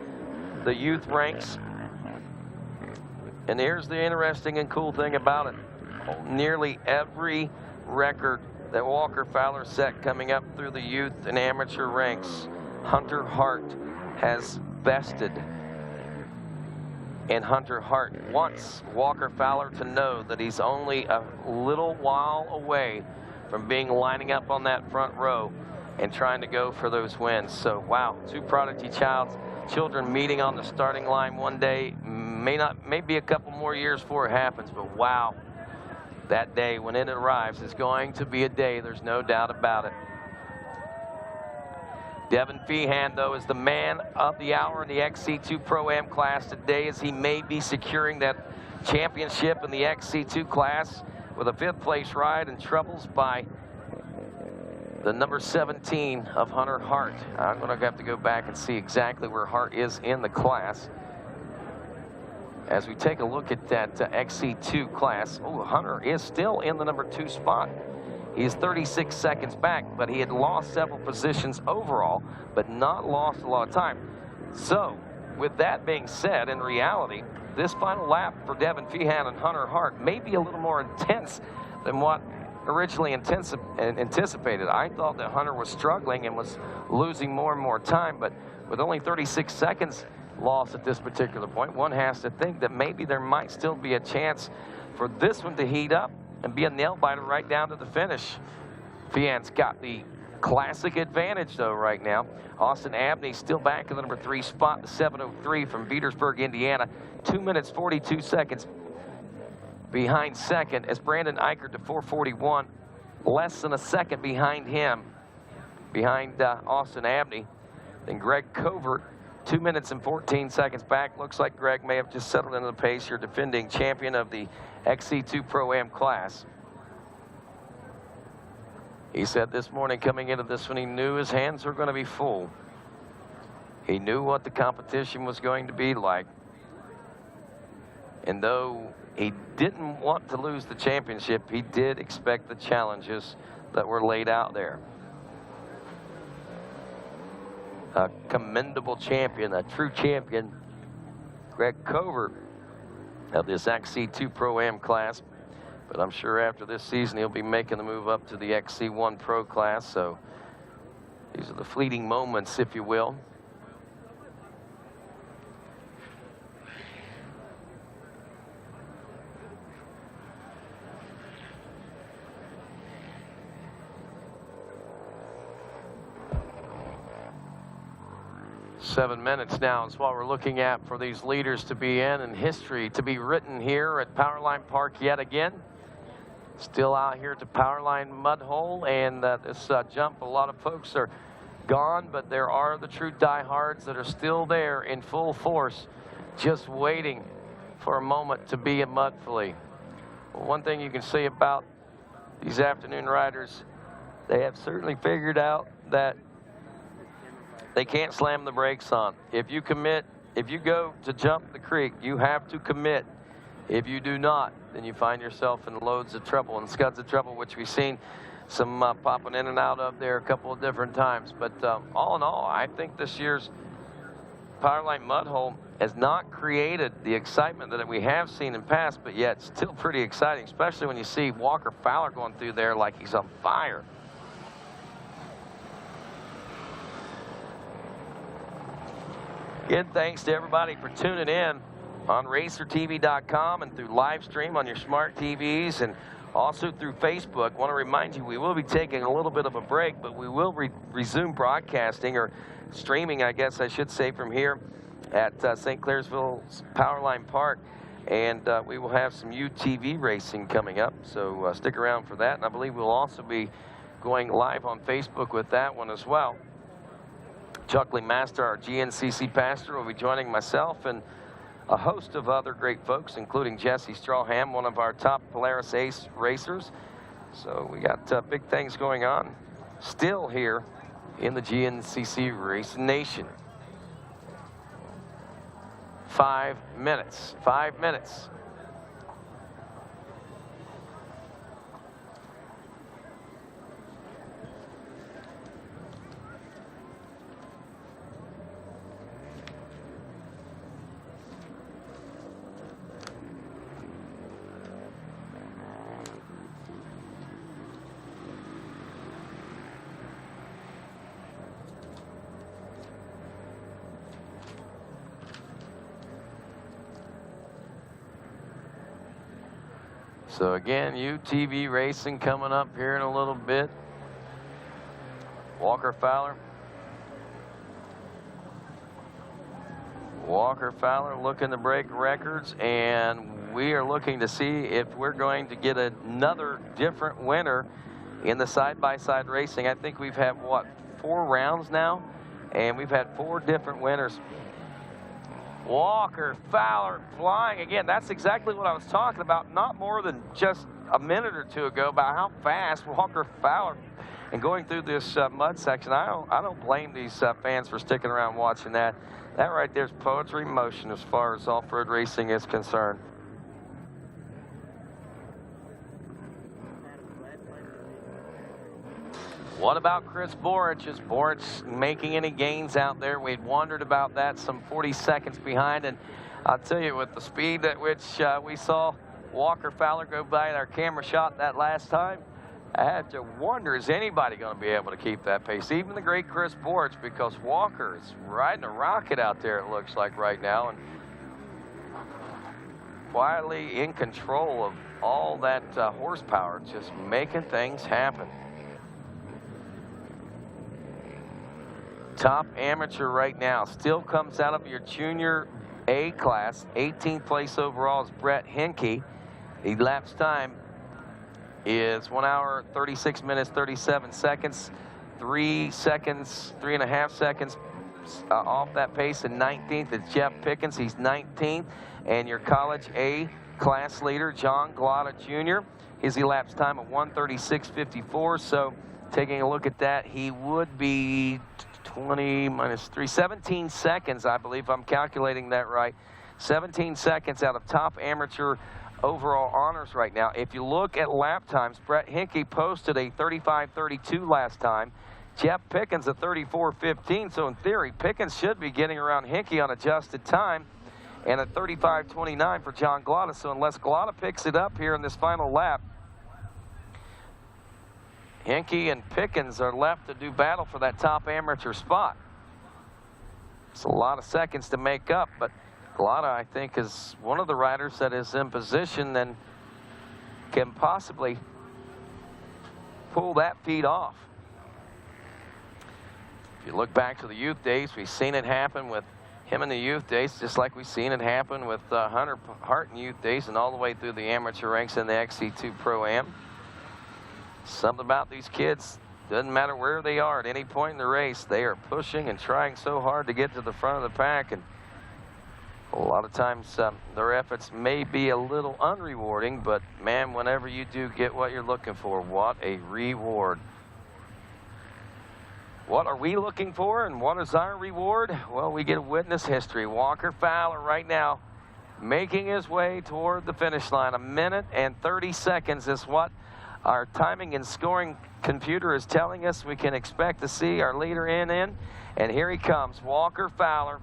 the youth ranks. And here's the interesting and cool thing about it. Nearly every record that Walker Fowler set coming up through the youth and amateur ranks, Hunter Hart has bested. And Hunter Hart wants Walker Fowler to know that he's only a little while away from lining up on that front row and trying to go for those wins. So wow, two prodigy children meeting on the starting line one day. Maybe a couple more years before it happens, but wow, that day when it arrives is going to be a day, there's no doubt about it. Devin Feehan, though, is the man of the hour in the XC2 Pro-Am class today, as he may be securing that championship in the XC2 class with a 5th place ride, and troubles by the number 17 of Hunter Hart. I'm going to have to go back and see exactly where Hart is in the class. As we take a look at that XC2 class, Hunter is still in the number 2 spot. He's 36 seconds back, but he had lost several positions overall, but not lost a lot of time. So, with that being said, in reality, this final lap for Devin Feehan and Hunter Hart may be a little more intense than what originally anticipated. I thought that Hunter was struggling and was losing more and more time, but with only 36 seconds lost at this particular point, one has to think that maybe there might still be a chance for this one to heat up and be a nail-biter right down to the finish. Feehan's got the classic advantage, though, right now. Austin Abney still back in the number 3 spot, the 7:03 from Petersburg, Indiana. 2 minutes, 42 seconds behind second, as Brandon Eichert to 4:41, less than a second behind him, behind Austin Abney. Then Greg Covert, 2 minutes and 14 seconds back. Looks like Greg may have just settled into the pace. Your defending champion of the XC2 Pro-Am class. He said this morning coming into this one, he knew his hands were going to be full. He knew what the competition was going to be like. And though he didn't want to lose the championship, he did expect the challenges that were laid out there. A commendable champion, a true champion, Greg Covert of this XC2 Pro-Am class. But I'm sure after this season, he'll be making the move up to the XC1 Pro class. So these are the fleeting moments, if you will. Seven minutes now is what we're looking at for these leaders to be in, and history to be written here at Powerline Park yet again. still out here at the Powerline mud hole, and this jump, a lot of folks are gone, but there are the true diehards that are still there in full force, just waiting for a moment to be a mud flea. Well, one thing you can say about these afternoon riders, they have certainly figured out that they can't slam the brakes on. If you commit, if you go to jump the creek, you have to commit. If you do not, then you find yourself in loads of trouble and scuds of trouble, which we've seen some popping in and out of there a couple of different times. But all in all, I think this year's Powerline mud hole has not created the excitement that we have seen in past, but yet still pretty exciting, especially when you see Walker Fowler going through there like he's on fire. Again, thanks to everybody for tuning in on RacerTV.com and through live stream on your smart TVs and also through Facebook. I want to remind you, we will be taking a little bit of a break, but we will resume broadcasting, or streaming, I guess I should say, from here at St. Clairsville's Powerline Park. And we will have some UTV racing coming up, so stick around for that. And I believe we'll also be going live on Facebook with that one as well. Chuckley Master, our GNCC pastor, will be joining myself and a host of other great folks, including Jesse Strawham, one of our top Polaris Ace racers. So we got big things going on still here in the GNCC Race Nation. 5 minutes. 5 minutes. So again, UTV racing coming up here in a little bit. Walker Fowler. Walker Fowler looking to break records, and we are looking to see if we're going to get another different winner in the side-by-side racing. I think we've had, what, 4 rounds now? And we've had 4 different winners. Walker Fowler flying again. That's exactly what I was talking about not more than just a minute or two ago, about how fast Walker Fowler and going through this mud section. I don't blame these fans for sticking around watching that. That right there is poetry in motion as far as off-road racing is concerned. What about Chris Borich? Is Borich making any gains out there? We'd wondered about that, some 40 seconds behind. And I'll tell you, with the speed at which we saw Walker Fowler go by at our camera shot that last time, I had to wonder, is anybody going to be able to keep that pace? Even the great Chris Borich, because Walker is riding a rocket out there, it looks like right now, and quietly in control of all that horsepower, just making things happen. Top amateur right now still comes out of your junior A class. 18th place overall is Brett Henke. The lapse time is 1 hour, 36 minutes, 37 seconds. 3.5 seconds off that pace. And 19th is Jeff Pickens. He's 19th. And your college A class leader, John Glotta Jr., his elapsed time of 1:36.54. So taking a look at that, he would be 20 minus 3, 17 seconds, I believe, if I'm calculating that right. 17 seconds out of top amateur overall honors right now. If you look at lap times, Brett Henke posted a 35:32 last time. Jeff Pickens a 34:15. So in theory, Pickens should be getting around Henke on adjusted time, and a 35:29 for John Glotta. So unless Glotta picks it up here in this final lap, Henke and Pickens are left to do battle for that top amateur spot. It's a lot of seconds to make up, but Glotta, I think, is one of the riders that is in position and can possibly pull that feat off. If you look back to the youth days, we've seen it happen with him in the youth days, just like we've seen it happen with Hunter Hart in youth days and all the way through the amateur ranks in the XC2 Pro-Am. Something about these kids, doesn't matter where they are at any point in the race, they are pushing and trying so hard to get to the front of the pack, and a lot of times their efforts may be a little unrewarding, but man, whenever you do get what you're looking for, what a reward. What are we looking for, and what is our reward? Well, we get to witness history. Walker Fowler right now making his way toward the finish line. 1 minute and 30 seconds is what our timing and scoring computer is telling us we can expect to see our leader in. And here he comes, Walker Fowler.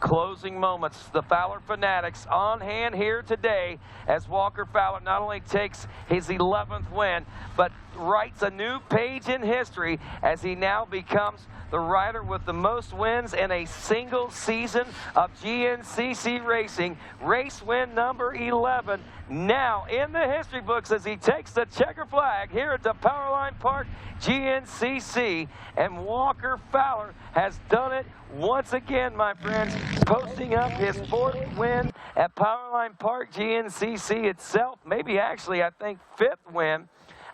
Closing moments, the Fowler Fanatics on hand here today as Walker Fowler not only takes his 11th win, but writes a new page in history as he now becomes the rider with the most wins in a single season of GNCC racing. Race win number 11 now in the history books as he takes the checker flag here at the Powerline Park GNCC. And Walker Fowler has done it once again, my friends, posting up his 4th win at Powerline Park GNCC itself. Maybe actually, I think, 5th win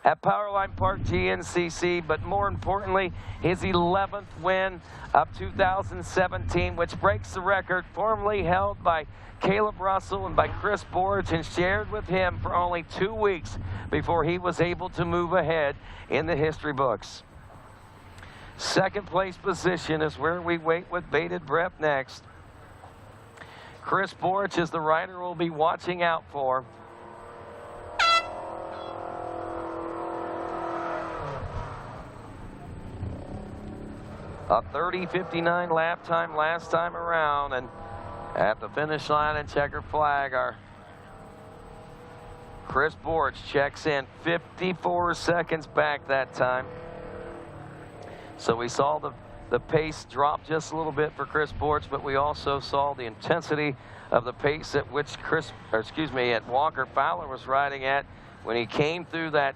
at Powerline Park GNCC, but more importantly, his 11th win of 2017, which breaks the record formerly held by Caleb Russell and by Chris Borge, and shared with him for only 2 weeks before he was able to move ahead in the history books. Second place position is where we wait with bated breath next. Chris Borge is the rider we'll be watching out for. A 30:59 lap time last time around, and at the finish line and checker flag, our Chris Borge checks in 54 seconds back that time. So we saw the pace drop just a little bit for Chris Borge, but we also saw the intensity of the pace at which Walker Fowler was riding at when he came through that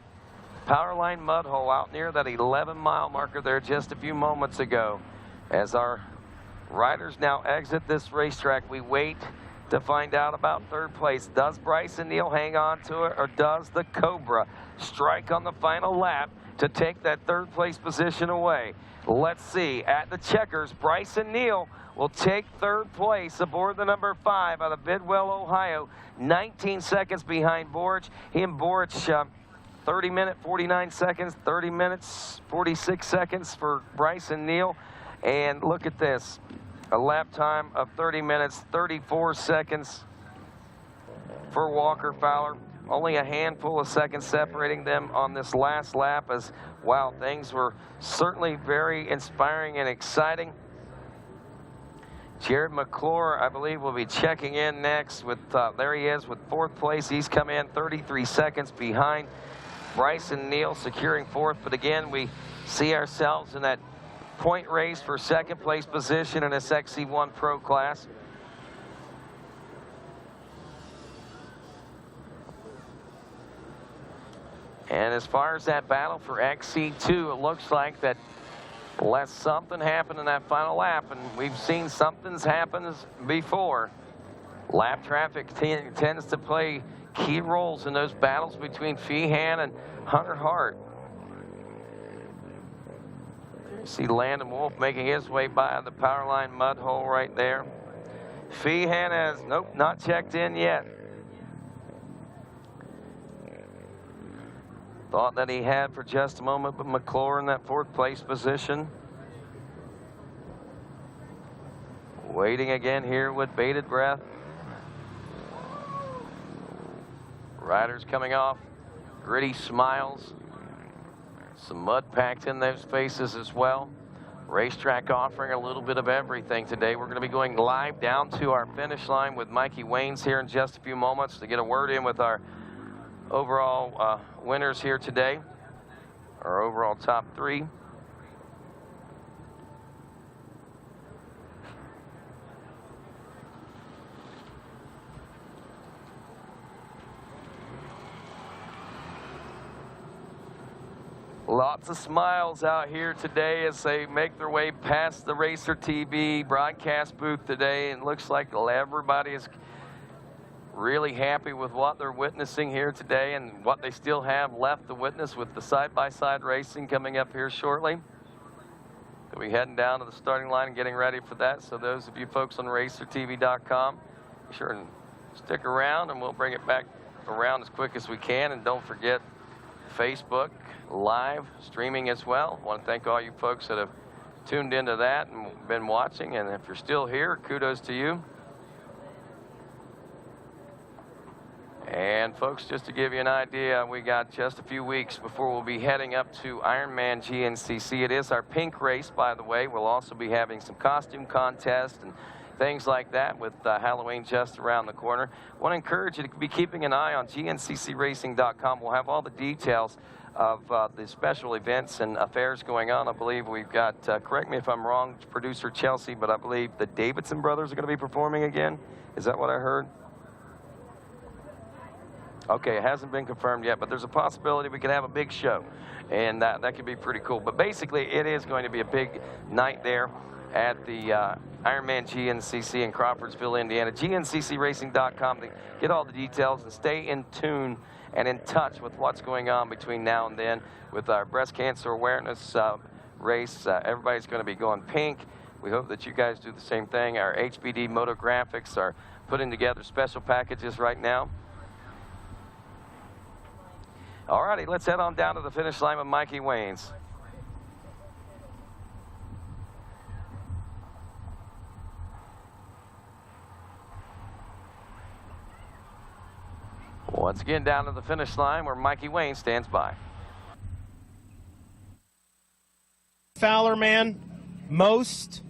Powerline mud hole out near that 11-mile marker there just a few moments ago. As our riders now exit this racetrack, we wait to find out about 3rd place. Does Bryson Neal hang on to it, or does the Cobra strike on the final lap to take that 3rd place position away? Let's see. At the checkers, Bryson Neal will take 3rd place aboard the number 5 out of Bidwell, Ohio. 19 seconds behind Borge. He and Borge 30 minutes, 49 seconds, 30 minutes, 46 seconds for Bryson Neal. And look at this, a lap time of 30 minutes, 34 seconds for Walker Fowler. Only a handful of seconds separating them on this last lap as, wow, things were certainly very inspiring and exciting. Jared McClure, I believe, will be checking in next with, there he is with 4th place. He's come in 33 seconds behind Bryson Neal, securing 4th. But again, we see ourselves in that point race for 2nd place position in this XC1 Pro class. And as far as that battle for XC2, it looks like that unless something happened in that final lap, and we've seen something's happened before, lap traffic tends to play key roles in those battles between Feehan and Hunter Hart. You see Landon Wolf making his way by the Powerline mud hole right there. Feehan has, nope, not checked in yet. Thought that he had for just a moment, but McClure in that 4th place position. Waiting again here with bated breath. Riders coming off, gritty smiles. Some mud packed in those faces as well. Racetrack offering a little bit of everything today. We're going to be going live down to our finish line with Mikey Waynes here in just a few moments to get a word in with our overall winners here today, our overall top 3. Lots of smiles out here today as they make their way past the RacerTV broadcast booth today. And it looks like everybody is really happy with what they're witnessing here today and what they still have left to witness with the side-by-side racing coming up here shortly. We'll be heading down to the starting line and getting ready for that. So those of you folks on RacerTV.com, be sure and stick around, and we'll bring it back around as quick as we can. And don't forget Facebook live streaming as well. I want to thank all you folks that have tuned into that and been watching. And if you're still here, kudos to you. And folks, just to give you an idea, we got just a few weeks before we'll be heading up to Ironman GNCC. It is our pink race, by the way. We'll also be having some costume contests and things like that with Halloween just around the corner. I want to encourage you to be keeping an eye on GNCCRacing.com. We'll have all the details of the special events and affairs going on. I believe we've got, correct me if I'm wrong, producer Chelsea, but I believe the Davidson brothers are going to be performing again. Is that what I heard? Okay, it hasn't been confirmed yet, but there's a possibility we could have a big show, and that could be pretty cool. But basically, it is going to be a big night there at the Ironman GNCC in Crawfordsville, Indiana. GNCCRacing.com to get all the details and stay in tune and in touch with what's going on between now and then with our breast cancer awareness race. Everybody's going to be going pink. We hope that you guys do the same thing. Our HBD Moto Graphics are putting together special packages right now. All righty, let's head on down to the finish line with Mikey Waynes. Once again, down to the finish line where Mikey Wayne stands by. Fowler, man, most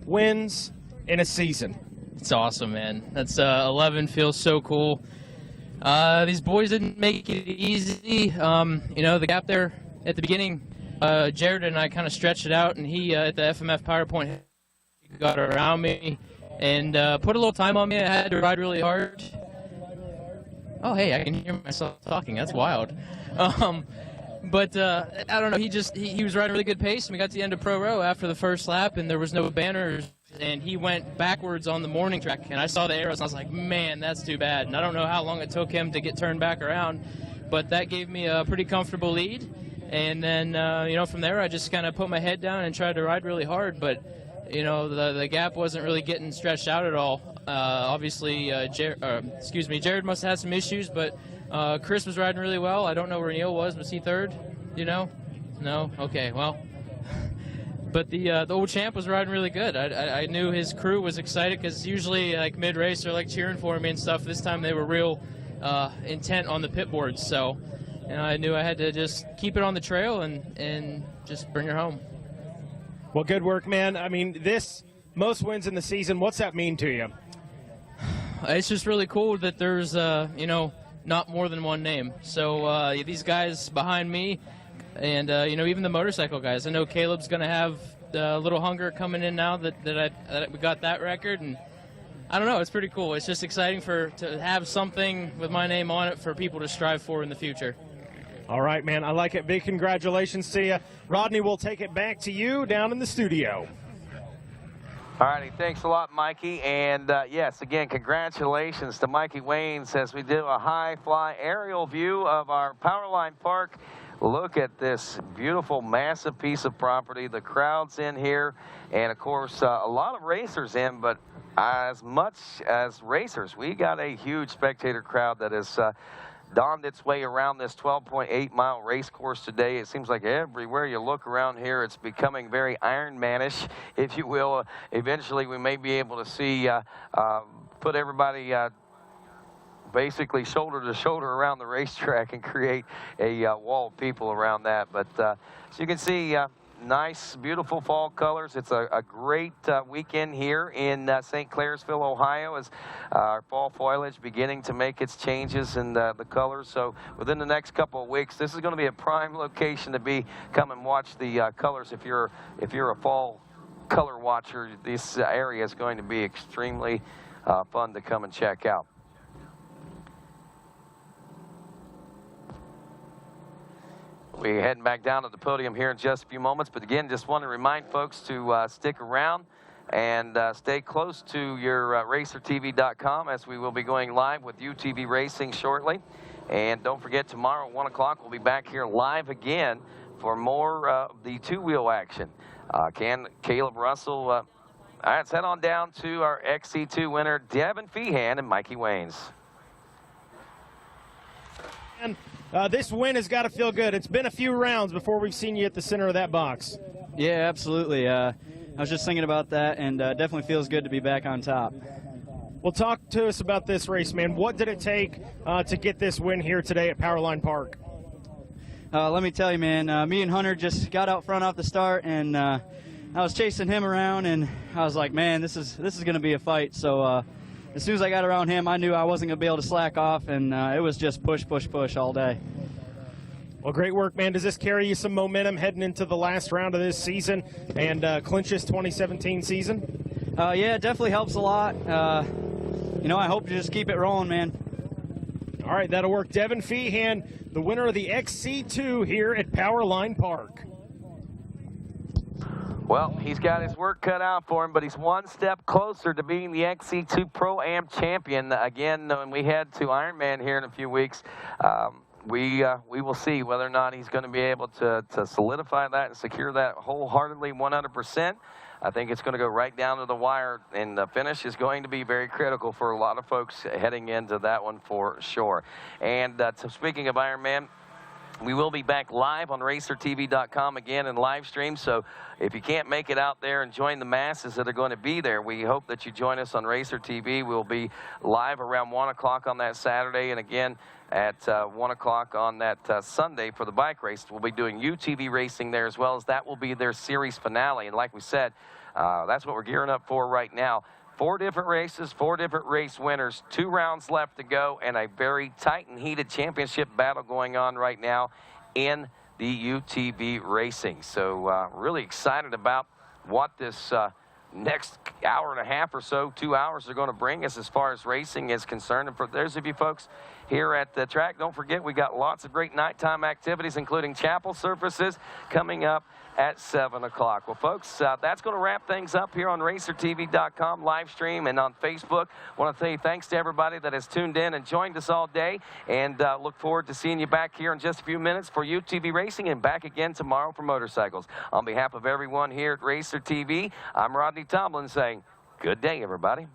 wins in a season. It's awesome, man. That's 11 feels so cool. These boys didn't make it easy. You know, the gap there at the beginning, Jared and I kind of stretched it out, and he, at the FMF PowerPoint, got around me and put a little time on me. I had to ride really hard. Oh, hey, I can hear myself talking. That's wild. But I don't know. He was riding a really good pace, and we got to the end of Pro Row after the first lap, and there was no banners. And he went backwards on the morning track, and I saw the arrows, and I was like, man, that's too bad. And I don't know how long it took him to get turned back around, but that gave me a pretty comfortable lead. And then, you know, from there, I just kind of put my head down and tried to ride really hard. But, you know, the gap wasn't really getting stretched out at all. Obviously, Jared must have had some issues, but Chris was riding really well. I don't know where Neil was. Was he third? You know? No? Okay, well. But the old champ was riding really good. I knew his crew was excited because usually, like, mid-race, they're, like, cheering for me and stuff. This time they were real intent on the pit boards. So, you know, I knew I had to just keep it on the trail and just bring her home. Well, good work, man. I mean, this most wins in the season, what's that mean to you? It's just really cool that there's, you know, not more than one name. So these guys behind me, and, you know, even the motorcycle guys. I know Caleb's going to have a little hunger coming in now that we got that record. And I don't know, it's pretty cool. It's just exciting to have something with my name on it for people to strive for in the future. All right, man, I like it. Big congratulations to you. Rodney, we'll take it back to you down in the studio. All righty, thanks a lot, Mikey. And yes, again, congratulations to Mikey Waynes as we do a high-fly aerial view of our Powerline Park. Look at this beautiful, massive piece of property. The crowd's in here, and of course, a lot of racers in, but as much as racers, we got a huge spectator crowd that is donned its way around this 12.8-mile race course today. It seems like everywhere you look around here, it's becoming very Ironman-ish, if you will. Eventually, we may be able to see, put everybody basically shoulder to shoulder around the racetrack and create a wall of people around that. But so you can see nice, beautiful fall colors. It's a great weekend here in St. Clairsville, Ohio, as our fall foliage beginning to make its changes in the colors. So within the next couple of weeks, this is going to be a prime location to come and watch the colors. If you're a fall color watcher, this area is going to be extremely fun to come and check out. We're heading back down to the podium here in just a few moments. But again, just want to remind folks to stick around and stay close to your RacerTV.com, as we will be going live with UTV Racing shortly. And don't forget, tomorrow at 1 o'clock, we'll be back here live again for more of the two-wheel action. Caleb Russell. All right, let's head on down to our XC2 winner, Devin Feehan and Mikey Waynes. And this win has got to feel good. It's been a few rounds before we've seen you at the center of that box. Yeah, absolutely. I was just thinking about that, and definitely feels good to be back on top. Well, talk to us about this race, man. What did it take to get this win here today at Powerline Park? Let me tell you, man, me and Hunter just got out front off the start, and I was chasing him around, and I was like, man, this is going to be a fight. So as soon as I got around him, I knew I wasn't going to be able to slack off, and it was just push, push, push all day. Well, great work, man. Does this carry you some momentum heading into the last round of this season and clinch this 2017 season? Yeah, it definitely helps a lot. You know, I hope to just keep it rolling, man. All right, that'll work. Devin Feehan, the winner of the XC2 here at Powerline Park. Well, he's got his work cut out for him, but he's one step closer to being the XC2 Pro-Am champion. Again, when we head to Ironman here in a few weeks, we will see whether or not he's going to be able to solidify that and secure that wholeheartedly 100%. I think it's going to go right down to the wire, and the finish is going to be very critical for a lot of folks heading into that one for sure. And speaking of Ironman, we will be back live on RacerTV.com again in live stream. So if you can't make it out there and join the masses that are going to be there, we hope that you join us on RacerTV. We'll be live around 1 o'clock on that Saturday, and again at 1 o'clock on that Sunday for the bike race. We'll be doing UTV racing there, as well as that will be their series finale. And like we said, that's what we're gearing up for right now. 4 different races, 4 different race winners, 2 rounds left to go, and a very tight and heated championship battle going on right now in the UTV racing. So really excited about what this next hour and a half or so, 2 hours, are going to bring us as far as racing is concerned. And for those of you folks here at the track, don't forget we got lots of great nighttime activities, including chapel services coming up at 7 o'clock. Well, folks, that's going to wrap things up here on RacerTV.com live stream and on Facebook. I want to say thanks to everybody that has tuned in and joined us all day, and look forward to seeing you back here in just a few minutes for UTV racing, and back again tomorrow for motorcycles. On behalf of everyone here at RacerTV, I'm Rodney Tomlin saying good day, everybody.